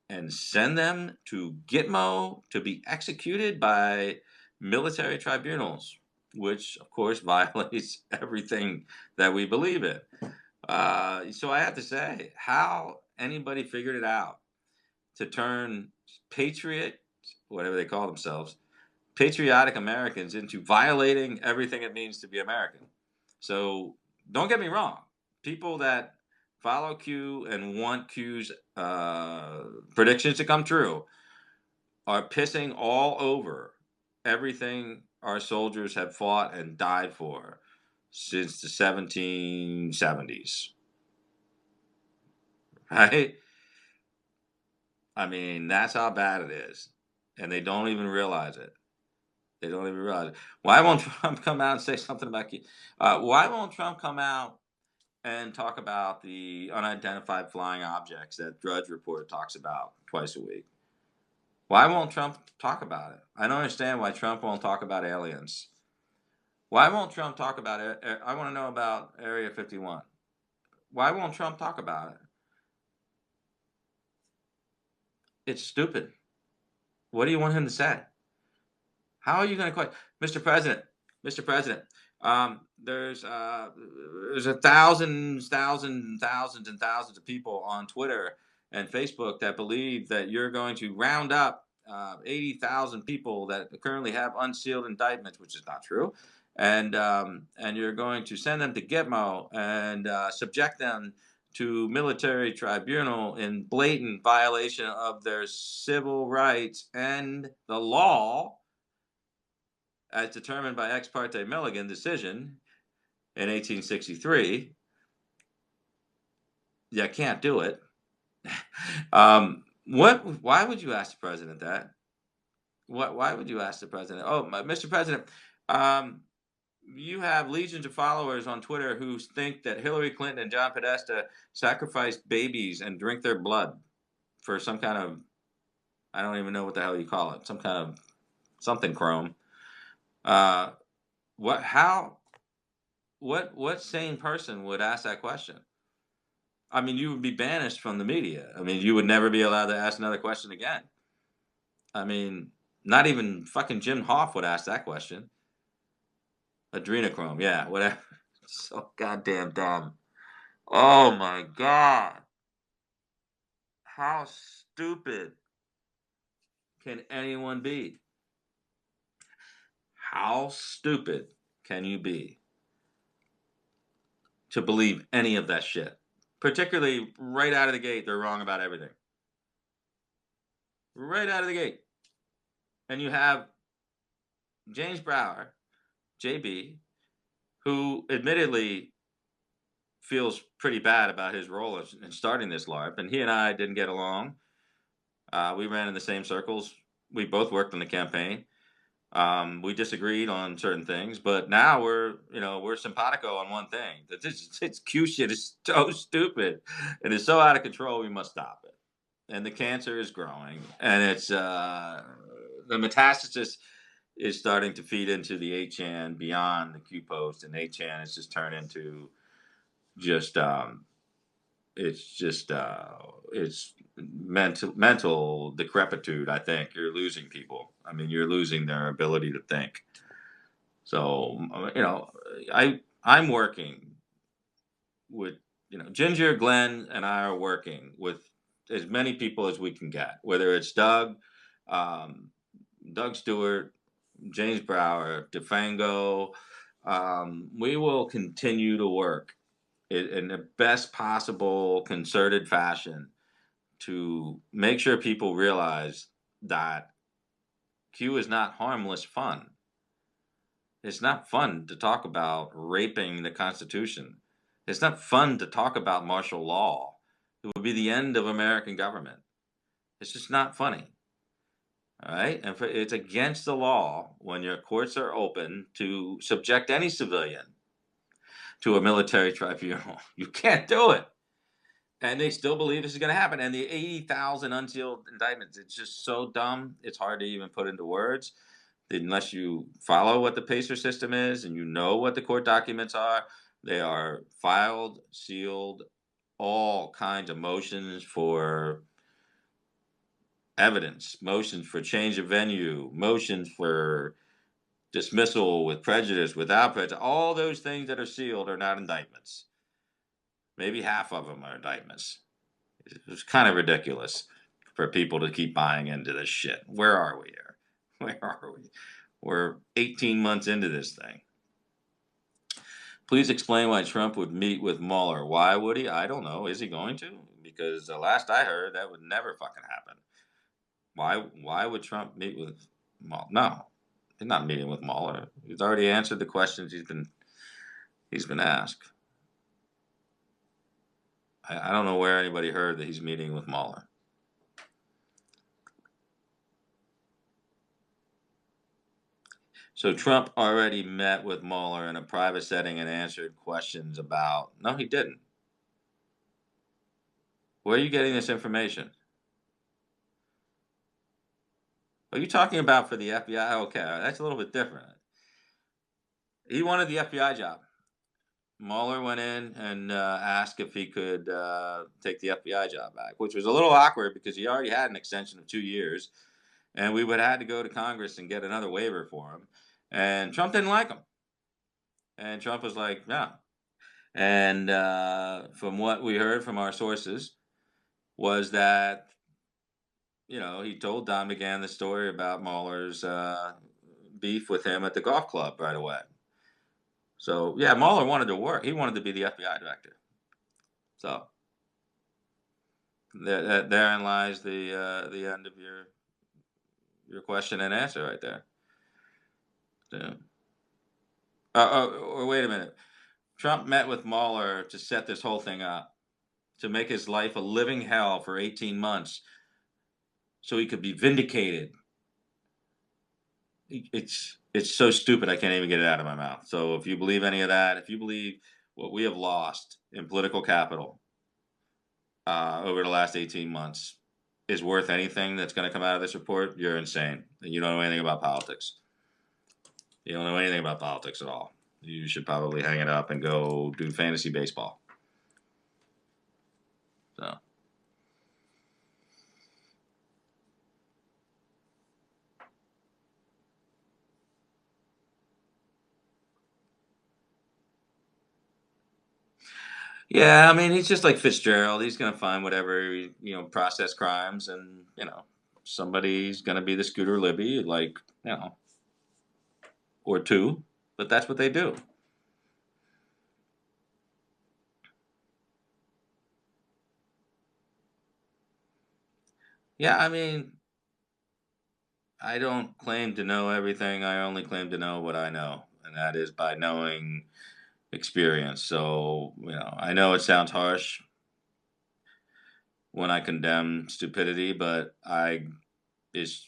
and send them to Gitmo to be executed by military tribunals, which of course violates everything that we believe in. So I have to say, how anybody figured it out to turn patriot, whatever they call themselves, patriotic Americans into violating everything it means to be American. So don't get me wrong. People that follow Q and want Q's predictions to come true are pissing all over everything our soldiers have fought and died for since the 1770s. Right? I mean, that's how bad it is. And they don't even realize it. They don't even realize it. Why won't Trump come out and say something about you? Why won't Trump come out and talk about the unidentified flying objects that Drudge Report talks about twice a week? Why won't Trump talk about it? I don't understand why Trump won't talk about aliens. Why won't Trump talk about it? I want to know about Area 51. Why won't Trump talk about it? It's stupid. What do you want him to say? How are you going to quit, Mr. President? Mr. President, there's a thousands and thousands of people on Twitter and Facebook that believe that you're going to round up 80,000 people that currently have unsealed indictments, which is not true, and you're going to send them to Gitmo and subject them to military tribunal in blatant violation of their civil rights and the law as determined by Ex parte Milligan decision in 1863. You can't do it. What? Why would you ask the president that? What? Why would you ask the president? Oh, Mr. President, um, you have legions of followers on Twitter who think that Hillary Clinton and John Podesta sacrificed babies and drink their blood for some kind of, I don't even know what the hell you call it, some kind of something chrome. What? How? What sane person would ask that question? I mean, you would be banished from the media. I mean, you would never be allowed to ask another question again. I mean, not even fucking Jim Hoff would ask that question. Adrenochrome, yeah, whatever. So goddamn dumb. Oh my god. How stupid can anyone be? How stupid can you be to believe any of that shit? Particularly right out of the gate, they're wrong about everything. Right out of the gate. And you have James Brower, JB, who admittedly feels pretty bad about his role in starting this LARP, and he and I didn't get along. We ran in the same circles. We both worked on the campaign. We disagreed on certain things, but now we're simpatico on one thing. That this Q shit is so stupid and it's so out of control. We must stop it. And the cancer is growing, and it's the metastasis is starting to feed into the 8chan beyond the Q post, and 8chan has just turned into just it's mental decrepitude. I think you're losing people. I mean, you're losing their ability to think. So I'm working with Ginger, Glenn, and I are working with as many people as we can get. Whether it's um, Doug Stewart, James Brower, DeFango, we will continue to work in the best possible concerted fashion to make sure people realize that Q is not harmless fun. It's not fun to talk about raping the Constitution. It's not fun to talk about martial law. It would be the end of American government. It's just not funny. All right. And it's against the law when your courts are open to subject any civilian to a military tribunal. You can't do it. And they still believe this is going to happen. And the 80,000 unsealed indictments, it's just so dumb. It's hard to even put into words unless you follow what the PACER system is and you know what the court documents are. They are filed, sealed, all kinds of motions for evidence, motions for change of venue, motions for dismissal with prejudice, without prejudice. All those things that are sealed are not indictments. Maybe half of them are indictments. It's kind of ridiculous for people to keep buying into this shit. Where are we here? Where are we? We're 18 months into this thing. Please explain why Trump would meet with Mueller. Why would he? I don't know. Is he going to? Because the last I heard, that would never fucking happen. Why would Trump meet with Mueller? No, he's not meeting with Mueller. He's already answered the questions he's been asked. I don't know where anybody heard that he's meeting with Mueller. So Trump already met with Mueller in a private setting and answered questions about. No, he didn't. Where are you getting this information? Are you talking about for the FBI? Okay, that's a little bit different. He wanted the FBI job. Mueller went in and asked if he could take the FBI job back, which was a little awkward because he already had an extension of 2 years, and we would have had to go to Congress and get another waiver for him. And Trump didn't like him. And Trump was like, no. And from what we heard from our sources, was that he told Don McGahn the story about Mueller's beef with him at the golf club right away. So yeah, Mueller wanted to work. He wanted to be the FBI director. So therein lies the end of your question and answer right there. So, or wait a minute. Trump met with Mueller to set this whole thing up, to make his life a living hell for 18 months, so he could be vindicated. It's so stupid I can't even get it out of my mouth. So if you believe any of that, if you believe what we have lost in political capital over the last 18 months is worth anything that's going to come out of this report, you're insane. And you don't know anything about politics. You don't know anything about politics at all. You should probably hang it up and go do fantasy baseball. So. Yeah, I mean, he's just like Fitzgerald. He's going to find whatever, process crimes, and, somebody's going to be the Scooter Libby, like, or two, but that's what they do. Yeah, I mean, I don't claim to know everything. I only claim to know what I know, and that is by knowing experience. So, I know it sounds harsh. when I condemn stupidity, but I is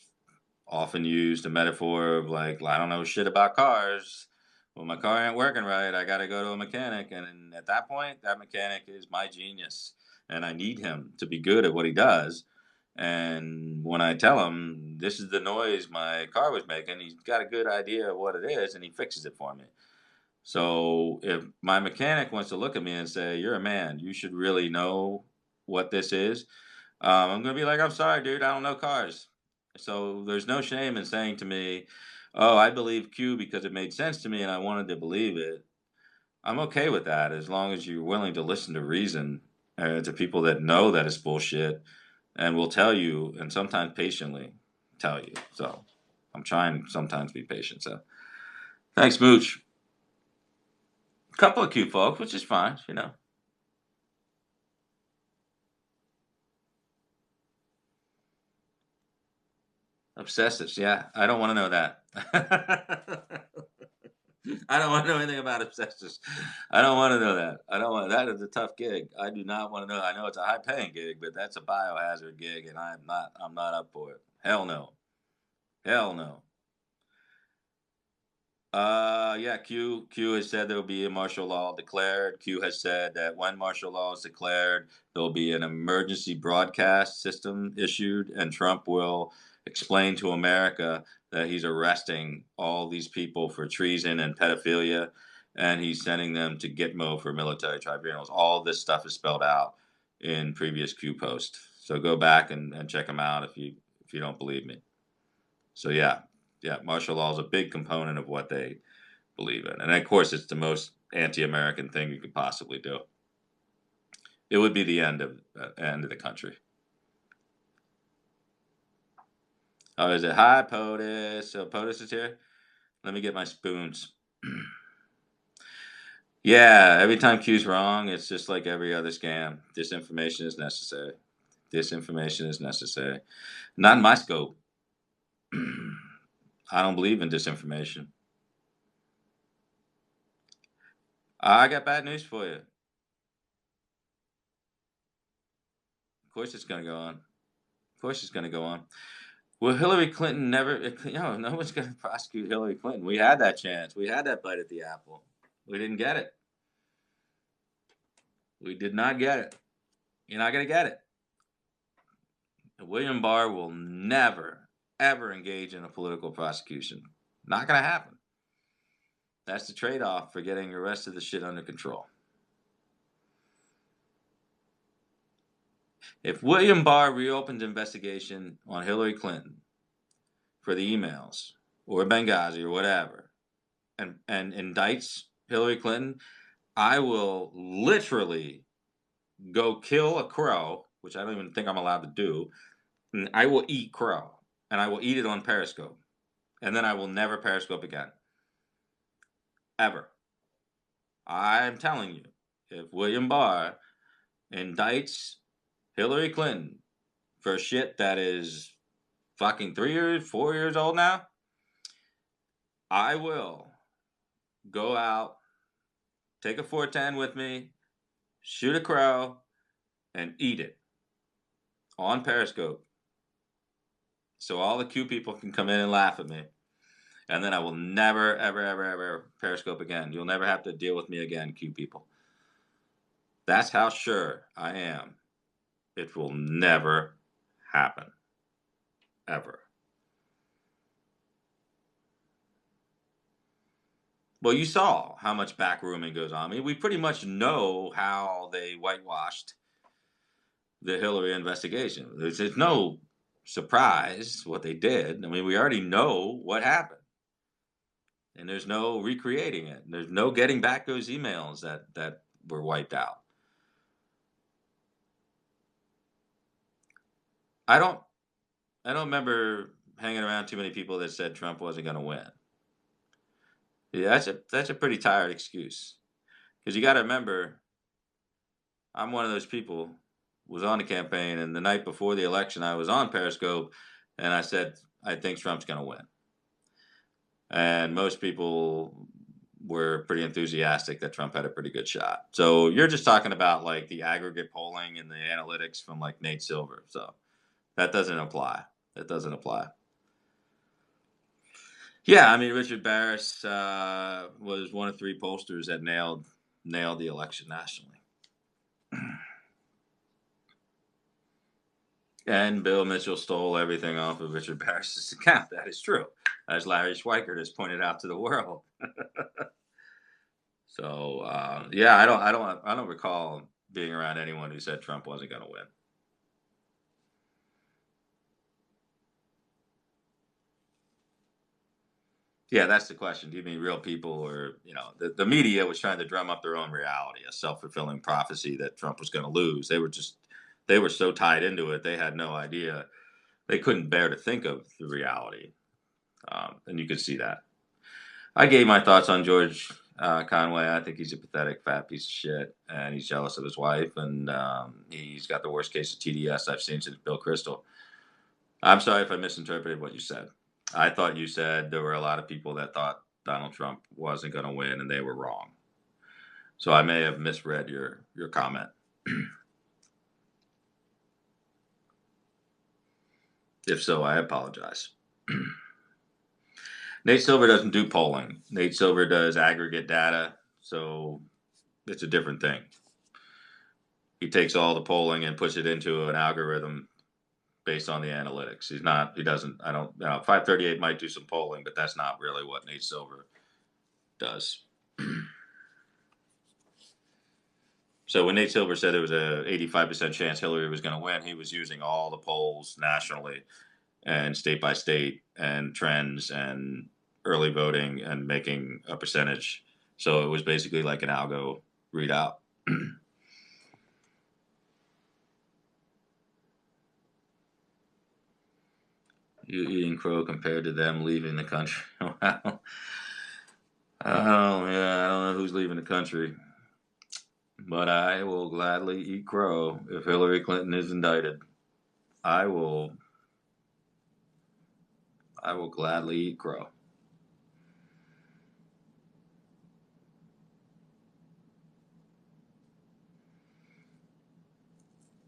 often used a metaphor of like, I don't know shit about cars. Well, my car ain't working right. I got to go to a mechanic. And at that point, that mechanic is my genius. And I need him to be good at what he does. And when I tell him this is the noise my car was making, he's got a good idea of what it is and he fixes it for me. So if my mechanic wants to look at me and say, "You're a man, you should really know what this is," I'm gonna be like, "I'm sorry, dude, I don't know cars." So there's no shame in saying to me, "Oh, I believe Q because it made sense to me and I wanted to believe it." I'm okay with that as long as you're willing to listen to reason to people that know that it's bullshit and will tell you, and sometimes patiently tell you. So I'm trying sometimes to be patient. So thanks, Mooch. Couple of cute folks, which is fine. Obsessives, yeah. I don't want to know that. I don't want to know anything about obsessives. I don't want to know that. I don't want that is a tough gig. I do not want to know. I know it's a high paying gig, but that's a biohazard gig and I'm not up for it. Hell no. Hell no. Yeah, Q has said there will be a martial law declared. Q has said that when martial law is declared, there will be an emergency broadcast system issued, and Trump will explain to America that he's arresting all these people for treason and pedophilia, and he's sending them to Gitmo for military tribunals. All this stuff is spelled out in previous Q posts. So go back and check them out if you don't believe me. So yeah, martial law is a big component of what they believe in. And of course, it's the most anti-American thing you could possibly do. It would be the end of the country. Oh, is it? Hi, POTUS. So POTUS is here. Let me get my spoons. Yeah, every time Q's wrong, it's just like every other scam. Disinformation is necessary. Disinformation is necessary. Not in my scope. I don't believe in disinformation. I got bad news for you. Of course, it's going to go on. Of course, it's going to go on. Well, Hillary Clinton never, no one's going to prosecute Hillary Clinton. We had that chance. We had that bite at the apple. We didn't get it. We did not get it. You're not going to get it. William Barr will never, ever engage in a political prosecution. Not going to happen. That's the trade off for getting the rest of the shit under control. If William Barr reopens investigation on Hillary Clinton for the emails or Benghazi or whatever and indicts Hillary Clinton, I will literally go kill a crow, which I don't even think I'm allowed to do, and I will eat crow, and I will eat it on Periscope, and then I will never Periscope again, ever. I'm telling you, if William Barr indicts Hillary Clinton for shit that is fucking 3 years, 4 years old now, I will go out, take a 410 with me, shoot a crow, and eat it on Periscope so all the Q people can come in and laugh at me. And then I will never, ever, ever, ever Periscope again. You'll never have to deal with me again, Q people. That's how sure I am. It will never happen. Ever. Well, you saw how much backrooming goes on. I mean, we pretty much know how they whitewashed the Hillary investigation. There's no surprise what they did. I mean, we already know what happened. And there's no recreating it. There's no getting back those emails that were wiped out. I don't I don't remember hanging around too many people that said Trump wasn't going to win. Yeah, that's a pretty tired excuse. Because you got to remember, I'm one of those people was on the campaign, and the night before the election, I was on Periscope, and I said I think Trump's going to win. And most people were pretty enthusiastic that Trump had a pretty good shot. So you're just talking about like the aggregate polling and the analytics from like Nate Silver. So that doesn't apply. That doesn't apply. Yeah, I mean Richard Barris was one of three pollsters that nailed the election nationally. And Bill Mitchell stole everything off of Richard Barris's account. That is true, as Larry Schweikert has pointed out to the world. So yeah, I don't recall being around anyone who said Trump wasn't going to win. Yeah, that's the question. Do you mean real people, or the media was trying to drum up their own reality, a self fulfilling prophecy that Trump was going to lose. They were so tied into it, they had no idea. They couldn't bear to think of the reality, and you could see that. I gave my thoughts on George Conway. I think he's a pathetic fat piece of shit, and he's jealous of his wife, and he's got the worst case of TDS I've seen since Bill Kristol. I'm sorry if I misinterpreted what you said. I thought you said there were a lot of people that thought Donald Trump wasn't going to win, and they were wrong. So I may have misread your comment. If so, I apologize. Nate Silver doesn't do polling. Nate Silver does aggregate data, so it's a different thing. He takes all the polling and puts it into an algorithm based on the analytics. He doesn't, I don't, 538 might do some polling, but that's not really what Nate Silver does. So when Nate Silver said there was a 85% chance Hillary was going to win, he was using all the polls nationally and state by state and trends and early voting and making a percentage. So it was basically like an algo readout. You eating crow compared to them leaving the country. Wow. I don't know who's leaving the country, but I will gladly eat crow if Hillary Clinton is indicted. I will gladly eat crow.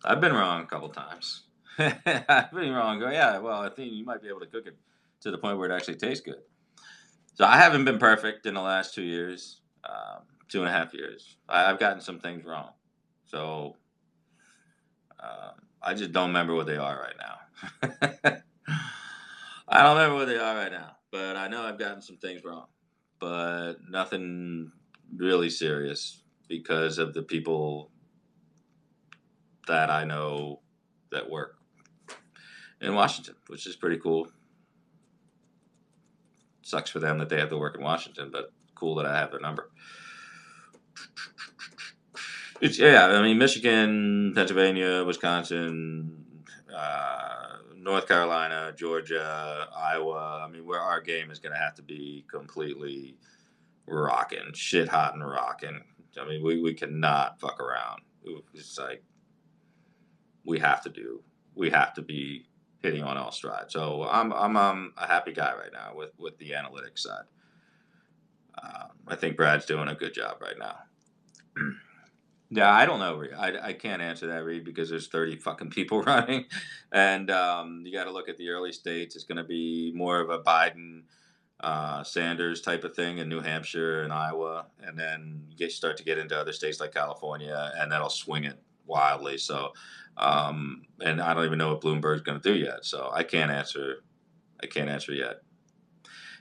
I've been wrong a couple times. I've been wrong. Yeah, well, I think you might be able to cook it to the point where it actually tastes good. So I haven't been perfect in the last 2 years, 2.5 years. I've gotten some things wrong. So I just don't remember what they are right now. I don't remember what they are right now, but I know I've gotten some things wrong, but nothing really serious because of the people that I know that work in Washington, which is pretty cool. Sucks for them that they have to work in Washington, but cool that I have their number. Yeah, I mean, Michigan, Pennsylvania, Wisconsin, North Carolina, Georgia, Iowa. I mean, where our game is going to have to be completely rocking, shit hot and rocking. I mean, we cannot fuck around. It's like we have to be hitting on all strides. So I'm a happy guy right now with the analytics side. I think Brad's doing a good job right now. Yeah, I don't know, Reed. I can't answer that, Reed, because there's 30 fucking people running, and you got to look at the early states. It's going to be more of a Biden, Sanders type of thing in New Hampshire and Iowa, and then start to get into other states like California, and that'll swing it wildly. So, and I don't even know what Bloomberg's going to do yet. So I can't answer. I can't answer yet.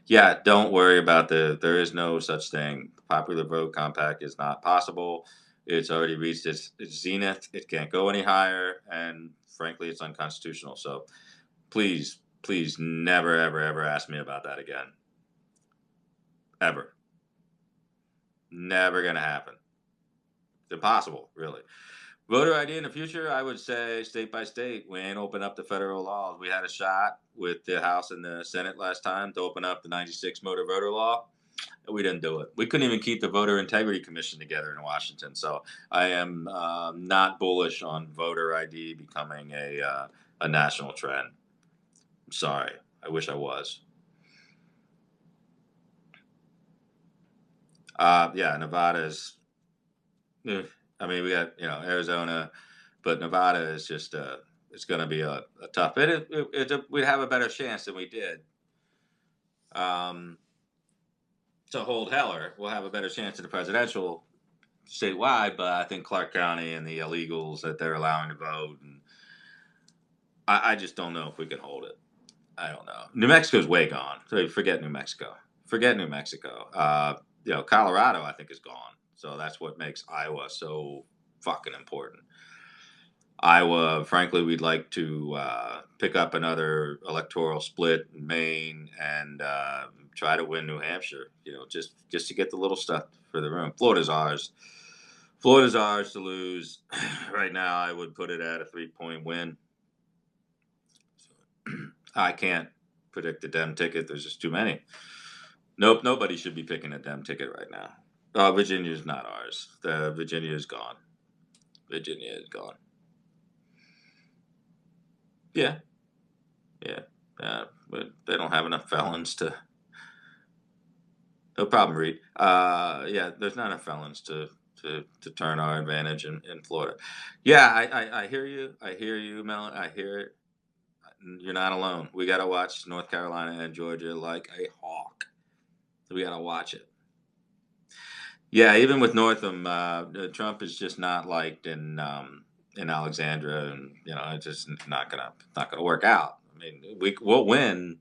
Yeah, don't worry about there is no such thing. The popular vote compact is not possible. It's already reached its zenith. It can't go any higher, and frankly, it's unconstitutional. So please never, ever, ever ask me about that again. Ever. Never going to happen. It's impossible, really. Voter ID in the future, I would say state by state. We ain't open up the federal laws. We had a shot with the House and the Senate last time to open up the 96 motor voter law. We didn't do it. We couldn't even keep the Voter Integrity Commission together in Washington. So I am not bullish on voter ID becoming a national trend. I'm sorry. I wish I was. Yeah, Nevada's. I mean, we got Arizona, but Nevada is just it's going to be a tough. We'd have a better chance than we did um, to hold Heller. We'll have a better chance in the presidential statewide, but I think Clark County and the illegals that they're allowing to vote, and I just don't know if we can hold it. I don't know. New Mexico's way gone. So forget New Mexico. Forget New Mexico. Colorado, I think, is gone. So that's what makes Iowa so fucking important. Iowa, frankly, we'd like to pick up another electoral split in Maine and try to win New Hampshire. Just to get the little stuff for the room. Florida's ours. Florida's ours to lose. Right now, I would put it at a 3-point win. I can't predict the Dem ticket. There's just too many. Nope, nobody should be picking a Dem ticket right now. Virginia's not ours. Virginia is gone. Virginia is gone. Yeah, yeah. But they don't have enough felons to. No problem, Reed. Yeah, there's not enough felons to turn our advantage in Florida. Yeah, I hear you. I hear you, Mel. I hear it. You're not alone. We got to watch North Carolina and Georgia like a hawk. We got to watch it. Yeah, even with Northam, Trump is just not liked in Alexandria, and it's just not gonna work out. I mean, we'll win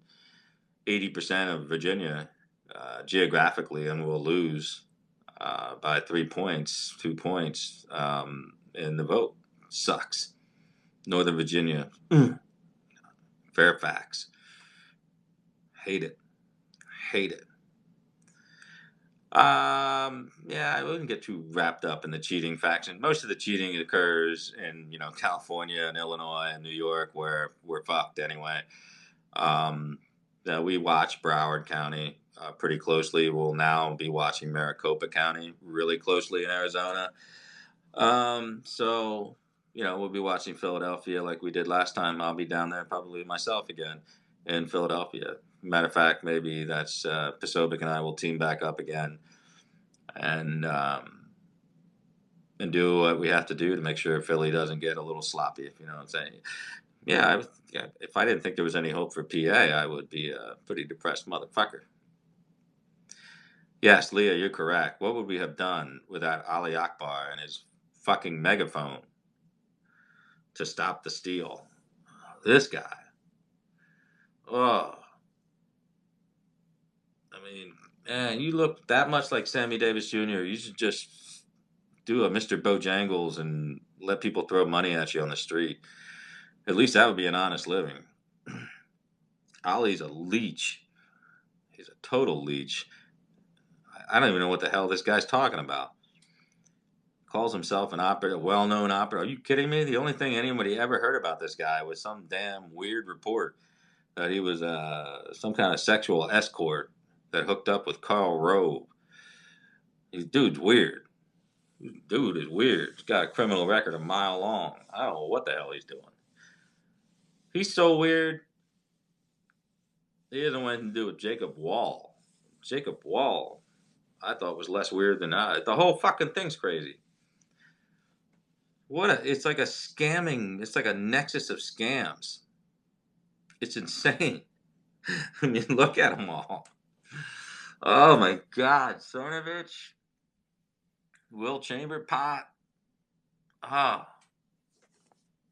80% of Virginia geographically, and we'll lose by 3 points, 2 points in the vote. Sucks. Northern Virginia, Fairfax, hate it, hate it. Yeah, I wouldn't get too wrapped up in the cheating faction. Most of the cheating occurs in California and Illinois and New York, where we're fucked anyway. We watch Broward County pretty closely. We'll now be watching Maricopa County really closely in Arizona. So we'll be watching Philadelphia like we did last time. I'll be down there probably myself again in Philadelphia. Matter of fact, maybe that's Posobiec and I will team back up again and do what we have to do to make sure Philly doesn't get a little sloppy, if you know what I'm saying. Yeah, if I didn't think there was any hope for PA, I would be a pretty depressed motherfucker. Yes, Leah, you're correct. What would we have done without Ali Akbar and his fucking megaphone to stop the steal? This guy. Oh, I mean, man, you look that much like Sammy Davis Jr. You should just do a Mr. Bojangles and let people throw money at you on the street. At least that would be an honest living. Ali's a leech. He's a total leech. I don't even know what the hell this guy's talking about. Calls himself a well-known operator. Are you kidding me? The only thing anybody ever heard about this guy was some damn weird report that he was some kind of sexual escort that hooked up with Karl Rove. Dude's weird. Dude is weird. He's got a criminal record a mile long. I don't know what the hell he's doing. He's so weird. He doesn't want anything to do with Jacob Wall. Jacob Wall, I thought was less weird than I. The whole fucking thing's crazy. It's like a scamming. It's like a nexus of scams. It's insane. I mean, look at them all. Oh my God, Cernovich, Will Chamber pot. Ah,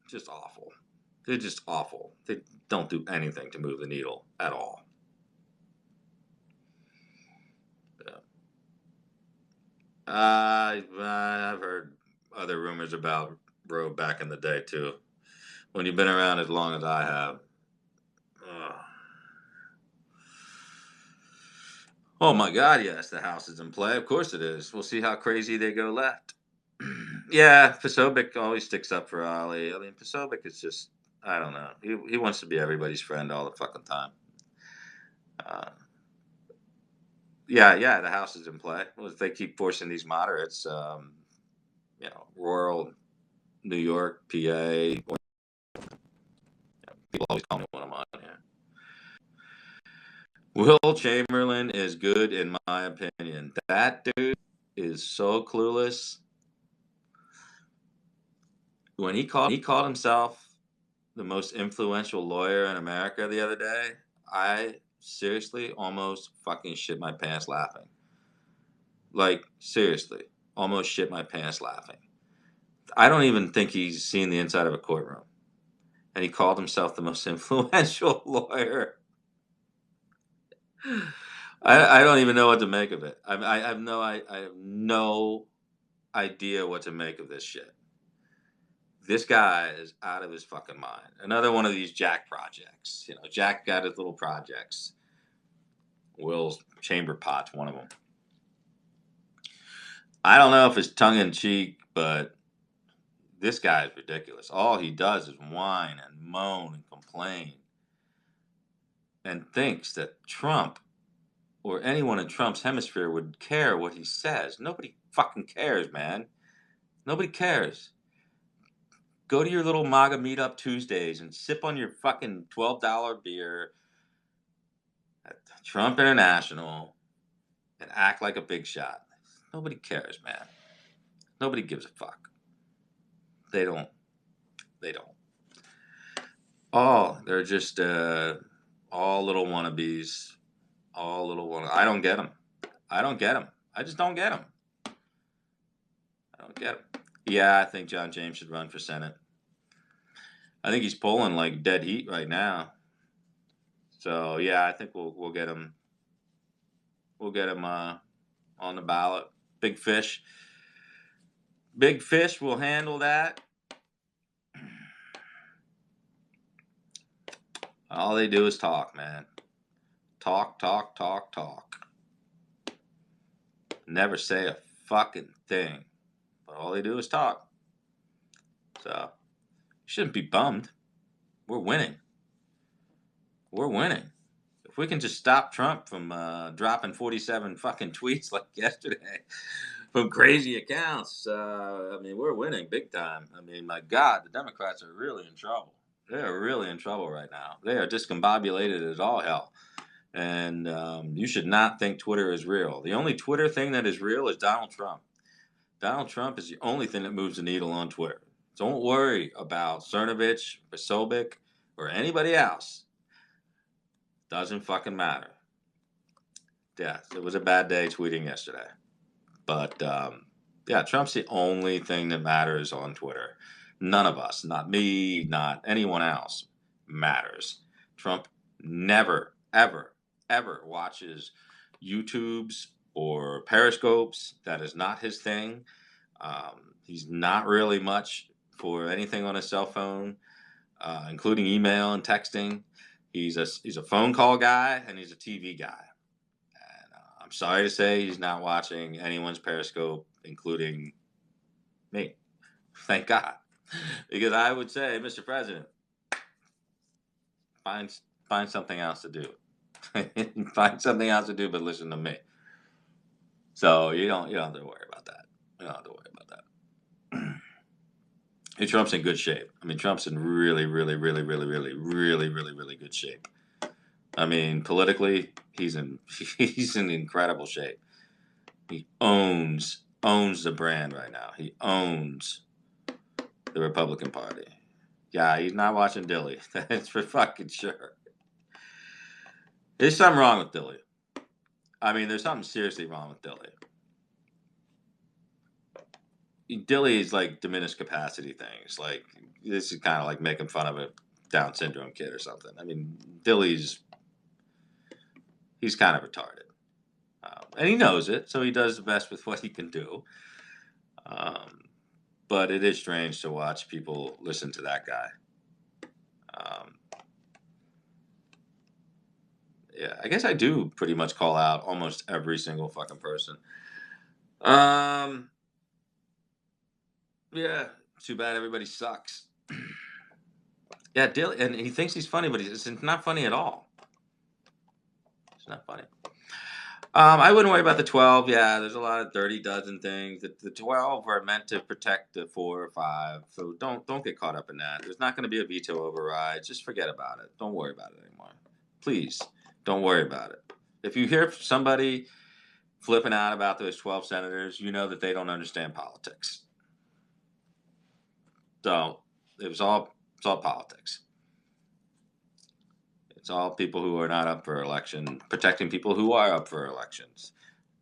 just awful. They're just awful. They don't do anything to move the needle at all. Yeah. I've heard other rumors about Roe back in the day too. When you've been around as long as I have. Ugh. Oh my God, yes, the House is in play. Of course it is. We'll see how crazy they go left. Yeah, Posobiec always sticks up for Ali. I mean, Posobiec is just, I don't know. He wants to be everybody's friend all the fucking time. Uh, yeah, the House is in play. Well, if they keep forcing these moderates, rural New York, PA, people always call me when I'm on here. Will Chamberlain is good in my opinion. That dude is so clueless. When he called himself the most influential lawyer in America the other day, I seriously almost fucking shit my pants laughing. Like, seriously, almost shit my pants laughing. I don't even think he's seen the inside of a courtroom. And he called himself the most influential lawyer. I don't even know what to make of it. I have no idea what to make of this shit. This guy is out of his fucking mind. Another one of these Jack projects. You know, Jack got his little projects. Will's chamber pot's one of them. I don't know if it's tongue in cheek, but this guy is ridiculous. All he does is whine and moan and complain and thinks that Trump or anyone in Trump's hemisphere would care what he says. Nobody fucking cares, man. Nobody cares. Go to your little MAGA meetup Tuesdays and sip on your fucking $12 beer at Trump International and act like a big shot. Nobody cares, man. Nobody gives a fuck. They don't. They don't. Oh, they're just all little wannabes. All little wannabes. I don't get them. I don't get them. I just don't get them. I don't get them. Yeah, I think John James should run for Senate. I think he's pulling like dead heat right now. So yeah, I think we'll get him. We'll get him on the ballot. Big fish. Big fish will handle that. All they do is talk, man. Talk, talk, talk, talk. Never say a fucking thing. But all they do is talk. So, you shouldn't be bummed. We're winning. We're winning. If we can just stop Trump from dropping 47 fucking tweets like yesterday from crazy accounts, I mean, we're winning big time. I mean, my God, the Democrats are really in trouble. They are really in trouble right now. They are discombobulated as all hell. And you should not think Twitter is real. The only Twitter thing that is real is Donald Trump. Donald Trump is the only thing that moves the needle on Twitter. Don't worry about Cernovich or Sobek or anybody else. Doesn't fucking matter. Yeah, it was a bad day tweeting yesterday. But yeah, Trump's the only thing that matters on Twitter. None of us, not me, not anyone else, matters. Trump never, ever, ever watches YouTubes or Periscopes. That is not his thing. He's not really much for anything on his cell phone, including email and texting. He's a phone call guy and he's a TV guy. And I'm sorry to say he's not watching anyone's Periscope, including me. Thank God, because I would say, Mr. President, find something else to do. Find something else to do, but listen to me. So you don't have to worry about that. You don't have to worry about that. Hey, Trump's in good shape. I mean, Trump's in really, really, really, really, really, really, really, really good shape. I mean, politically, he's in incredible shape. He owns the brand right now. He owns the Republican Party. Yeah, he's not watching Dilly. That's for fucking sure. There's something wrong with Dilly. I mean, there's something seriously wrong with Dilly. Dilly is like diminished capacity things. Like, this is kind of like making fun of a Down syndrome kid or something. I mean, he's kind of retarded. And he knows it, so he does the best with what he can do. But it is strange to watch people listen to that guy. Yeah, I guess I do pretty much call out almost every single fucking person. Yeah, too bad everybody sucks. Yeah, Dilly, and he thinks he's funny, but it's not funny at all. It's not funny. I wouldn't worry about the 12. Yeah, there's a lot of dirty dozen things. The 12 are meant to protect the 4 or 5. So don't get caught up in that. There's not going to be a veto override. Just forget about it. Don't worry about it anymore. Please. Don't worry about it. If you hear somebody flipping out about those 12 senators, you know that they don't understand politics. So it's all politics. It's all people who are not up for election, protecting people who are up for elections.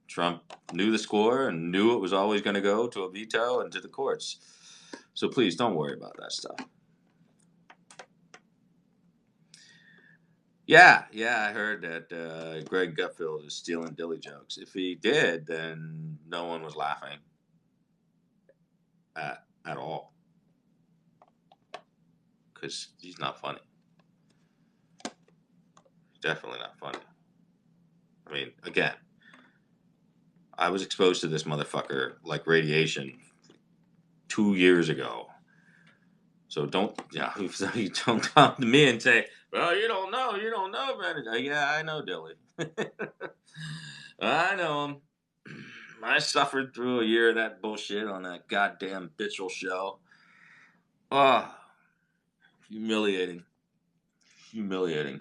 Trump knew the score and knew it was always going to go to a veto and to the courts. So please don't worry about that stuff. Yeah, I heard that Greg Gutfeld is stealing Dilly jokes. If he did, then no one was laughing at all because he's not funny. He's definitely not funny. I mean, again, I was exposed to this motherfucker like radiation 2 years ago. So don't, don't come to me and say, "Well, you don't know, man." Yeah, I know Dilly. I know him. I suffered through a year of that bullshit on that goddamn Bitchel show. Oh, humiliating, humiliating.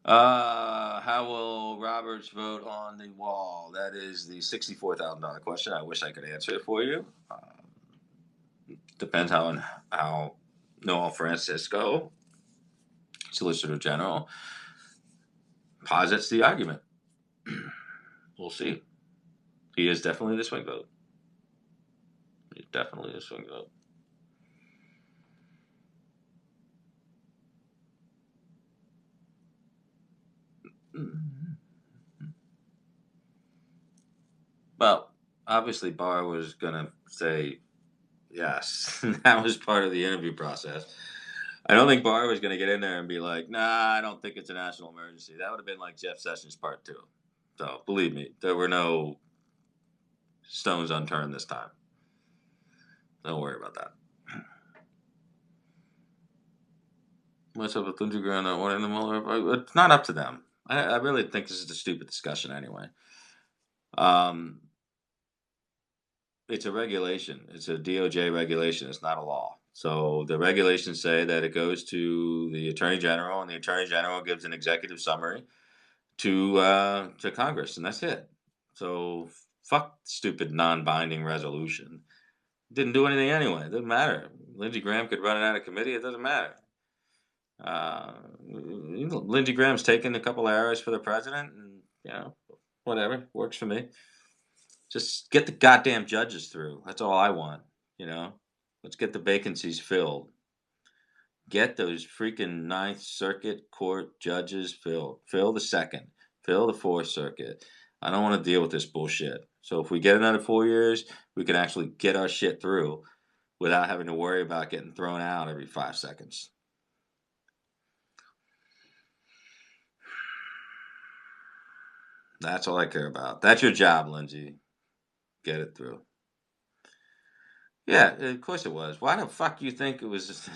How will Roberts vote on the wall? That is the $64,000 question. I wish I could answer it for you. Depends how Noel Francisco, Solicitor General, posits the argument. We'll see. He is definitely the swing vote. He's definitely the swing vote. Well, obviously Barr was gonna say yes. That was part of the interview process. I don't think Barr was gonna get in there and be like, "Nah, I don't think it's a national emergency." That would have been like Jeff Sessions part two. So believe me, there were no stones unturned this time. Don't worry about that. What's up with Lindsey Graham not wanting the Mueller? It's not up to them. I really think this is a stupid discussion anyway. Um, it's a regulation. It's a DOJ regulation. It's not a law. So the regulations say that it goes to the Attorney General, and the Attorney General gives an executive summary to Congress, and that's it. So fuck stupid non-binding resolution. Didn't do anything anyway. It doesn't matter. Lindsey Graham could run it out of committee. It doesn't matter. Lindsey Graham's taken a couple arrows for the president, and whatever works for me. Just get the goddamn judges through. That's all I want. Let's get the vacancies filled. Get those freaking Ninth Circuit Court judges filled. Fill the second. Fill the Fourth Circuit. I don't want to deal with this bullshit. So if we get another 4 years, we can actually get our shit through without having to worry about getting thrown out every 5 seconds. That's all I care about. That's your job, Lindsay. Get it through. Yeah, of course it was. Why the fuck you think it was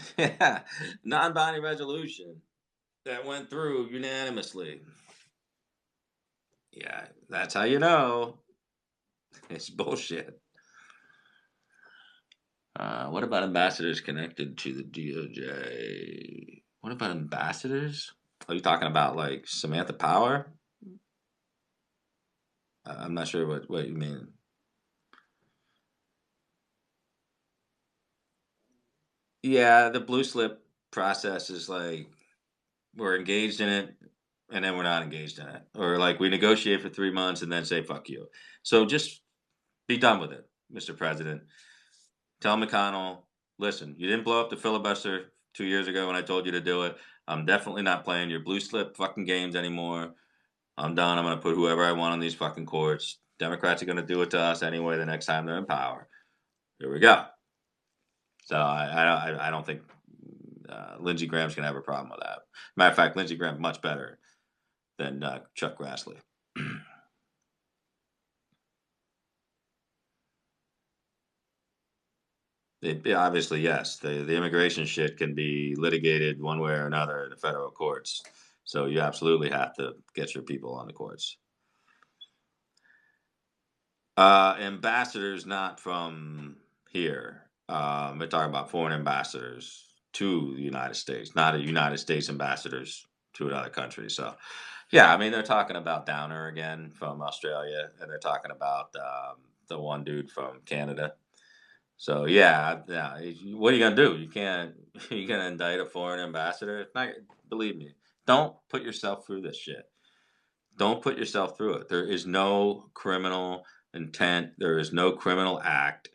non-binding resolution that went through unanimously? Yeah, that's how you know it's bullshit. What about ambassadors connected to the DOJ? What about ambassadors? Are you talking about like Samantha Power? I'm not sure what you mean. Yeah, the blue slip process is like we're engaged in it and then we're not engaged in it. Or like we negotiate for 3 months and then say fuck you. So just be done with it, Mr. President. Tell McConnell, listen, you didn't blow up the filibuster 2 years ago when I told you to do it. I'm definitely not playing your blue slip fucking games anymore. I'm done. I'm going to put whoever I want on these fucking courts. Democrats are going to do it to us anyway the next time they're in power. Here we go. So I don't think Lindsey Graham's going to have a problem with that. Matter of fact, Lindsey Graham much better than Chuck Grassley. Obviously, yes, the immigration shit can be litigated one way or another in the federal courts. So you absolutely have to get your people on the courts. Ambassadors not from here. We're talking about foreign ambassadors to the United States, not a United States ambassadors to another country. So, yeah, I mean, they're talking about Downer again from Australia, and they're talking about the one dude from Canada. So yeah, yeah. What are you gonna do? You can't. You gonna indict a foreign ambassador? It's not, believe me. Don't put yourself through this shit. Don't put yourself through it. There is no criminal intent. There is no criminal act.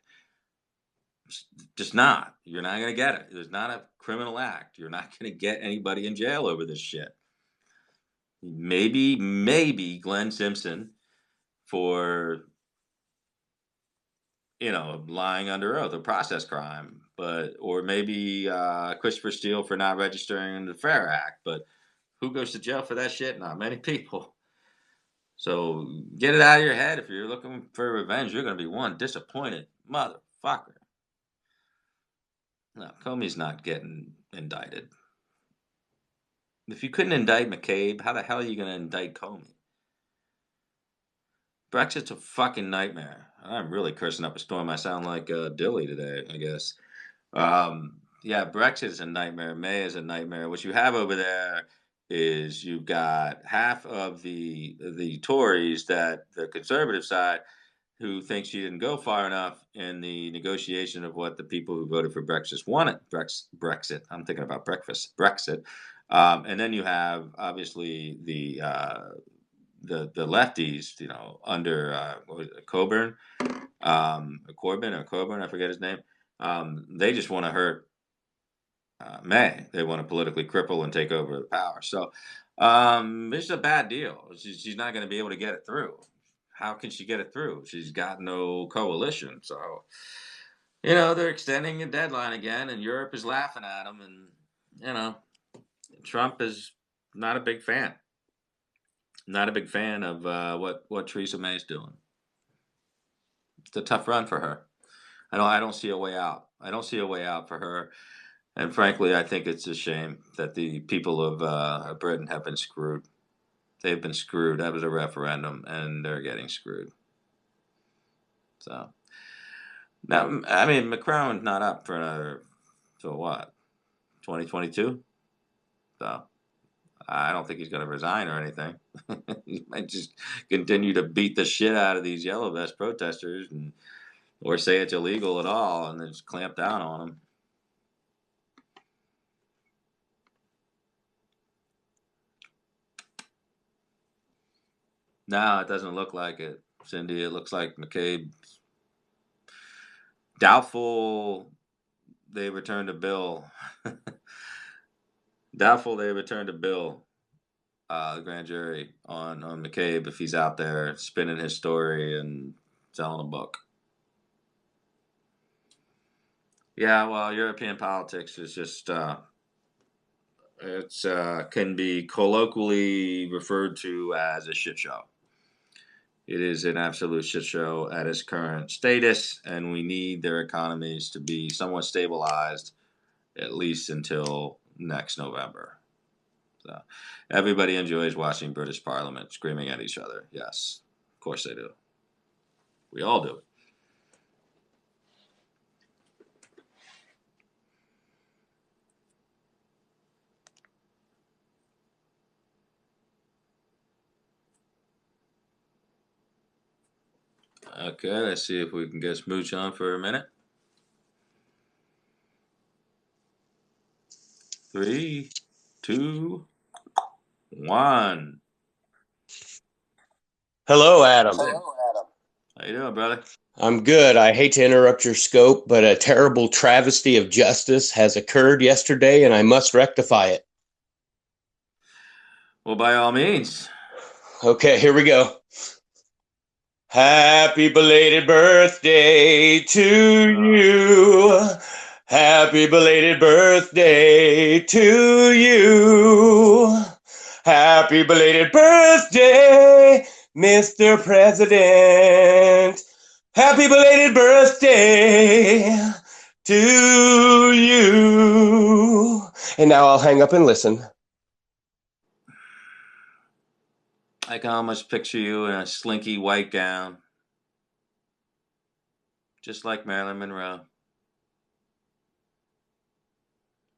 Just not. You're not gonna get it. There's not a criminal act. You're not gonna get anybody in jail over this shit. Maybe Glenn Simpson for lying under oath, a process crime, or maybe Christopher Steele for not registering the Fair Act. But who goes to jail for that shit? Not many people. So get it out of your head. If you're looking for revenge, you're going to be one disappointed motherfucker. No, Comey's not getting indicted. If you couldn't indict McCabe, how the hell are you going to indict Comey? Brexit's a fucking nightmare. I'm really cursing up a storm. I sound like Dilly today, I guess. Yeah, Brexit is a nightmare. May is a nightmare. What you have over there is you've got half of the Tories, that the conservative side, who thinks she didn't go far enough in the negotiation of what the people who voted for Brexit wanted. Brexit. I'm thinking about breakfast. Brexit. And then you have obviously the lefties, under what was it, Coburn, Corbyn, I forget his name. They just want to hurt May. They want to politically cripple and take over the power. So this is a bad deal. She's not going to be able to get it through. How can she get it through? She's got no coalition. So, they're extending the deadline again, and Europe is laughing at them. And, Trump is not a big fan. Not a big fan of what Theresa May is doing. It's a tough run for her. I don't see a way out. I don't see a way out for her. And frankly, I think it's a shame that the people of Britain have been screwed. They've been screwed. That was a referendum, and they're getting screwed. So now, I mean, Macron's not up for another, so what, 2022? So I don't think he's going to resign or anything. He might just continue to beat the shit out of these yellow vest protesters, or say it's illegal at all, and then just clamp down on them. No, it doesn't look like it, Cindy. It looks like McCabe. Doubtful they returned a bill. Doubtful they returned a bill, the grand jury, on McCabe if he's out there spinning his story and selling a book. Yeah, well, European politics is just it's can be colloquially referred to as a shit show. It is an absolute shit show at its current status, and we need their economies to be somewhat stabilized at least until next November. So everybody enjoys watching British Parliament screaming at each other. Yes, of course they do. We all do. Okay, let's see if we can get Smooch on for a minute. 3, 2, 1. Hello, Adam. How you doing, brother? I'm good. I hate to interrupt your scope, but a terrible travesty of justice has occurred yesterday, and I must rectify it. Well, by all means. Okay, here we go. Happy belated birthday to you. Happy belated birthday to you. Happy belated birthday, Mr. President. Happy belated birthday to you. And now I'll hang up and listen. I can almost picture you in a slinky white gown, just like Marilyn Monroe.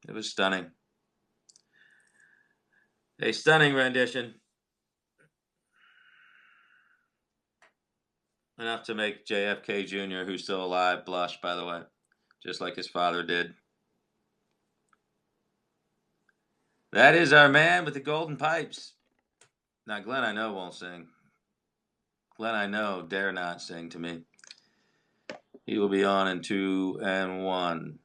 It was stunning. A stunning rendition. Enough to make JFK Jr., who's still alive, blush, by the way, just like his father did. That is our man with the golden pipes. Now, Glenn, I know, won't sing. Glenn, I know, dare not sing to me. He will be on in 2 and 1.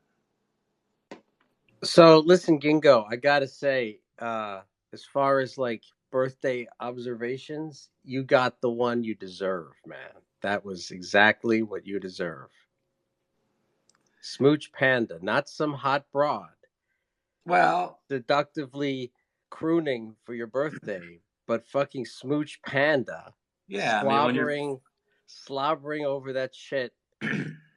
So listen, Gingo, I gotta say, as far as like birthday observations, you got the one you deserve, man. That was exactly what you deserve. Smooch Panda, not some hot broad, Well, seductively crooning for your birthday, but fucking Smooch Panda, yeah, I mean, when you're. slobbering over that shit.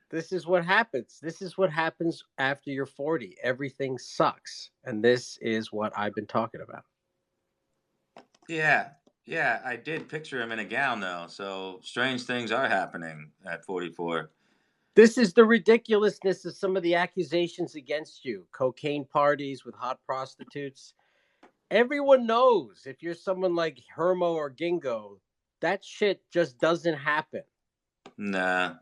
This is what happens. This is what happens after you're 40. Everything sucks. And this is what I've been talking about. Yeah, yeah, I did picture him in a gown, though, so strange things are happening at 44. This is the ridiculousness of some of the accusations against you. Cocaine parties with hot prostitutes. Everyone knows if you're someone like Hermo or Gingo, that shit just doesn't happen. Nah.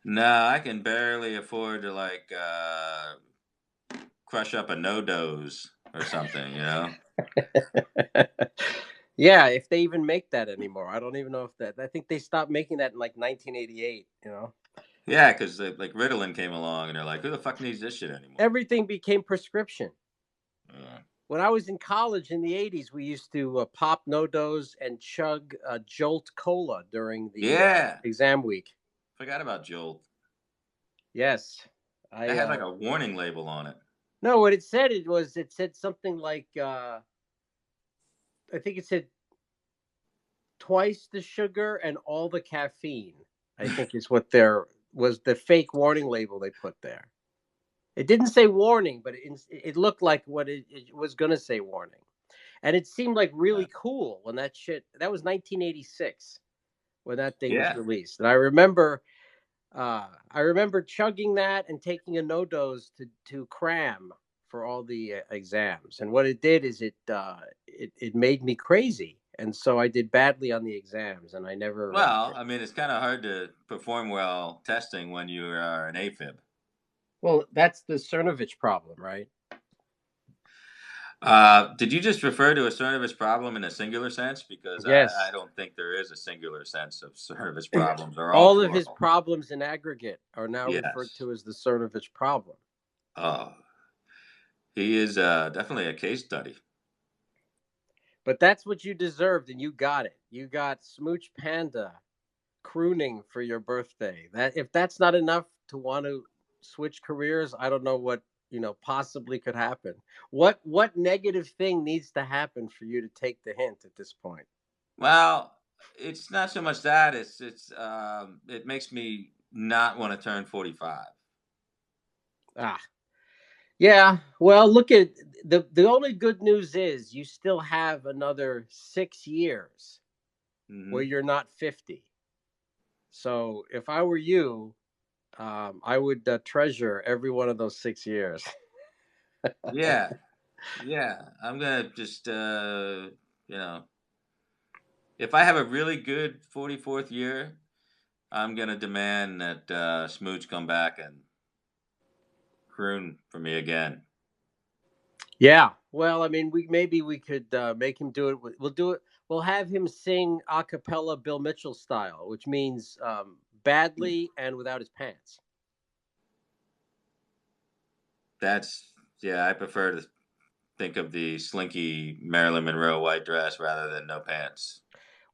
Nah, I can barely afford to, like, crush up a no-dose or something, you know? Yeah, if they even make that anymore. I don't even know if that. I think they stopped making that in like 1988, you know? Yeah, because like Ritalin came along, and they're like, "Who the fuck needs this shit anymore?" Everything became prescription. Uh, When I was in college in the 80s, we used to pop no dose and chug Jolt Cola during the yeah, exam week. forgot about Jolt. Yes. That I had like a warning label on it. No, what it said something like I think it said twice the sugar and all the caffeine. I think is what there was the fake warning label they put there. It didn't say warning, but it looked like what it was going to say warning. And it seemed like Uh, really cool when that was 1986 when that thing was yeah, released. And I remember chugging that and taking a no dose to cram for all the exams. And what it did is it made me crazy, and so I did badly on the exams, and I never. well, I mean, it's kind of hard to perform well testing when you are an AFib. Well, that's the Cernovich problem, right? Did you just refer to a Cernovich problem in a singular sense? Because I Yes. don't think there is a singular sense of Cernovich problems. They're all All of his plural. problems in aggregate are now referred Yes. to as the Cernovich problem. Oh, he is definitely a case study. But that's what you deserved, and you got it. You got Smooch Panda crooning for your birthday. That if that's not enough to want to switch careers, I don't know what possibly could happen. What negative thing needs to happen for you to take the hint at this point? Well, it's not so much that it makes me not want to turn 45. Ah, yeah. Well, look at the only good news is you still have another 6 years where Hmm. you're not 50. So if I were you, I would treasure every one of those 6 years. Yeah, yeah. I'm gonna just you know, if I have a really good 44th year, I'm gonna demand that Smooch come back and croon for me again. Yeah. Well, I mean, we could make him do it. We'll do it. We'll have him sing a cappella Bill Mitchell style, which means badly and without his pants. That's yeah. I prefer to think of the slinky Marilyn Monroe white dress rather than no pants.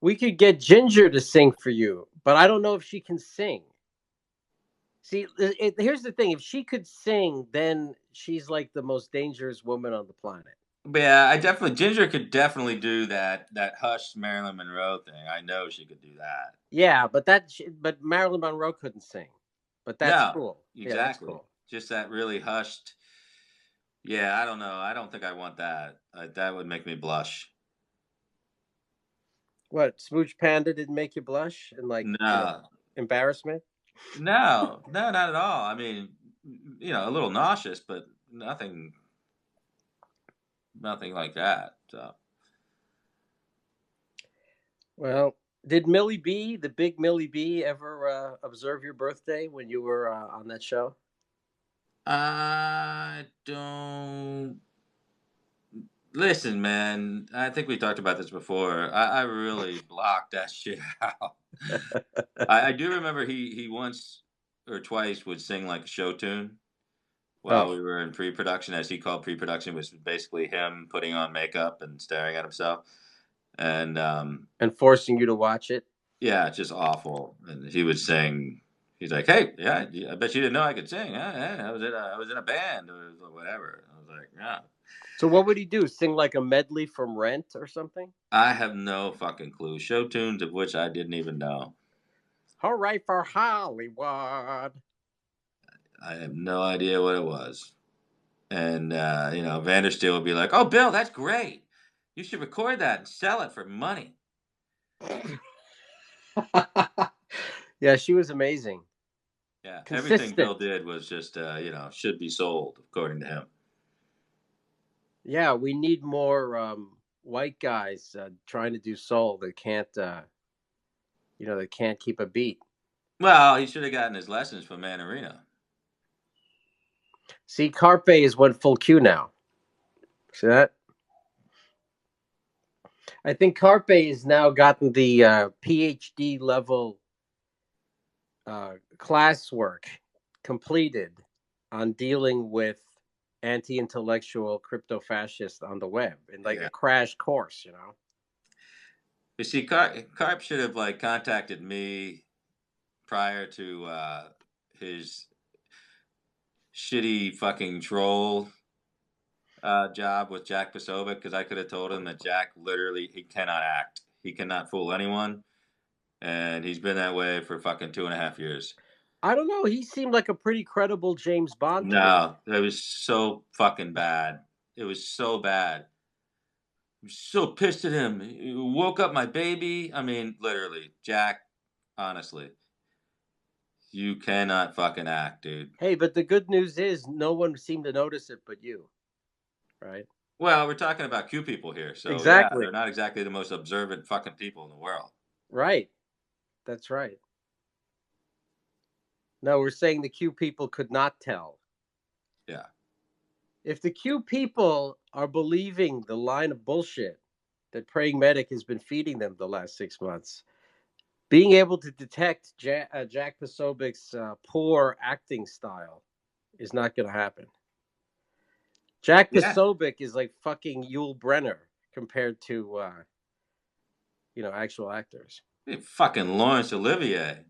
We could get Ginger to sing for you, but I don't know if she can sing. See, here's the thing: if she could sing, then she's like the most dangerous woman on the planet. But yeah, I definitely Ginger could definitely do that hushed Marilyn Monroe thing. I know she could do that. Yeah, but Marilyn Monroe couldn't sing. But that's No, cool. Yeah, that's exactly. cool. Just that really hushed. Yeah, I don't know. I don't think I want that. That would make me blush. What, Smooch Panda didn't make you blush and like, No, embarrassment? no, no, not at all. I mean, a little nauseous, but nothing nothing like that. So. Well, did Millie B, the big Millie B, ever observe your birthday when you were on that show? I don't listen, man. I think we talked about this before. I really blocked that shit out. I do remember he once or twice would sing like a show tune while Oh, we were in pre-production, as he called pre-production, which was basically him putting on makeup and staring at himself. And and forcing you to watch it? yeah, it's just awful. And he would sing. He's like, "Hey, yeah, I bet you didn't know I could sing. Yeah, I was in a band or whatever." I was like, "Yeah." So what would he do? Sing like a medley from Rent or something? I have no fucking clue. Show tunes of which I didn't even know. Hooray for Hollywood. I have no idea what it was. And Vandersteel would be like, "Oh, Bill, that's great. You should record that and sell it for money." Yeah, she was amazing. Yeah, everything Bill Consistent. did was just should be sold according to him. Yeah, we need more white guys trying to do soul that can't, that can't keep a beat. Well, he should have gotten his lessons from Man Arena. See, Carpe is went full Q now. See that? I think Carpe has now gotten the PhD level classwork completed on dealing with anti-intellectual crypto fascists on the web in like Yeah. a crash course. You see, Carp should have like contacted me prior to his shitty fucking troll job with Jack Posobiec, because I could have told him that Jack literally he cannot act. He cannot fool anyone, and he's been that way for fucking 2.5 years. I don't know. He seemed like a pretty credible James Bond to me. No, it was so fucking bad. It was so bad. I'm so pissed at him. He woke up my baby. I mean, literally, Jack. Honestly, you cannot fucking act, dude. Hey, but the good news is no one seemed to notice it but you, right? Well, we're talking about Q people here, so yeah, Exactly. they're not exactly the most observant fucking people in the world. Right. That's right. No, we're saying the Q people could not tell. Yeah. If the Q people are believing the line of bullshit that Praying Medic has been feeding them the last 6 months, being able to detect Jack Posobiec's poor acting style is not going to happen. Jack Yeah. Posobiec is like fucking Yul Brenner compared to actual actors. Hey, fucking Laurence Olivier.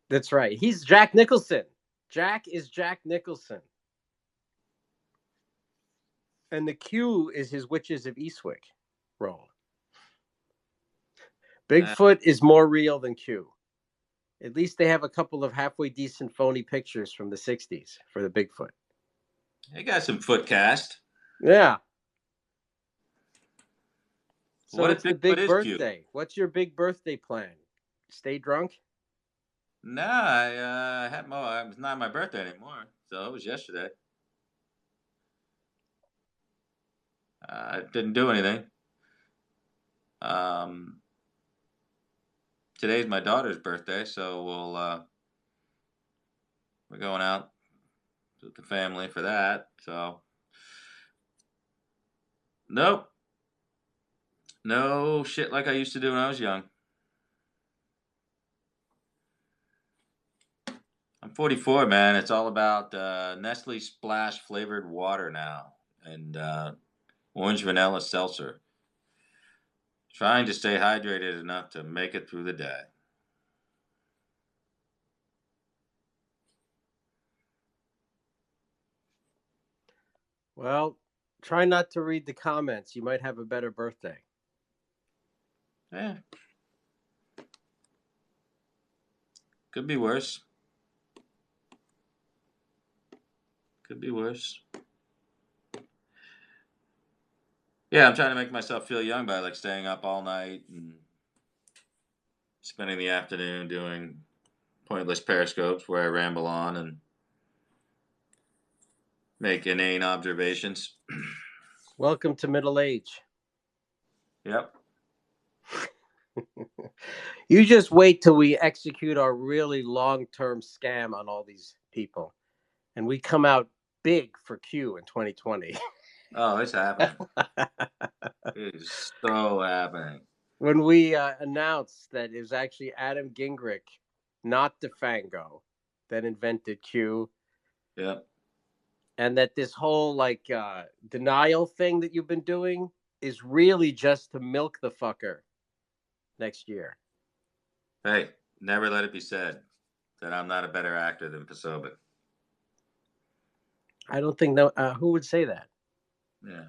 That's right. He's Jack Nicholson. Jack is Jack Nicholson. And the Q is his Witches of Eastwick role. Uh, Bigfoot is more real than Q. At least they have a couple of halfway decent phony pictures from the 60s for the Bigfoot. he got some foot cast. Yeah. So What if it's the Bigfoot big is cute? birthday. What's your big birthday plan? Stay drunk? No, I had more. It's not my birthday anymore, so it was yesterday. I didn't do anything. Um, Today's my daughter's birthday, so we're going out with the family for that. So nope, no shit like I used to do when I was young. I'm 44, man. It's all about Nestle Splash flavored water now and orange vanilla seltzer. Trying to stay hydrated enough to make it through the day. Well, try not to read the comments. You might have a better birthday. Yeah, could be worse. Could be worse. Yeah, I'm trying to make myself feel young by like staying up all night and spending the afternoon doing pointless periscopes where I ramble on and make inane observations. Welcome to middle age. Yep. You just wait till we execute our really long-term scam on all these people, and we come out big for Q in 2020. Oh, it's happening. It is so happening. When we announced that it was actually Adam Gingrich, not DeFango, that invented Q, Yep. and that this whole denial thing that you've been doing is really just to milk the fucker next year. Hey, never let it be said that I'm not a better actor than Posobiec. I don't think who would say that. Yeah.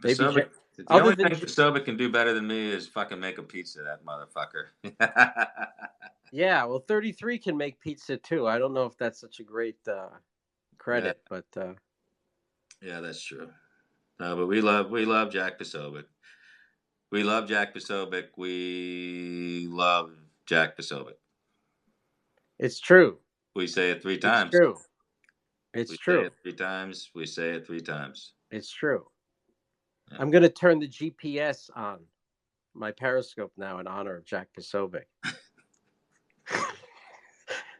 Maybe Posobiec. The other only than thing Posobiec can do better than me is fucking make a pizza, that motherfucker. yeah, well, 33 can make pizza too. I don't know if that's such a great Yeah, credit, but yeah, that's true. No, but we love Jack Posobiec. We love Jack Posobiec. We love Jack Posobiec. it's true. We say it three It's times. true. It's We say true. it three times. We say it three times. It's true. Yeah. I'm going to turn the GPS on my Periscope now in honor of Jack Posobiec.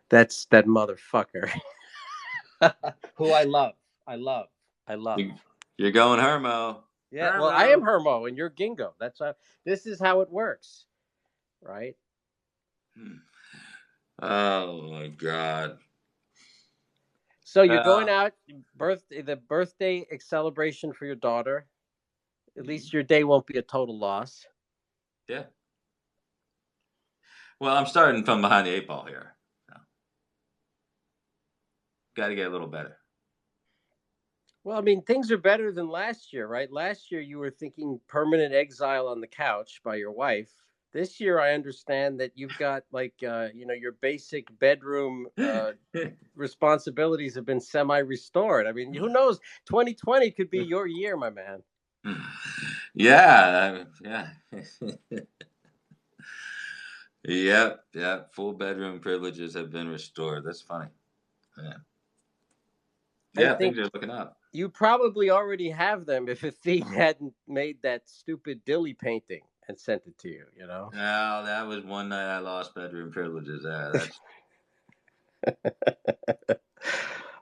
That's that motherfucker. Who I love. I love. I love. You're going Hermo. Yeah, Hermo. well, I am Hermo and you're Gingo. This is how it works, right? Oh my God. So you're going out the birthday celebration for your daughter. At least your day won't be a total loss. Yeah. Well, I'm starting from behind the eight ball here. So. Got to get a little better. Well, I mean, things are better than last year, right? Last year you were thinking permanent exile on the couch by your wife. This year I understand that you've got your basic bedroom responsibilities have been semi-restored. I mean, who knows? 2020 could be your year, my man. Yeah. Yeah. Yep. Full bedroom privileges have been restored. That's funny. Yeah. Yeah, things are looking up. You probably already have them if Athene hadn't made that stupid dilly painting and sent it to you, you know? No, that was one night I lost bedroom privileges. Yeah, that's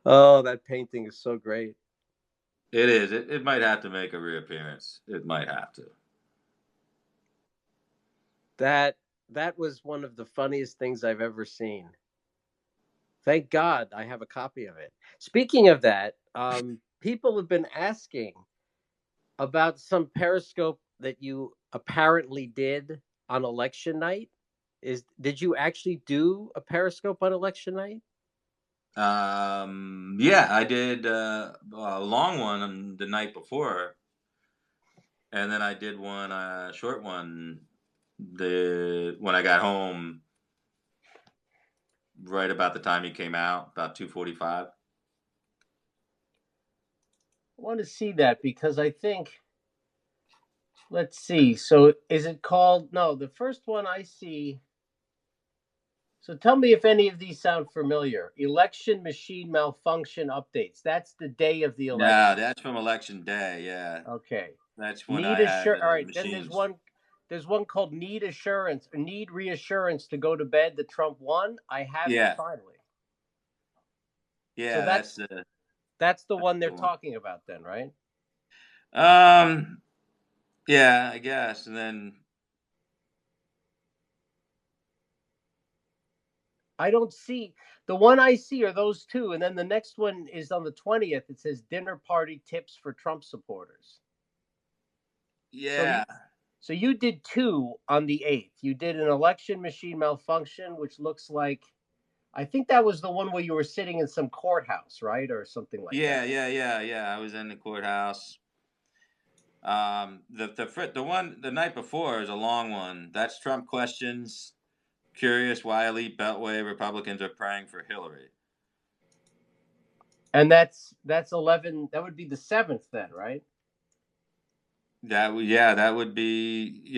Oh, that painting is so great. it is. It might have to make a reappearance. It might have to. That was one of the funniest things I've ever seen. Thank God I have a copy of it. Speaking of that, people have been asking about some Periscope that you apparently did on election night. Did you actually do a Periscope on election night? Yeah, I did a long one on the night before, and then I did one short one when I got home right about the time he came out, about 2:45. I want to see that because I think, let's see. So is it called? No, the first one I see. So tell me if any of these sound familiar. Election machine malfunction updates. That's the day of the election. Yeah, that's from election day. Yeah. Okay. That's when I had All the right. Then machines. there's one called need assurance or need reassurance to go to bed that Trump won. I have it finally. Yeah, so that's the one they're talking about then, right? Yeah, I guess. And then I don't see the one I see are those two, and then the next one is on the 20th. It says dinner party tips for Trump supporters. Yeah. So you did two on the 8th. You did an election machine malfunction, which looks like I think that was the one where you were sitting in some courthouse, right, or something like that. Yeah. I was in the courthouse. The one the night before is a long one. That's Trump questions. Curious why elite Beltway Republicans are praying for Hillary. And that's 11. That would be the 7th then, right? That would be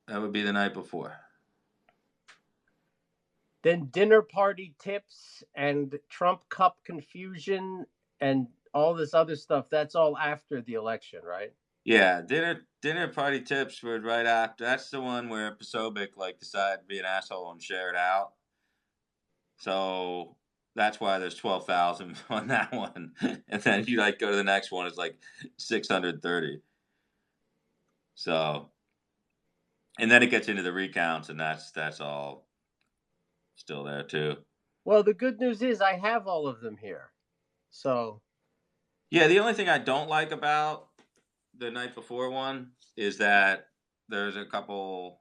that would be the night before. Then dinner party tips and Trump cup confusion and all this other stuff, that's all after the election, right? Yeah, dinner party tips were right after. That's the one where Posobiec like decided to be an asshole and share it out. So that's why there's 12,000 on that one, and then you like go to the next one. It's like 630. So, and then it gets into the recounts, and that's all still there too. Well, the good news is I have all of them here. So Yeah, the only thing I don't like about the night before one is that there's a couple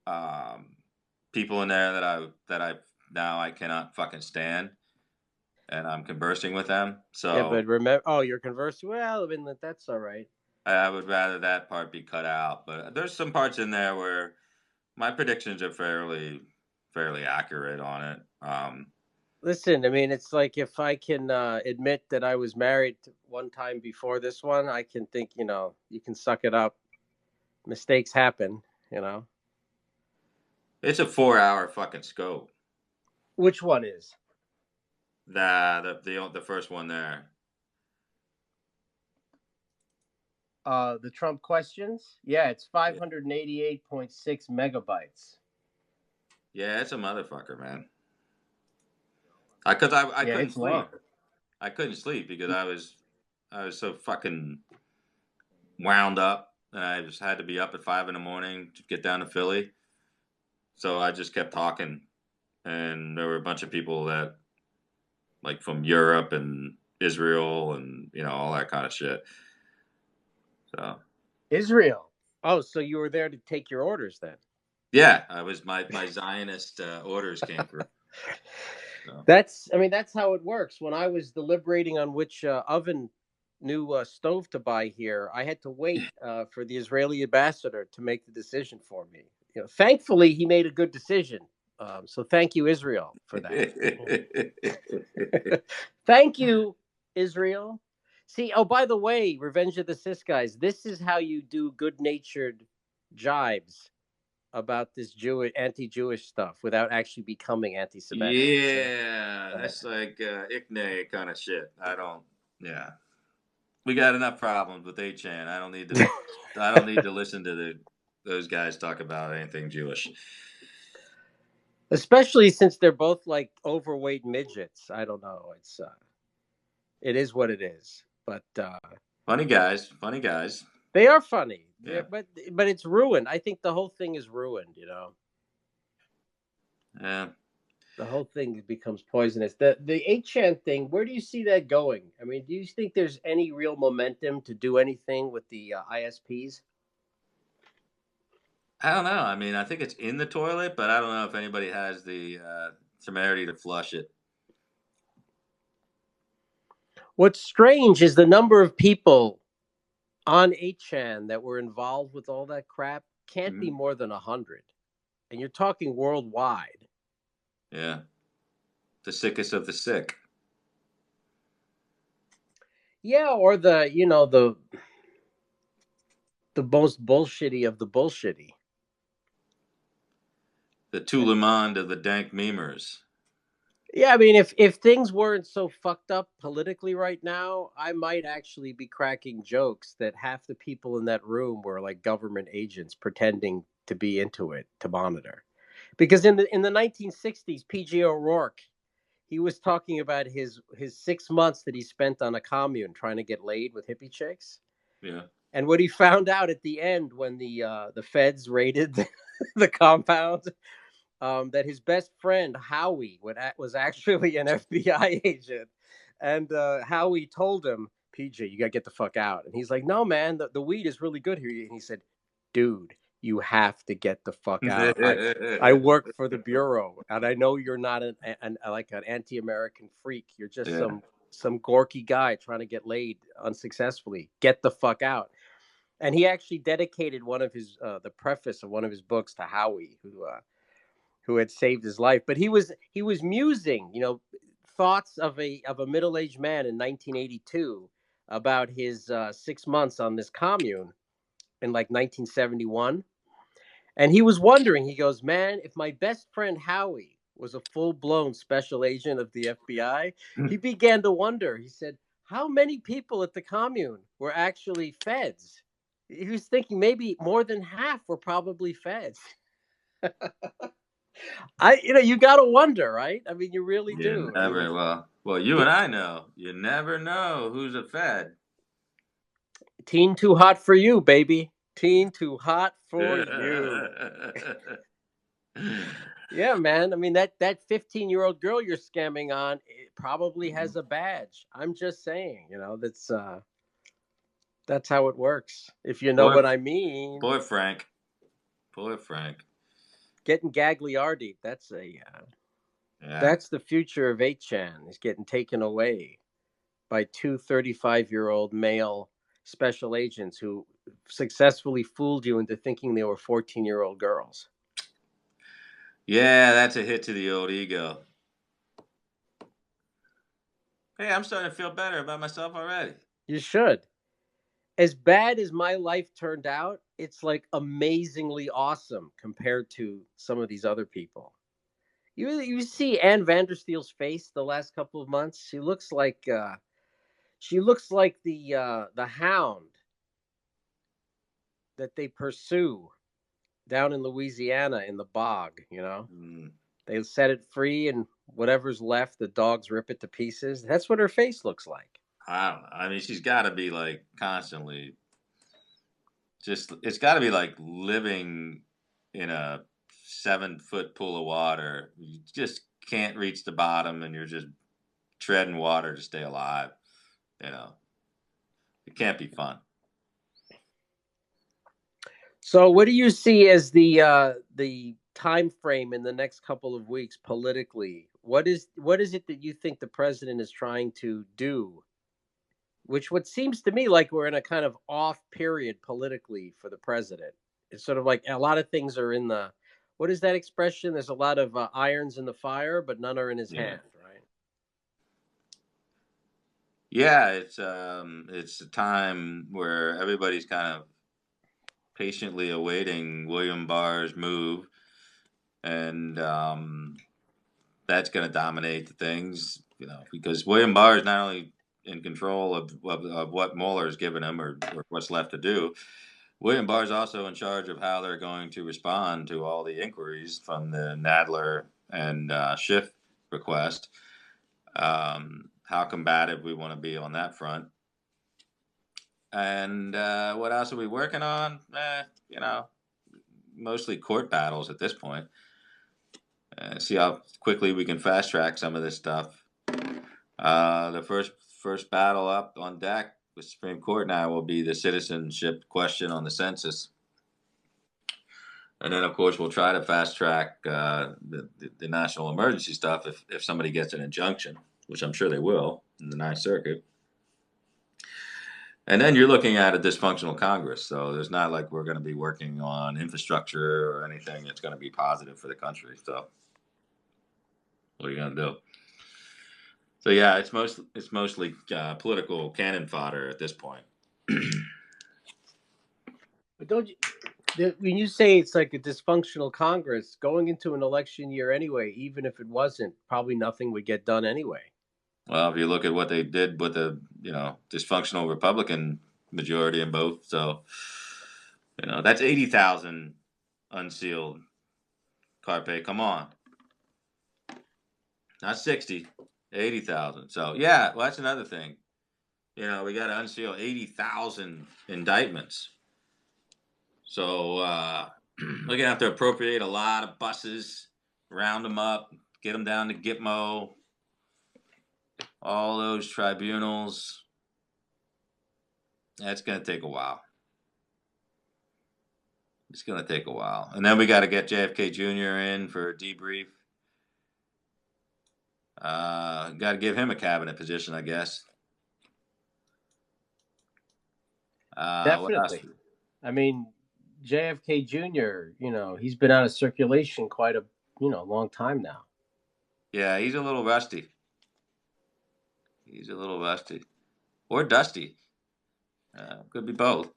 um, people in there that I now I cannot fucking stand, and I'm conversing with them. yeah, So but remember, oh, you're conversing. Well, I mean, that's all right. I would rather that part be cut out. But there's some parts in there where my predictions are fairly accurate on it. Listen, I mean, it's like if I can admit that I was married one time before this one, I can think, you can suck it up. Mistakes happen, you know. It's a 4 hour fucking scope. Which one is? The first one there. The Trump questions? Yeah, it's 588.6 megabytes. Yeah, it's a motherfucker, man. Because I Yeah, couldn't it's sleep. long. I couldn't sleep because I was so fucking wound up, and I just had to be up at 5 in the morning to get down to Philly. So I just kept talking, and there were a bunch of people that like from Europe and Israel and all that kind of shit. So Israel. Oh, so you were there to take your orders then? yeah, I was my Zionist orders came through. So. That's how it works. When I was deliberating on which new stove to buy here, I had to wait for the Israeli ambassador to make the decision for me. Thankfully, he made a good decision. So thank you, Israel, for that. Thank you, Israel. See, oh, by the way, Revenge of the Cis guys, this is how you do good-natured jibes about this anti-Jewish stuff without actually becoming anti-Semitic. Yeah, that's like ICNA kind of shit. I don't. Yeah, we got enough problems with HN. I don't need to. I don't need to listen to those guys talk about anything Jewish. Especially since they're both like overweight midgets. I don't know. It is what it is. But funny guys. They are funny. Yeah. But it's ruined. I think the whole thing is ruined, Yeah. The whole thing becomes poisonous. The 8chan thing, where do you see that going? I mean, do you think there's any real momentum to do anything with the ISPs? I don't know. I mean, I think it's in the toilet, but I don't know if anybody has the temerity to flush it. What's strange is the number of people on 8chan that were involved with all that crap can't be more than 100. And you're talking worldwide. Yeah. The sickest of the sick. Yeah, or the most bullshitty of the bullshitty. The Tulemond of the dank memers. Yeah, I mean, if things weren't so fucked up politically right now, I might actually be cracking jokes that half the people in that room were like government agents pretending to be into it to monitor. Because in the 1960s, P.J. O'Rourke, he was talking about his 6 months that he spent on a commune trying to get laid with hippie chicks. Yeah. And what he found out at the end when the feds raided the compound, that his best friend Howie was actually an FBI agent, and Howie told him, "PJ, you gotta get the fuck out." And he's like, "No, man, the weed is really good here." And he said, "Dude, you have to get the fuck out. I work for the bureau, and I know you're not an anti-American freak. You're just some gorky guy trying to get laid unsuccessfully. Get the fuck out." And he actually dedicated one of his the preface of one of his books to Howie, who had saved his life. But he was musing, thoughts of a middle-aged man in 1982 about his 6 months on this commune in like 1971. And he was wondering, he goes, "Man, if my best friend Howie was a full-blown special agent of the FBI," he began to wonder. He said, how many people at the commune were actually feds? He was thinking maybe more than half were probably feds. You got to wonder, right? I mean, you really You do. I mean, never, well, you and I know. You never know who's a Fed. teen too hot for you, baby. Teen too hot for you. Yeah, man. I mean, that 15-year-old girl you're scamming on it probably has a badge. I'm just saying, that's how it works. If you know Poor, what I mean. poor Frank. Poor Frank. Getting gagliardied. Yeah. That's the future of 8chan is getting taken away by two 35-year-old male special agents who successfully fooled you into thinking they were 14-year-old girls. Yeah, that's a hit to the old ego. Hey, I'm starting to feel better about myself already. You should. As bad as my life turned out, it's like amazingly awesome compared to some of these other people. You see Ann Vandersteel's face the last couple of months. She looks like the hound that they pursue down in Louisiana in the bog. Mm, They set it free, and whatever's left, the dogs rip it to pieces. That's what her face looks like. I don't know. I mean, she's got to be like constantly just, it's got to be like living in a 7 foot pool of water. You just can't reach the bottom and you're just treading water to stay alive. You know, it can't be fun. So, what do you see as the time frame in the next couple of weeks politically? What is it that you think the president is trying to do? Which what seems to me like we're in a kind of off period politically for the president. It's sort of like a lot of things are in the what is that expression? There's a lot of irons in the fire, but none are in his Yeah. hand, right? Yeah, it's a time where everybody's kind of patiently awaiting William Barr's move, and that's going to dominate the things, because William Barr is not only in control of what Mueller's given him, or what's left to do. William Barr is also in charge of how they're going to respond to all the inquiries from the Nadler and Schiff request. How combative we want to be on that front. And what else are we working on? Mostly court battles at this point. See how quickly we can fast track some of this stuff. The first battle up on deck with Supreme Court now will be the citizenship question on the census, and then of course we'll try to fast track the national emergency stuff if somebody gets an injunction, which I'm sure they will in the Ninth Circuit. And then you're looking at a dysfunctional Congress, so there's not like we're going to be working on infrastructure or anything that's going to be positive for the country. So what are you going to do? So yeah, it's mostly political cannon fodder at this point. But don't you when you say it's like a dysfunctional Congress going into an election year anyway, even if it wasn't, probably nothing would get done anyway. Well, if you look at what they did with the dysfunctional Republican majority in both, so that's 80,000 unsealed. Carpe, come on, not 60, 80,000. So yeah, well that's another thing. We got to unseal 80,000 indictments. So we're gonna have to appropriate a lot of buses, round them up, get them down to Gitmo, all those tribunals. That's gonna take a while. It's gonna take a while, and then we got to get JFK Jr. in for a debrief. Got to give him a cabinet position, I guess. What else? Definitely. I mean, JFK Jr., he's been out of circulation quite a, long time now. Yeah, he's a little rusty. He's a little rusty, or dusty. Could be both.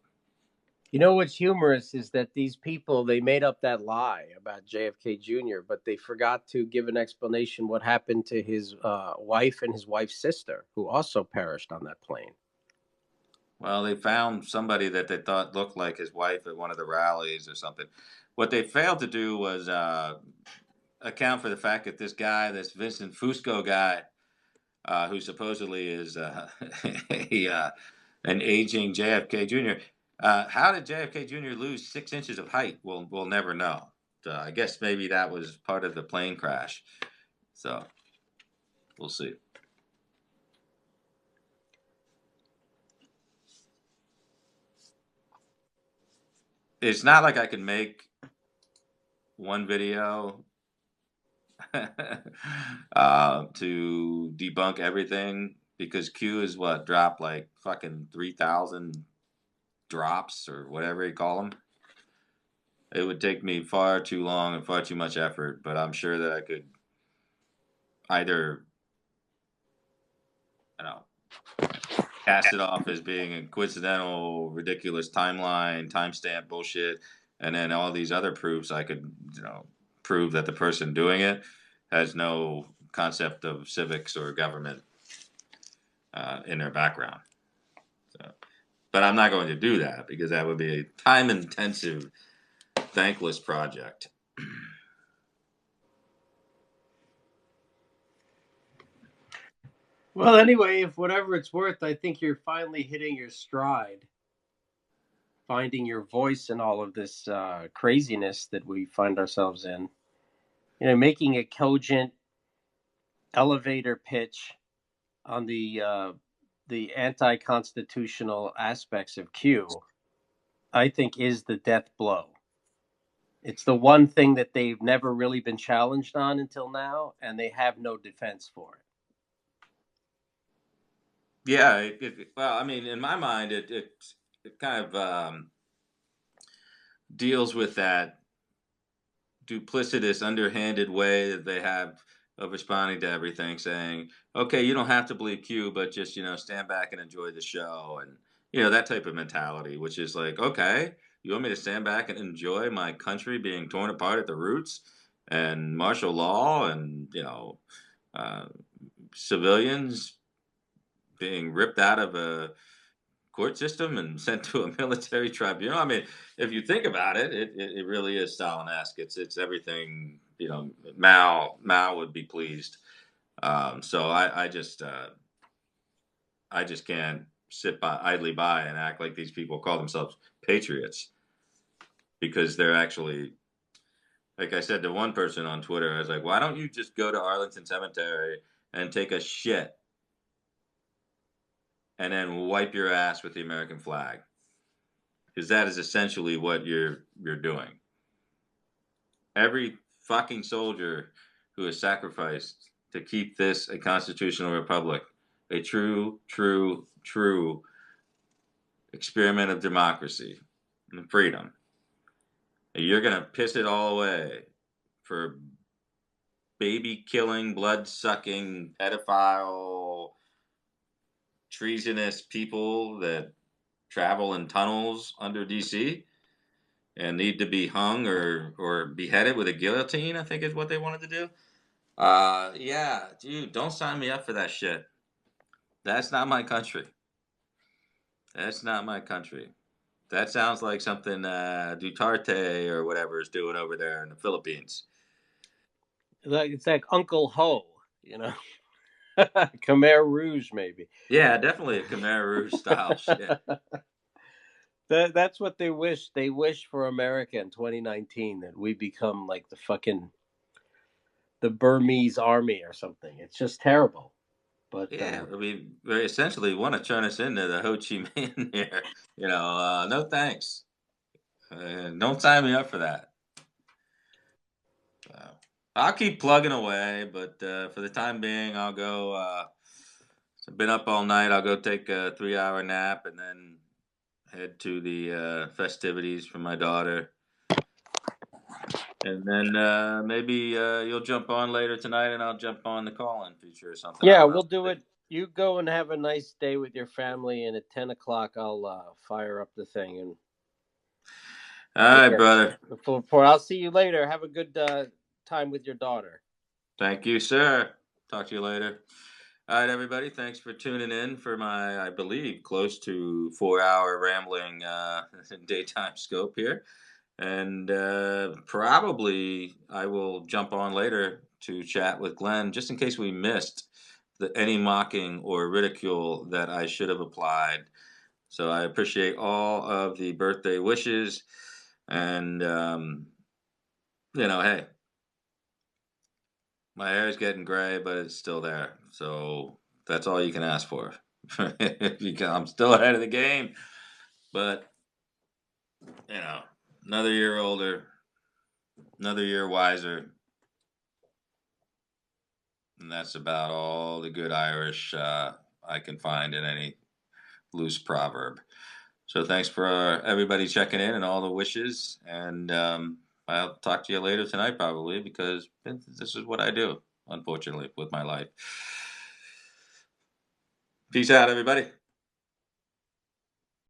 You know what's humorous is that these people, they made up that lie about JFK Jr., but they forgot to give an explanation what happened to his wife and his wife's sister, who also perished on that plane. Well, they found somebody that they thought looked like his wife at one of the rallies or something. What they failed to do was account for the fact that this guy, this Vincent Fusco guy, who supposedly is an aging JFK Jr. How did JFK Jr. lose 6 inches of height? We'll never know. I guess maybe that was part of the plane crash. So we'll see. It's not like I can make one video to debunk everything because Q is what dropped like fucking 3,000 drops or whatever you call them. It would take me far too long and far too much effort, but I'm sure that I could either, you know, cast it off as being a coincidental, ridiculous timeline, timestamp bullshit, and then all these other proofs I could, prove that the person doing it has no concept of civics or government in their background. So, but I'm not going to do that because that would be a time-intensive, thankless project. Well, anyway, if whatever it's worth, I think you're finally hitting your stride, finding your voice in all of this craziness that we find ourselves in. You know, making a cogent elevator pitch on the anti-constitutional aspects of Q, I think is the death blow. It's the one thing that they've never really been challenged on until now, and they have no defense for it. Yeah, well, I mean, in my mind, it kind of deals with that duplicitous, underhanded way that they have of responding to everything, saying, "Okay, you don't have to believe Q, but just stand back and enjoy the show," and that type of mentality, which is like, okay, you want me to stand back and enjoy my country being torn apart at the roots, and martial law, and uh, civilians being ripped out of a court system and sent to a military tribunal. I mean, if you think about it, it really is Stalin-esque. It's everything. Mao would be pleased. So I just can't sit idly by and act like these people call themselves patriots because they're actually, like I said to one person on Twitter, I was like, why don't you just go to Arlington Cemetery and take a shit and then wipe your ass with the American flag? Because that is essentially what you're doing. Every fucking soldier who is sacrificed to keep this a constitutional republic, a true experiment of democracy and freedom, you're gonna piss it all away for baby killing, blood sucking, pedophile, treasonous people that travel in tunnels under DC and need to be hung or beheaded with a guillotine, I think is what they wanted to do. Yeah, dude, don't sign me up for that shit. That's not my country. That's not my country. That sounds like something Duterte or whatever is doing over there in the Philippines. It's like Uncle Ho, Khmer Rouge, maybe. Yeah, definitely a Khmer Rouge style shit. That's what they wish. They wish for America in 2019 that we become like the Burmese army or something. It's just terrible. But Yeah, I mean, they essentially want to turn us into the Ho Chi Minh here. No thanks. Don't sign me up for that. I'll keep plugging away, but for the time being, I'll go. I've been up all night. I'll go take a 3-hour nap and then head to the festivities for my daughter. And then maybe you'll jump on later tonight, and I'll jump on the call-in feature or something. yeah, we'll do it. You go and have a nice day with your family, and at 10 o'clock, I'll fire up the thing, and All right, brother. Look forward for. I'll see you later. Have a good time with your daughter. Thank you, sir. Talk to you later. All right, everybody. Thanks for tuning in for my, I believe, close to 4 hour rambling daytime scope here. And probably I will jump on later to chat with Glenn just in case we missed any mocking or ridicule that I should have applied. So I appreciate all of the birthday wishes. And, hey, my hair is getting gray, but it's still there. So that's all you can ask for. I'm still ahead of the game. But, another year older, another year wiser. And that's about all the good Irish I can find in any loose proverb. So thanks for everybody checking in and all the wishes. And I'll talk to you later tonight, probably, because this is what I do, unfortunately, with my life. Peace out, everybody.